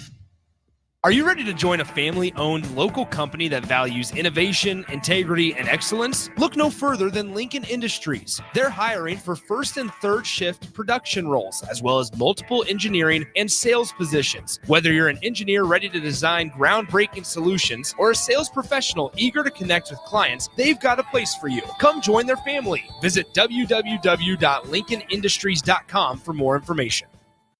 Are you ready to join a family-owned local company that values innovation, integrity, and excellence? Look no further than Lincoln Industries. They're hiring for first and third shift production roles, as well as multiple engineering and sales positions. Whether you're an engineer ready to design groundbreaking solutions or a sales professional eager to connect with clients, they've got a place for you. Come join their family. Visit www.lincolnindustries.com for more information.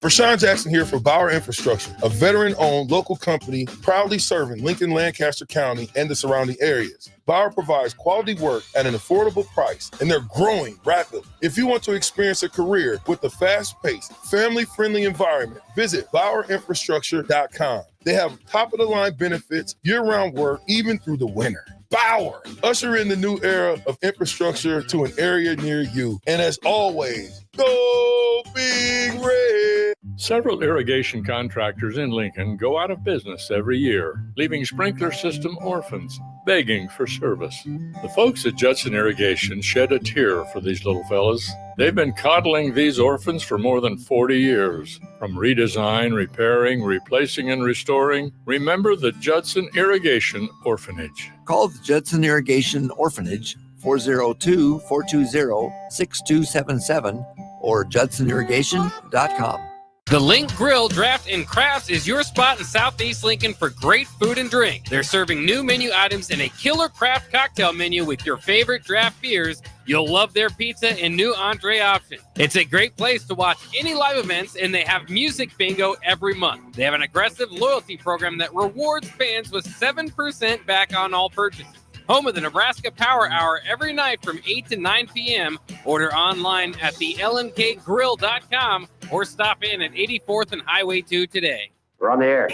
Rashawn Jackson here for Bauer Infrastructure, a veteran-owned local company proudly serving Lincoln, Lancaster County, and the surrounding areas. Bauer provides quality work at an affordable price, and they're growing rapidly. If you want to experience a career with a fast-paced, family-friendly environment, visit BauerInfrastructure.com. They have top-of-the-line benefits, year-round work, even through the winter. Bauer, usher in the new era of infrastructure to an area near you. And as always, go Big Red! Several irrigation contractors in Lincoln go out of business every year, leaving sprinkler system orphans begging for service. The folks at Judson Irrigation shed a tear for these little fellas. They've been coddling these orphans for more than 40 years. From redesign, repairing, replacing, and restoring, remember the Judson Irrigation Orphanage. Call the Judson Irrigation Orphanage 402-420-6277 or judsonirrigation.com. The Link Grill, Draft, and Crafts is your spot in Southeast Lincoln for great food and drink. They're serving new menu items and a killer craft cocktail menu with your favorite draft beers. You'll love their pizza and new entree option. It's a great place to watch any live events, and they have music bingo every month. They have an aggressive loyalty program that rewards fans with 7% back on all purchases. Home of the Nebraska Power Hour every night from 8 to 9 p.m. Order online at thelmkgrill.com or stop in at 84th and Highway 2 today. We're on the air.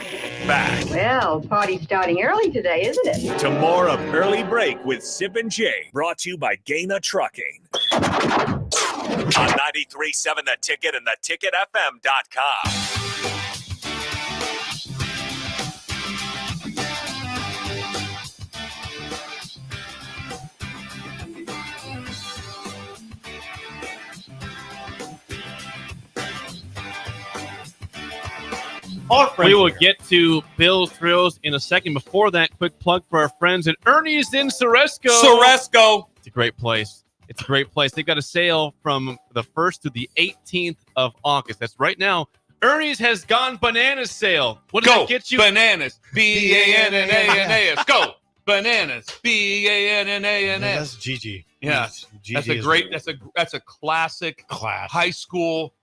Back Well, party's starting early today, isn't it? to more of Early Break with Sip and Jay, brought to you by Gaina Trucking. On 93.7 The Ticket and theticketfm.com. We will get to Bill's Thrills in a second. Before that, quick plug for our friends at Ernie's in Ceresco. Ceresco. It's a great place. It's a great place. They've got a sale from the 1st to the 18th of August. That's right now. Ernie's has gone bananas sale. What does that get you? Bananas. B-A-N-N-A-N-A-S. Go. Bananas. B-A-N-N-A-N-A-S. That's Gigi. Yeah. Gigi That's a is great, that's a classic high school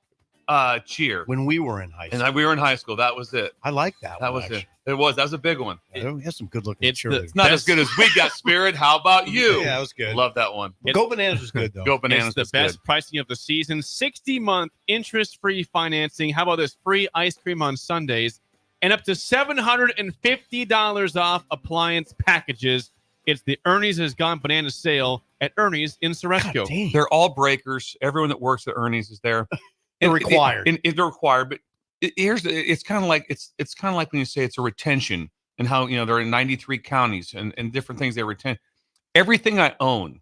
cheer. When we were in high school. And we were in high school. That was it. I like that That one, was actually. it. It was. That was a big one. We have some good looking It's cheerleaders. It's not as good as We Got Spirit. How about you? Yeah, that was good. Love that one. Go Bananas was good, though. Go Bananas It's the was best good. pricing of the season. 60-month interest-free financing. How about this? Free ice cream on Sundays. And up to $750 off appliance packages. It's the Ernie's Has Gone Bananas sale at Ernie's in Ceresco. They're all breakers. Everyone that works at Ernie's is there. They're required. They're required, but it's kind of like it's kind of like when you say it's a retention and how they're in 93 counties and different things they retain. Everything I own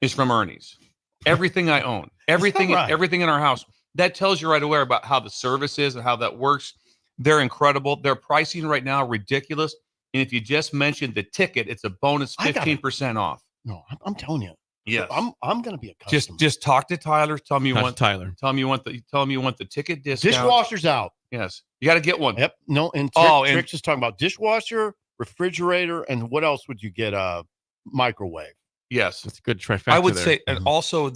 is from Ernie's. Everything I own, everything in our house. That tells you right away about how the service is and how that works. They're incredible. Their pricing right now ridiculous. And if you just mentioned the ticket, it's a bonus 15% off. No, I'm telling you. Yes. I'm going to be a customer. Just talk to Tyler. Tell him you want Tyler. Tell him you want the ticket discount. Dishwasher's out. Yes. You got to get one. Yep. No, and Trick's just talking about dishwasher, refrigerator, and what else would you get? Microwave. Yes. That's a good trifecta. I would there. say, and also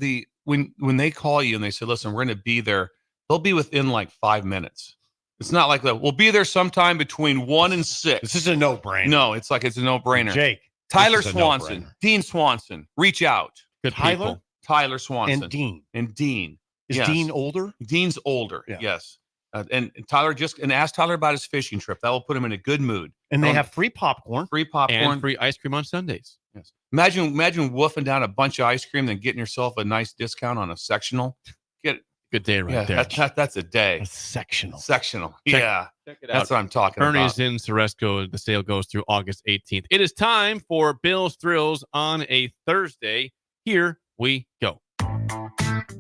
when they call you and they say, listen, we're going to be there, they'll be within like 5 minutes. It's not like that. We'll be there sometime between 1 and 6. This is a no-brainer. No, it's like it's a no-brainer. Jake. Tyler this is a Swanson, no-brainer. Dean Swanson, reach out. Good Tyler? people. Tyler Swanson. And Dean. Is Yes. Dean older? Dean's older. Yeah. Yes. And Tyler ask Tyler about his fishing trip. That will put him in a good mood. And they have free popcorn. Free popcorn. And free ice cream on Sundays. Yes. Imagine woofing down a bunch of ice cream, then getting yourself a nice discount on a sectional. Good day right there. That's a day. A sectional. Check it out. That's what I'm talking Ernie's about. in Ceresco. The sale goes through August 18th. It is time for Bill's Thrills on a Thursday. Here we go.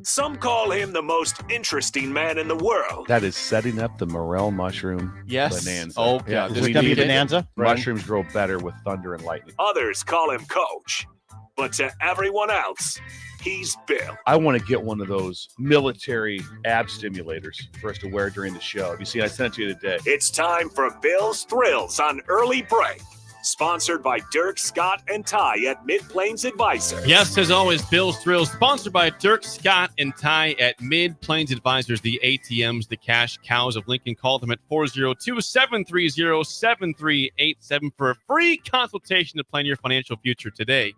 Some call him the most interesting man in the world. That is setting up the morel mushroom bonanza. Oh, yeah. Is this going to be bonanza? Mushrooms grow better with thunder and lightning. Others call him Coach. But to everyone else, he's Bill. I want to get one of those military ab stimulators for us to wear during the show. You see, I sent it to you today. It's time for Bill's Thrills on Early Break. Sponsored by Dirk, Scott, and Ty at Mid-Plains Advisors. Yes, as always, Bill's Thrills, sponsored by Dirk, Scott, and Ty at Mid-Plains Advisors, the ATMs, the cash cows of Lincoln. Call them at 402-730-7387 for a free consultation to plan your financial future today.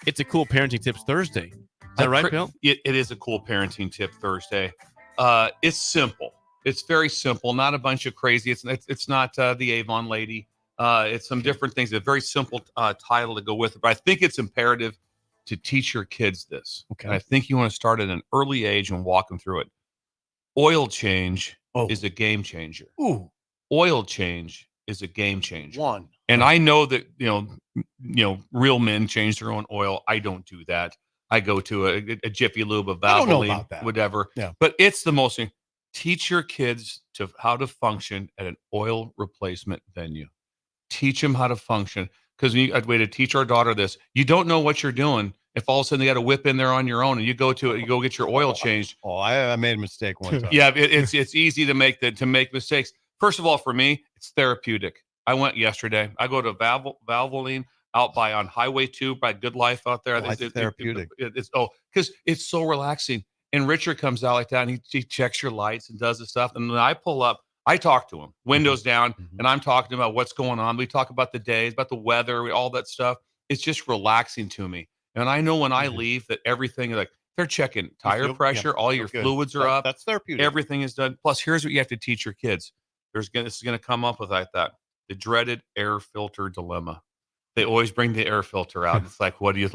It's a cool parenting tips Thursday. Is that right, Bill? It is a cool parenting tip Thursday. It's simple. It's very simple. Not a bunch of crazy. It's not the Avon lady. It's some different things. A very simple title to go with it. But I think it's imperative to teach your kids this. Okay. And I think you want to start at an early age and walk them through it. Oil change is a game changer. Ooh. Oil change is a game changer. One. And I know that, real men change their own oil. I don't do that. I go to a Jiffy Lube, a I don't know Valvoline, about that. whatever. Yeah. But it's the most thing. Teach your kids how to function at an oil replacement venue. Teach them how to function. Because I'd way to teach our daughter this. You don't know what you're doing if all of a sudden they got to whip in there on your own and you go get your oil changed. I made a mistake one time. Yeah, it's easy to make mistakes. First of all, for me, it's therapeutic. I went yesterday. I go to Valvoline out on Highway 2 by Good Life out there. It's therapeutic. Because it's so relaxing. And Richard comes out like that and he checks your lights and does the stuff. And when I pull up, I talk to him, windows down, and I'm talking about what's going on. We talk about the days, about the weather, all that stuff. It's just relaxing to me. And I know when I leave that everything, like they're checking tire pressure, all your fluids are up. That's therapeutic. Everything is done. Plus, here's what you have to teach your kids. This is going to come up with like that. The dreaded air filter dilemma. They always bring the air filter out. It's like, what are you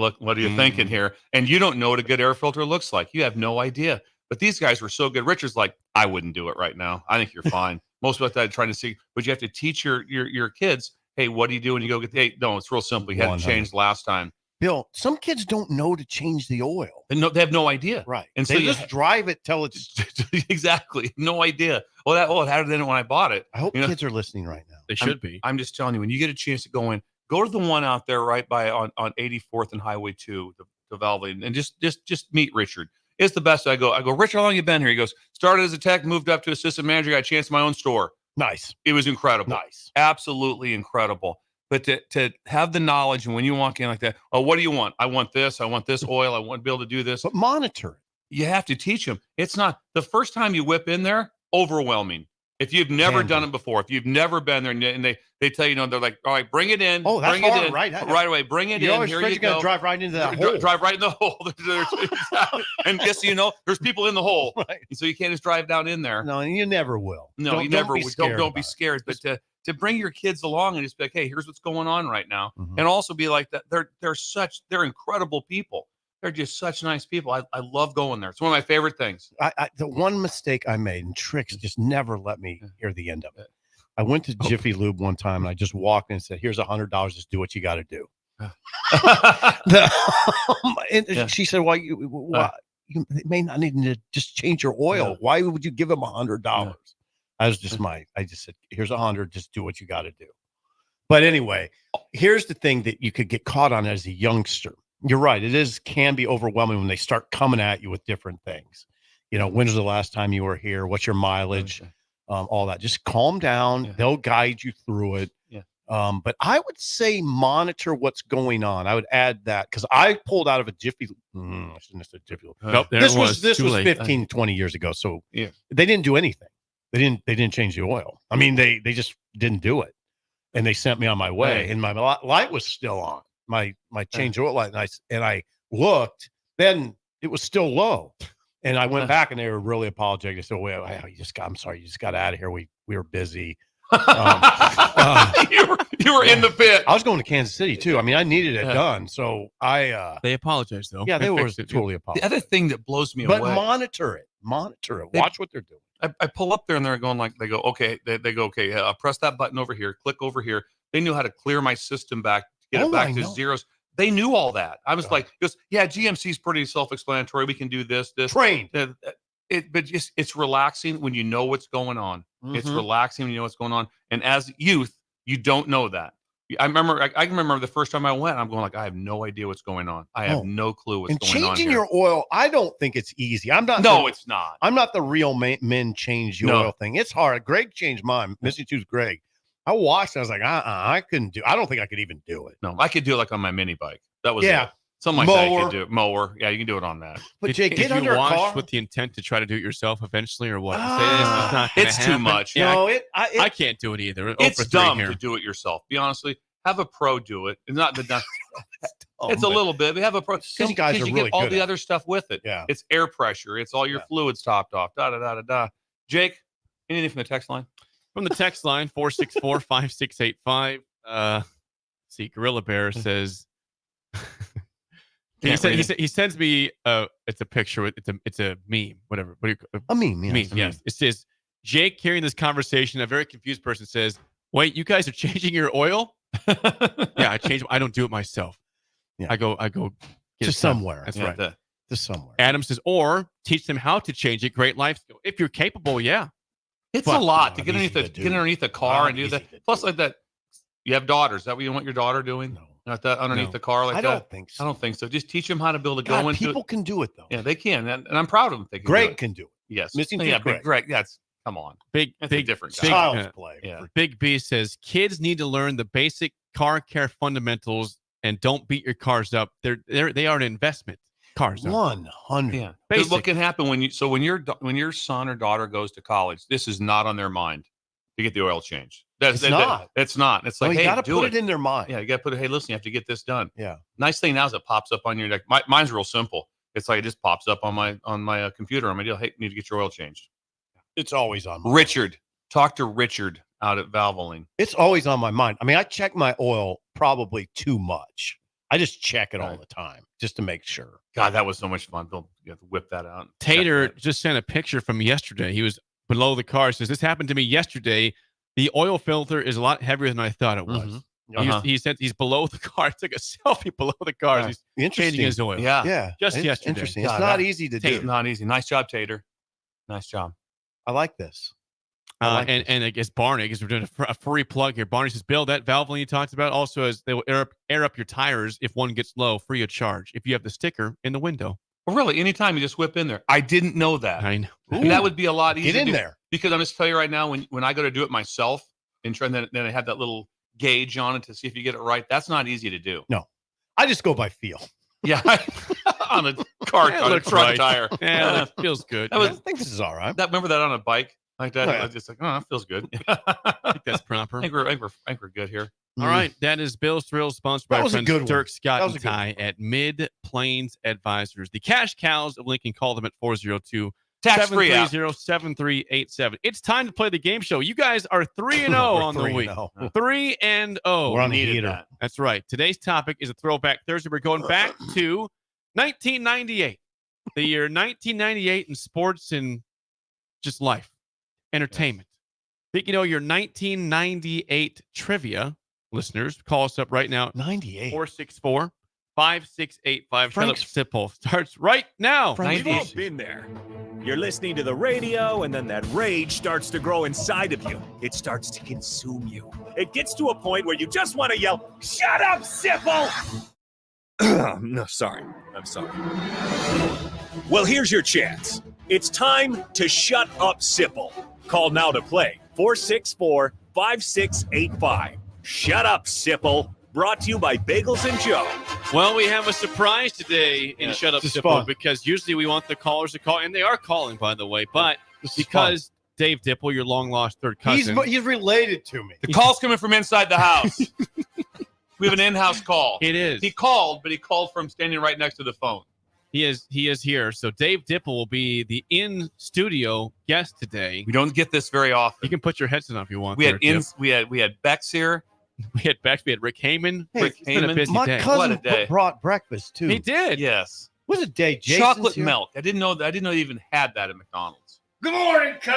thinking here? And you don't know what a good air filter looks like. You have no idea. But these guys were so good. Richard's like, I wouldn't do it right now. I think you're fine. Most of that trying to see, but you have to teach your kids, hey, what do you do when you go get the no, it's real simple. You had to change last time. Bill, some kids don't know to change the oil. They have no idea. Right. And they just drive it till it's exactly no idea. Well, it had it in it when I bought it. I hope kids are listening right now. They should be. I'm just telling you, when you get a chance to go to the one out there right by on 84th and Highway 2, the Valvoline, and just meet Richard. It's the best. I go, Richard, how long you been here? He goes, started as a tech, moved up to assistant manager, got a chance in my own store. Nice. It was incredible. Nice. Absolutely incredible. But to have the knowledge, and when you walk in like that, oh, what do you want? I want this oil. I want to be able to do this. But monitor it. You have to teach them. It's not the first time you whip in there, overwhelming. If you've never done it before, if you've never been there, and they tell you, they're like, all right, bring it in. Oh, that's bring hard, it in right away. Bring it You're in. always Here afraid you you're go. gonna drive right into that hole. Drive right in the hole. And just so you know, there's people in the hole, right? So you can't just drive down in there. No, and you never will. No, you never will. Don't be scared. But to bring your kids along and just be like, hey, here's what's going on right now, and also be like that. They're incredible people. They're just such nice people. I love going there. It's one of my favorite things. The one mistake I made, and Trix just never let me hear the end of it. I went to Jiffy Lube one time and I just walked in and said, here's $100. Just do what you got to do. She said, why you may not need to just change your oil. Why would you give him $100? I just said, here's $100. Just do what you got to do. But anyway, here's the thing that you could get caught on as a youngster. You're right. It can be overwhelming when they start coming at you with different things. When was the last time you were here? What's your mileage? All that. Just calm down. Yeah. They'll guide you through it. Yeah. But I would say monitor what's going on. I would add that because I pulled out of a Jiffy. I shouldn't have said Jiffy. Nope, this was 15, 20 years ago. So yeah, they didn't do anything. They didn't change the oil. I mean, they just didn't do it. And they sent me on my way. And my light was still on. My change oil light. And I looked, then it was still low. And I went back and they were really apologetic. They said, I'm sorry, you just got out of here. We were busy. You were in the pit. I was going to Kansas City too. I mean, I needed it done, so They apologized though. yeah, they were fixed it. totally The apologized. other thing that blows me But away. monitor it. Watch what they're doing. I pull up there and they're going like, they go, okay, press that button over here, click over here. They knew how to clear my system back, get it back to zeros. They knew all that. I was like, GMC is pretty self-explanatory. We can do this. Trained. But it's relaxing when you know what's going on. It's relaxing when you know what's going on. And as youth, you don't know that. I remember the first time I went, I'm going like, I have no idea what's going on. I have no clue what's going on. Changing here. your oil, I don't think it's easy. I'm not. No, it's not. I'm not the real men change your oil thing. It's hard. Greg changed mine. Missy two's Greg. I watched. I was like, I couldn't do. I don't think I could even do it. No, I could do it like on my mini bike. That was it. Something like that. You could do it. Mower. Yeah, you can do it on that. But Jake, Did get under you a wash car with the intent to try to do it yourself eventually, or what? It's too much. Yeah, No, I can't do it either. It's dumb to do it yourself. Be honestly, have a pro do it. It's not the. It's a little bit. We have a pro. These guys are you really get all good the at other stuff with it. Yeah. It's air pressure. It's all your fluids topped off. Da da da da da. Jake, anything from the text line? From the text line 464-5685. See, Gorilla Bear says. He sends me it's a picture. It's a meme. Whatever. What do you? A meme. Yes. Meme. Yes. It says Jake hearing this conversation. A very confused person says, "Wait, you guys are changing your oil?" Yeah, I change. I don't do it myself. Yeah. I go get to it done. somewhere. That's Yeah, right. To somewhere. Adam says, or teach them how to change it. Great life skill. If you're capable, yeah. It's But- a lot to Not get underneath easy the to do. get underneath the car Not and do easy that. to Plus, do. like that, you have daughters. Is that what you want your daughter doing? No. Not that underneath No. the car like I that. don't think so. I don't think so. Just teach them how to be able to God, go into people it. can do it though. Yeah, they can, and I'm proud of them. They can do Greg it. can do it. Yes, Missing yeah, tooth big Greg. That's come on. Big That's a big different guy. big, Child's play. Yeah. Big B says kids need to learn the basic car care fundamentals and don't beat your cars up. They are an investment. Cars are. 100. Yeah. 'Cause Basic. what can happen when your son or daughter goes to college? This is not on their mind to get the oil changed. It's not. It's not. It's like, you hey, got to do put it. it in their mind. Yeah, you got to put it. Hey, listen, you have to get this done. Yeah. Nice thing now is it pops up on your deck. Mine's real simple. It's like it just pops up on my computer on my deal. Hey, need to get your oil changed. It's always on my Richard, talk to Richard out at Valvoline. It's always on my mind. I mean, I check my oil probably too much. I just check it all the time just to make sure. God, that was so much fun. You have to whip that out. Tater just sent a picture from yesterday. He was below the car. Says this happened to me yesterday. The oil filter is a lot heavier than I thought it was. He said he's below the car. I took a selfie below the car. He's changing his oil. Yeah. Yeah. Just It's yesterday. interesting. God, It's not easy to Tater, do. not easy. Nice job, Tater. Nice job. I like this. I like this. And I guess Barney, because we're doing a free plug here. Barney says, Bill, that Valvoline you talked about also as they will air up your tires if one gets low, free of charge. If you have the sticker in the window. Well, really, anytime you just whip in there. I didn't know that. I know. And that would be a lot easier. Get in to do, there. because I'm just tell you right now, when I go to do it myself and try, then I have that little gauge on it to see if you get it right. That's not easy to do. No, I just go by feel. Yeah, on a car, It on a looks truck right. tire. Yeah, that feels good. That was, I think this is all right. remember that on a bike like that? Oh, I yeah. was just like, oh, that feels good. I think that's proper. I think we're good here. All right, that is Bill's Thrills, sponsored by That our was a friends good one. Dirk, Scott, That was and a good Ty at Mid Plains Advisors. The cash cows of Lincoln. Call them at 402 Tax-free app. 730-7387. It's time to play the game show. You guys are 3-0 on the week. 3-0. 3-0. We're on the Needed heater. that. That's right. Today's topic is a throwback Thursday. We're going back to 1998. The year 1998 in sports and just life, entertainment. Think you know your 1998 trivia, listeners? Call us up right now. 98. 464-5685. Shut up, Frank's- Sipple. Starts right now. We've all been there. You're listening to the radio, and then that rage starts to grow inside of you. It starts to consume you. It gets to a point where you just want to yell, "Shut up, Sipple!" No, sorry. I'm sorry. Well, here's your chance. It's time to shut up, Sipple. Call now to play. 464-5685. Shut up, Sipple. Brought to you by Bagels and Joe. Well, we have a surprise today in Shut Up this is Sipple fun. because usually we want the callers to call, and they are calling, by the way. But This is because Dave Dipple, your long-lost third fun. cousin. He's related to me. The call's coming from inside the house. We have an in-house call. It is. He called, but he called from standing right next to the phone. He is here. So Dave Dipple will be the in-studio guest today. We don't get this very often. You can put your headset on if you want. We had Beck's here. We had Beck. We had Rick Heyman. Hey, It's been a busy my day. cousin What a day. brought breakfast too. He did. Yes. Was it day? Jason's Chocolate here? milk. I didn't know they even had that at McDonald's. Good morning, Cuz.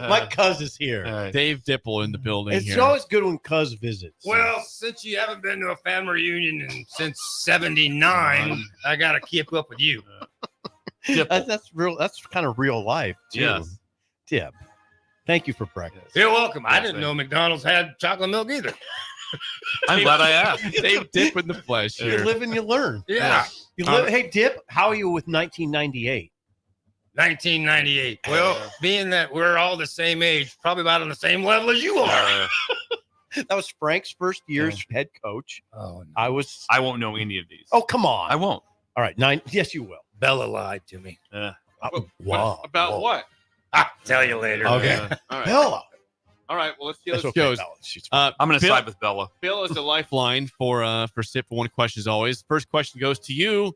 My cuz is here. Dave Dipple in the building. It's here. always good when cuz visits. Well, since you haven't been to a family reunion since '79, I gotta keep up with you. That's real. That's kind of real life too. Yes. Dip. Thank you for breakfast. You're welcome. I didn't know McDonald's had chocolate milk either. I'm glad I asked. Dave Dip in the flesh You here. live and you learn. Yeah. You live. Hey, Dip. How are you with 1998? 1998. Well, being that we're all the same age, probably about on the same level as you are. That was Frank's first year as head coach. Oh, no. I won't know any of these. Oh, come on. I won't. All right. 9. Yes, you will. Bella lied to me. Wow. About what? I'll tell you later. Okay. All right. Bella. All right. Well, let's see how That's this okay, goes. Bella. She's I'm going to Bill- side with Bella. Bill is the lifeline for Sip for one question as always. First question goes to you,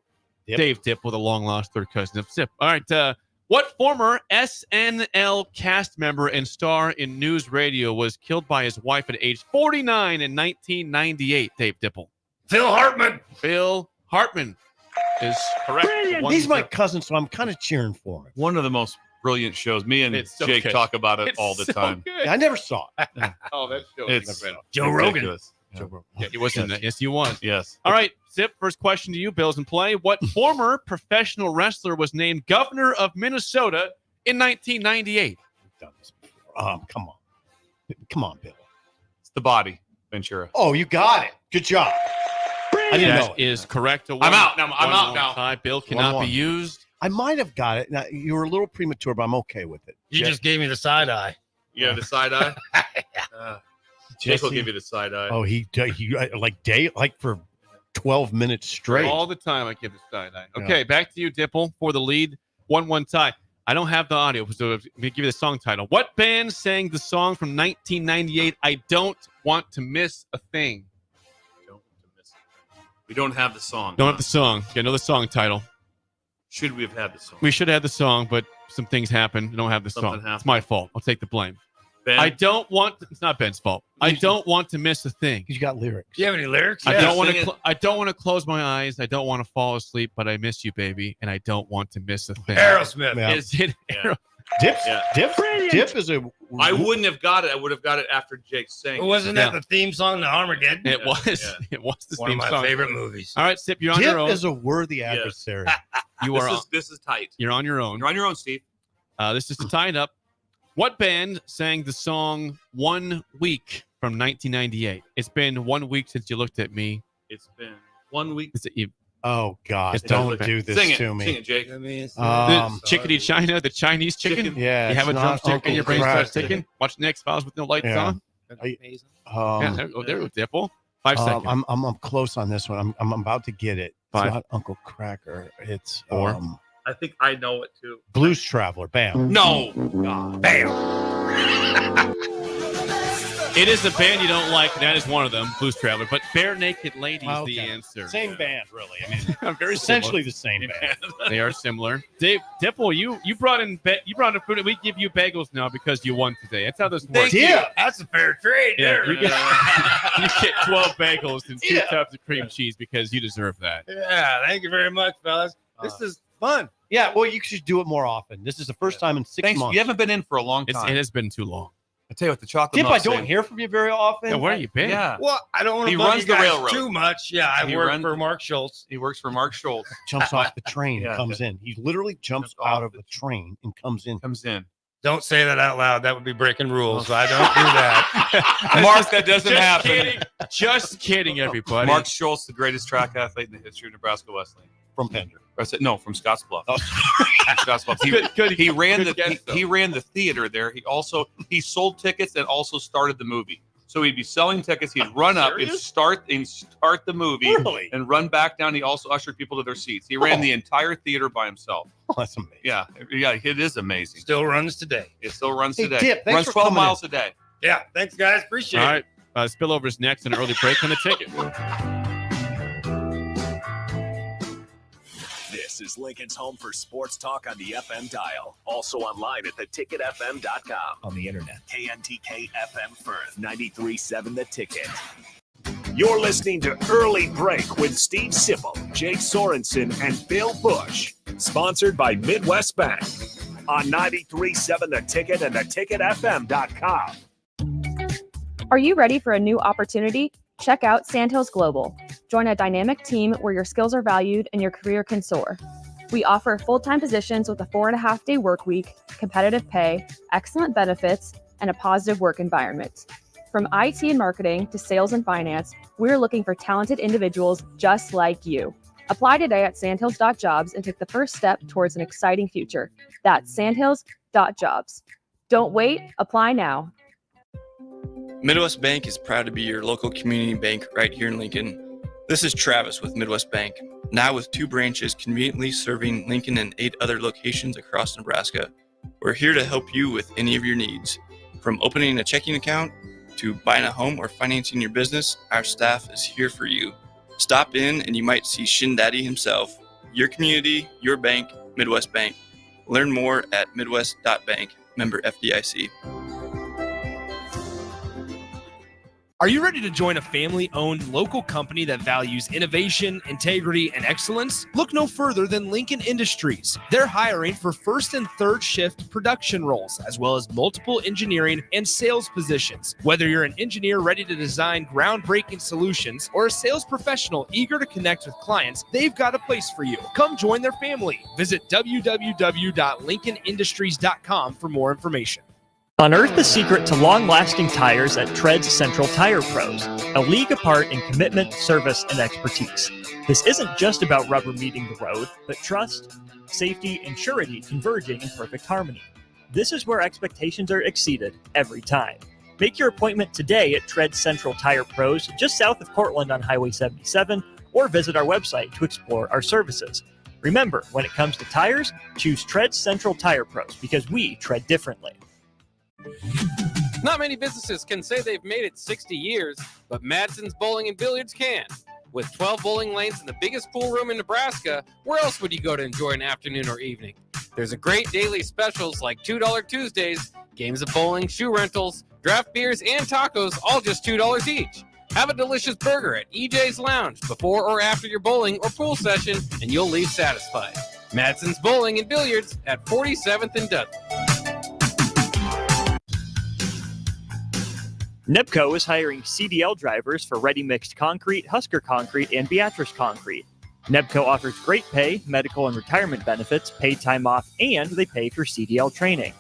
Dip. Dave Dip, with a long lost third cousin of Sip. All right. What former SNL cast member and star in news radio was killed by his wife at age 49 in 1998? Dave Dipple. Phil Hartman. Phil Hartman is correct. He's my cousin, so I'm kind of cheering for him. One of the most brilliant shows. Me and It's so Jake good. talk about it It's all the so time. good. I never saw it. Oh, that show It's is incredible. Joe Rogan. ridiculous. Yeah, he was in that. Yes, he was. Yes. All right, Zip, first question to you. Bill's in play. What former professional wrestler was named governor of Minnesota in 1998? We've done this before. Come on. Come on, Bill. It's the body, Ventura. Oh, you got it. Good job. I didn't know That it. is correct. I'm out now. I'm out now. Tie. Bill cannot 1-1. be used. I might have got it. Now, you were a little premature, but I'm okay with it. You just gave me the side eye. You have the side eye? Jake will Jesse- give you the side eye. Oh, he like for 12 minutes straight. All the time I give the side eye. Okay, back to you, Dipple, for the lead. 1-1 tie. I don't have the audio, so let me give you the song title. What band sang the song from 1998, I Don't Want to Miss a Thing? We don't have the song. Don't have the song. Okay, know the song title. Should we have had the song? We should have had the song, but some things happened. We don't have the Something song. happened. It's my fault. I'll take the blame. Ben? I don't want. It's not Ben's fault. I don't want to miss a thing. You got lyrics. Do you have any lyrics? I Yeah, don't want sing to. it. I don't want to close my eyes. I don't want to fall asleep, but I miss you, baby, and I don't want to miss a thing. Aerosmith. Yeah. Is it? Yeah. Dip, Yeah. Dip is a. I wouldn't have got it. I would have got it after Jake sang. Wasn't that the theme song to Armageddon? It was. Yeah. It was the One of theme my song. favorite movies. All right, Sip, you're on Dip your own. is a worthy adversary. You this are. is this is tight. You're on your own. You're on your own, Steve. This is to tie it up. What band sang the song 1 week from 1998? It's been 1 week since you looked at me. It's been 1 week. Is it you? Oh God! It's Don't totally- do this Sing it. to me. Sing it, Jake. The chickadee China, the Chinese chicken. Yeah, You have a it's not drumstick Uncle and your brain starts Cracker. ticking. Watch the next files with no lights Yeah. on. Um, Yeah, there we go. There we go, Dipple. 5 seconds. I'm close on this one. I'm about to get it. It's 5. not Uncle Cracker. It's 4. I think I know it too. Blues Traveler. Bam. No. God. Bam. It is a band you don't like. That is one of them, Blues Traveler. But Bare Naked Lady is the Okay. answer. Same band, really. I mean, Very essentially similar. the same band. They are similar. Dave Dipple, you brought in food. We give you bagels now because you won today. That's how this works. Yeah, that's a fair trade Yeah, there. you get, you get 12 bagels and 2 tubs of cream cheese because you deserve that. Yeah, thank you very much, fellas. This is fun. Yeah, well, you should do it more often. This is the first time in 6 Thanks. months. You haven't been in for a long time. It has been too long. I tell you what, the chocolate Dip, milk I don't saved- hear from you very often. Yeah, where you been? Yeah. Well, I don't want He to bug runs you the guys railroad. too much. Yeah, I He work runs- for Mark Schultz. He works for Mark Schultz. Jumps off the train, Yeah. comes in. He literally jumps Jumps out off of the train and comes in. Comes in. Don't say that out loud. That would be breaking rules. So I don't do that. Mark, that doesn't Just happen. kidding. Just kidding, everybody. Mark Schultz, the greatest track athlete in the history of Nebraska Wrestling. From Pender. I said no, from Scottsbluff. From Scottsbluff. He ran the theater there. He sold tickets and also started the movie. So he'd be selling tickets. He'd run up and start the movie Really? and run back down. He also ushered people to their seats. He ran the entire theater by himself. Oh, that's amazing. Yeah, it is amazing. Still runs today. It still runs Hey, today. Dip, thanks Runs for 12 coming miles a day. Yeah, thanks, guys. Appreciate All it. right. Spillover is next on an early break on the ticket. This is Lincoln's home for sports talk on the FM dial. Also online at theticketfm.com. On the internet. KNTK FM Firth, 93.7 The Ticket. You're listening to Early Break with Steve Sipple, Jake Sorensen, and Bill Busch. Sponsored by Midwest Bank. On 93.7 The Ticket and theticketfm.com. Are you ready for a new opportunity? Check out Sandhills Global. Join a dynamic team where your skills are valued and your career can soar. We offer full-time positions with a 4.5-day work week, competitive pay, excellent benefits, and a positive work environment. From IT and marketing to sales and finance, we're looking for talented individuals just like you. Apply today at sandhills.jobs and take the first step towards an exciting future. That's sandhills.jobs. Don't wait, apply now. Midwest Bank is proud to be your local community bank right here in Lincoln. This is Travis with Midwest Bank, now with 2 branches conveniently serving Lincoln and 8 other locations across Nebraska. We're here to help you with any of your needs. From opening a checking account to buying a home or financing your business, our staff is here for you. Stop in and you might see Shin Daddy himself. Your community, your bank, Midwest Bank. Learn more at midwest.bank, member FDIC. Are you ready to join a family-owned local company that values innovation, integrity, and excellence? Look no further than Lincoln Industries. They're hiring for first and third shift production roles, as well as multiple engineering and sales positions. Whether you're an engineer ready to design groundbreaking solutions or a sales professional eager to connect with clients, they've got a place for you. Come join their family. Visit www.lincolnindustries.com for more information. Unearth the secret to long-lasting tires at Tread's Central Tire Pros, a league apart in commitment, service, and expertise. This isn't just about rubber meeting the road, but trust, safety, and surety converging in perfect harmony. This is where expectations are exceeded every time. Make your appointment today at Tread's Central Tire Pros, just south of Cortland on Highway 77, or visit our website to explore our services. Remember, when it comes to tires, choose Tread's Central Tire Pros because we tread differently. Not many businesses can say they've made it 60 years, but Madsen's Bowling and Billiards can. With 12 bowling lanes and the biggest pool room in Nebraska, where else would you go to enjoy an afternoon or evening? There's a great daily specials like $2 Tuesdays, games of bowling, shoe rentals, draft beers, and tacos, all just $2 each. Have a delicious burger at EJ's Lounge before or after your bowling or pool session, and you'll leave satisfied. Madsen's Bowling and Billiards at 47th and Dudley. NEPCO is hiring CDL drivers for ready-mixed concrete, Husker Concrete, and Beatrice Concrete. NEPCO offers great pay, medical and retirement benefits, paid time off, and they pay for CDL training.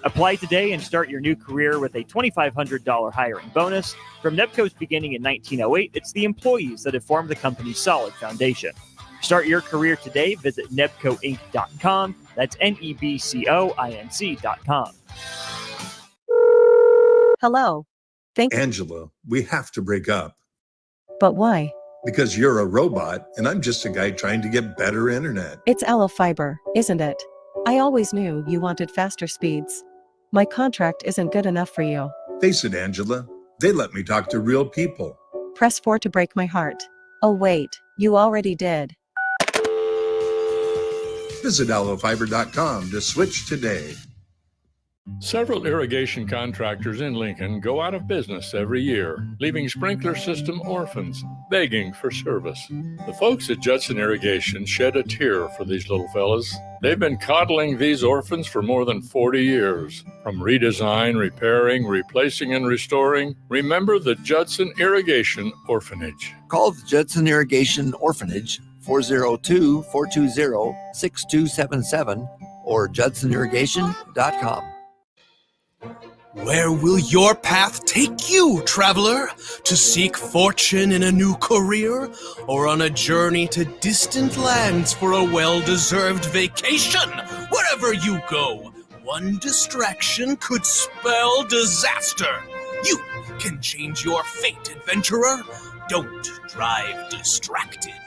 Apply today and start your new career with a $2,500 hiring bonus. From NEPCO's beginning in 1908, it's the employees that have formed the company's solid foundation. Start your career today. Visit nebcoinc.com. That's NEBCOINC.com. Hello. Angela, we have to break up. But why? Because you're a robot and I'm just a guy trying to get better internet. It's Aloe Fiber, isn't it? I always knew you wanted faster speeds. My contract isn't good enough for you. Face it, Angela, they let me talk to real people. Press 4 to break my heart. Oh wait, you already did. Visit aloefiber.com to switch today. Several irrigation contractors in Lincoln go out of business every year, leaving sprinkler system orphans, begging for service. The folks at Judson Irrigation shed a tear for these little fellas. They've been coddling these orphans for more than 40 years. From redesign, repairing, replacing, and restoring, remember the Judson Irrigation Orphanage. Call the Judson Irrigation Orphanage, 402-420-6277, or judsonirrigation.com. Where will your path take you, traveler? To seek fortune in a new career? Or on a journey to distant lands for a well-deserved vacation? Wherever you go, one distraction could spell disaster. You can change your fate, adventurer. Don't drive distracted.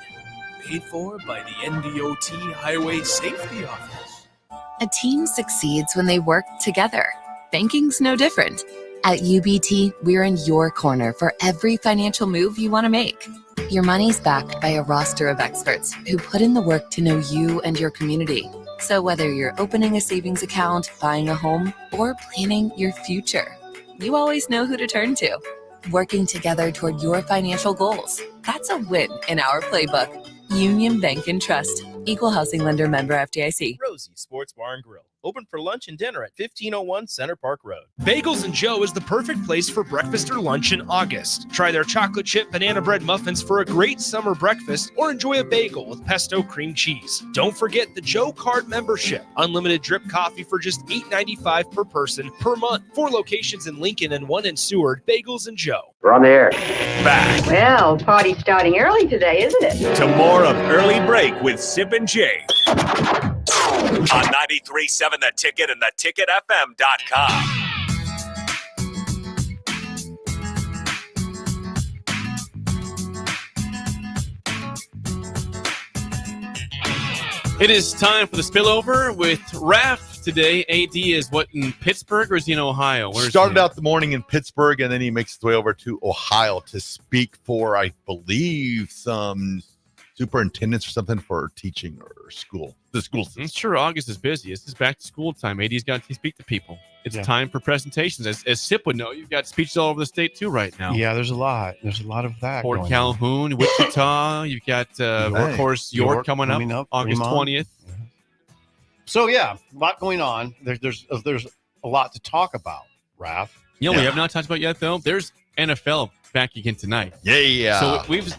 Paid for by the NDOT Highway Safety Office. A team succeeds when they work together. Banking's no different. At UBT, we're in your corner for every financial move you want to make. Your money's backed by a roster of experts who put in the work to know you and your community. So whether you're opening a savings account, buying a home, or planning your future, you always know who to turn to. Working together toward your financial goals. That's a win in our playbook. Union Bank and Trust. Equal housing lender, member FDIC. Rosie Sports Bar and Grill. Open for lunch and dinner at 1501 Center Park Road. Bagels & Joe is the perfect place for breakfast or lunch in August. Try their chocolate chip banana bread muffins for a great summer breakfast, or enjoy a bagel with pesto cream cheese. Don't forget the Joe Card membership. Unlimited drip coffee for just $8.95 per person per month. 4 locations in Lincoln and 1 in Seward. Bagels & Joe. We're on the air. Back Well, party's starting early today, isn't it? to more of Early Break with Sip and Jake on 93.7 The Ticket and theticketfm.com. It is time for the spillover with Raph today. AD is what, in Pittsburgh or is he in Ohio? Where's Started out the morning in Pittsburgh, and then he makes his way over to Ohio to speak for, I believe, some superintendents or something for teaching or school. The school system. I'm sure August is busy. This is back to school time. AD's got to speak to people. It's time for presentations. As Sip would know, you've got speeches all over the state too right now. Yeah, there's a lot. There's a lot of that. Port going Calhoun, Wichita. You've got Workhorse York coming up August 20th. So yeah, a lot going on. There's a lot to talk about, Raph. You know, we have not talked about yet though. There's NFL back again tonight. Yeah. So we've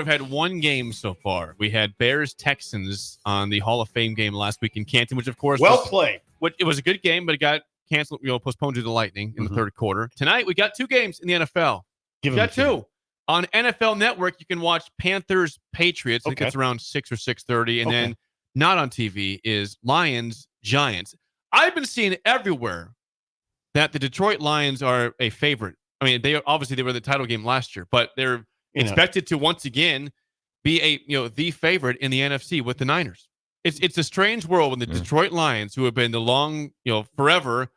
had one game so far. We had Bears Texans on the Hall of Fame game last week in Canton, which of course played. It was a good game, but it got canceled, postponed due to the lightning in the third quarter. Tonight we got 2 games in the NFL. We got 2. On NFL Network, you can watch Panthers Patriots. I think it's around 6 or 6:30, and then not on TV is Lions Giants. I've been seeing everywhere that the Detroit Lions are a favorite. I mean, they were the title game last year, but they're expected to once again be the favorite in the NFC with the Niners. It's a strange world when the Detroit Lions, who have been forever,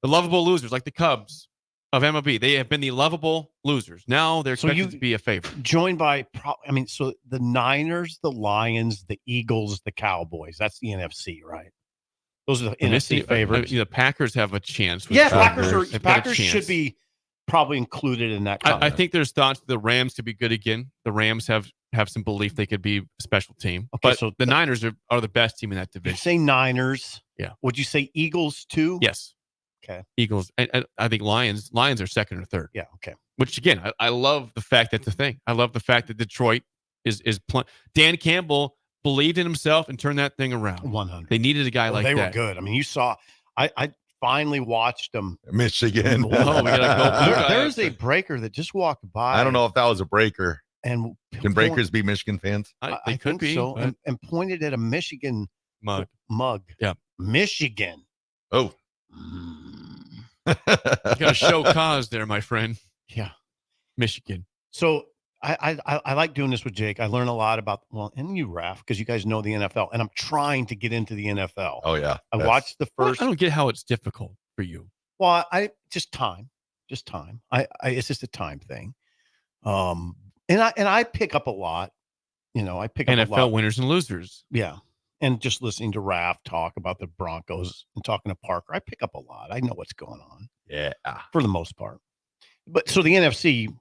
the lovable losers like the Cubs of MLB, they have been the lovable losers. Now they're expected to be a favorite. Joined by, so the Niners, the Lions, the Eagles, the Cowboys. That's the NFC, right? Those are the NFC favorites. The Packers have a chance. Packers should be probably included in that. I think there's thoughts the Rams could be good again. The Rams have some belief they could be a special team. But so the Niners are the best team in that division. You say Niners. Yeah. Would you say Eagles too? Yes. Okay. Eagles. I think Lions are second or third. Yeah. Okay. Which again, I love the fact that's a thing. I love the fact that Detroit is Dan Campbell believed in himself and turned that thing around. 100. They needed a guy like that. They were good. I mean, you saw. I finally watched them. Michigan. Whoa, we gotta go. There's a breaker that just walked by. I don't know if that was a breaker. And can breakers be Michigan fans? They could be. So, and pointed at a Michigan mug. Yeah. Michigan. Oh. You got to show cause there, my friend. Yeah. Michigan. So I like doing this with Jake. I learn a lot about, and you, Raph, because you guys know the NFL, and I'm trying to get into the NFL. Oh, yeah. I watched the first. I don't get how it's difficult for you. Well, just time. It's just a time thing. And I pick up a lot. I pick up a lot. NFL winners and losers. Yeah. And just listening to Raph talk about the Broncos and talking to Parker, I pick up a lot. I know what's going on. Yeah. For the most part. But so the NFC,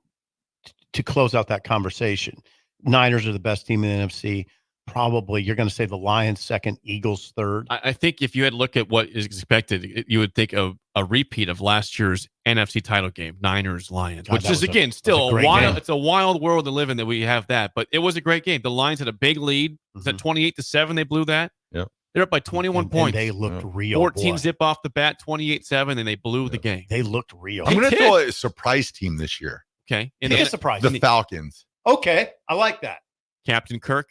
to close out that conversation, Niners are the best team in the NFC. Probably you're going to say the Lions second, Eagles third. I think if you had looked at what is expected, you would think of a repeat of last year's NFC title game, Niners Lions, which is again still a wild. It's a wild world to live in that we have that, but it was a great game. The Lions had a big lead. It's at 28-7. They blew that. Yeah, they're up by 21 points. And they looked real. 14 zip off the bat, 28-7, and they blew the game. They looked real. I'm going to throw a surprise team this year. Okay, a surprise. The Falcons. Okay, I like that. Captain Kirk.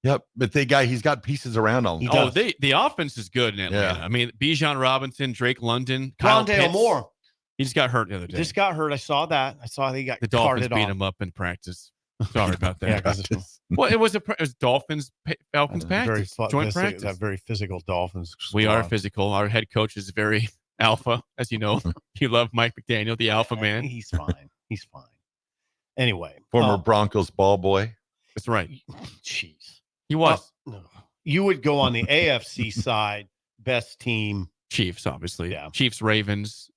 Yep, but he's got pieces around him. The offense is good in Atlanta. Yeah. I mean, Bijan Robinson, Drake London, Rondale Moore. He just got hurt the other day. Just got hurt. I saw that. I saw he got the Dolphins beat off. him up in practice. Sorry about that. Yeah, well, it was Dolphins Falcons practice, joint practice. That very physical Dolphins. We are physical. Our head coach is very Alpha, as you know. You love Mike McDaniel, the Alpha man. He's fine. He's fine. Anyway. Former Broncos ball boy. That's right. Jeez. He was. You would go on the AFC side, best team. Chiefs, obviously. Yeah. Chiefs, Ravens.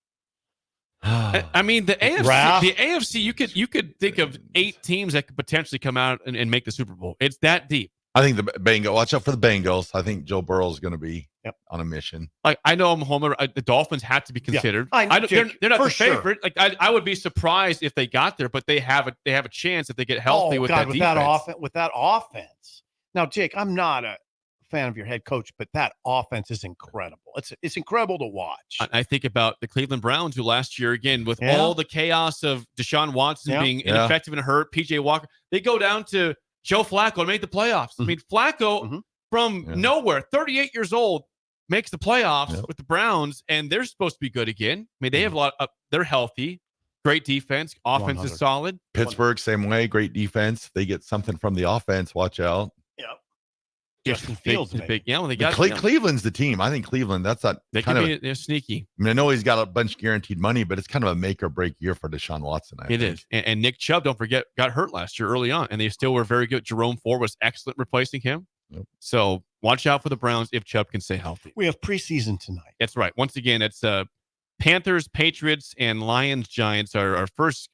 I mean, the AFC, you could think of 8 teams that could potentially come out and make the Super Bowl. It's that deep. I think the Bengals. Watch out for the Bengals. I think Joe Burrow is going to be on a mission. Like, I know I'm homer. The Dolphins have to be considered. Yeah, they're not the sure. favorite. Like, I would be surprised if they got there, but they have a chance if they get healthy with that defense. With that offense. Now, Jake, I'm not a fan of your head coach, but that offense is incredible. It's incredible to watch. I think about the Cleveland Browns, who last year, again, with all the chaos of Deshaun Watson being ineffective and hurt, PJ Walker, they go down to Joe Flacco to make the playoffs. I mean, Flacco from nowhere, 38 years old, makes the playoffs with the Browns, and they're supposed to be good again. I mean, they have a lot they're healthy, great defense, offense 100. is solid. Pittsburgh, same way, great defense. They get something from the offense. Watch out. Justin Fields, big. Yeah, when they got Cleveland's the team. I think Cleveland. That's not. They kind can of they're sneaky. I mean, I know he's got a bunch of guaranteed money, but it's kind of a make or break year for Deshaun Watson. I think. It is. And Nick Chubb, don't forget, got hurt last year early on, and they still were very good. Jerome Ford was excellent replacing him. Yep. So watch out for the Browns if Chubb can stay healthy. We have preseason tonight. That's right. Once again, it's Panthers, Patriots, and Lions, Giants are our first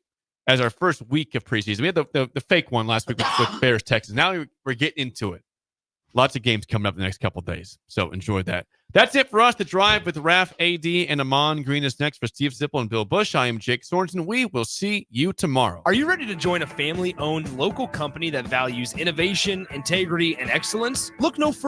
week of preseason. We had the fake one last week with Bears, Texas. Now we're getting into it. Lots of games coming up in the next couple of days. So enjoy that. That's it for us. The Drive with Raf, AD, and Hamann. Green is next for Steve Zippel and Bill Busch. I am Jake Sorensen. We will see you tomorrow. Are you ready to join a family-owned local company that values innovation, integrity, and excellence? Look no further.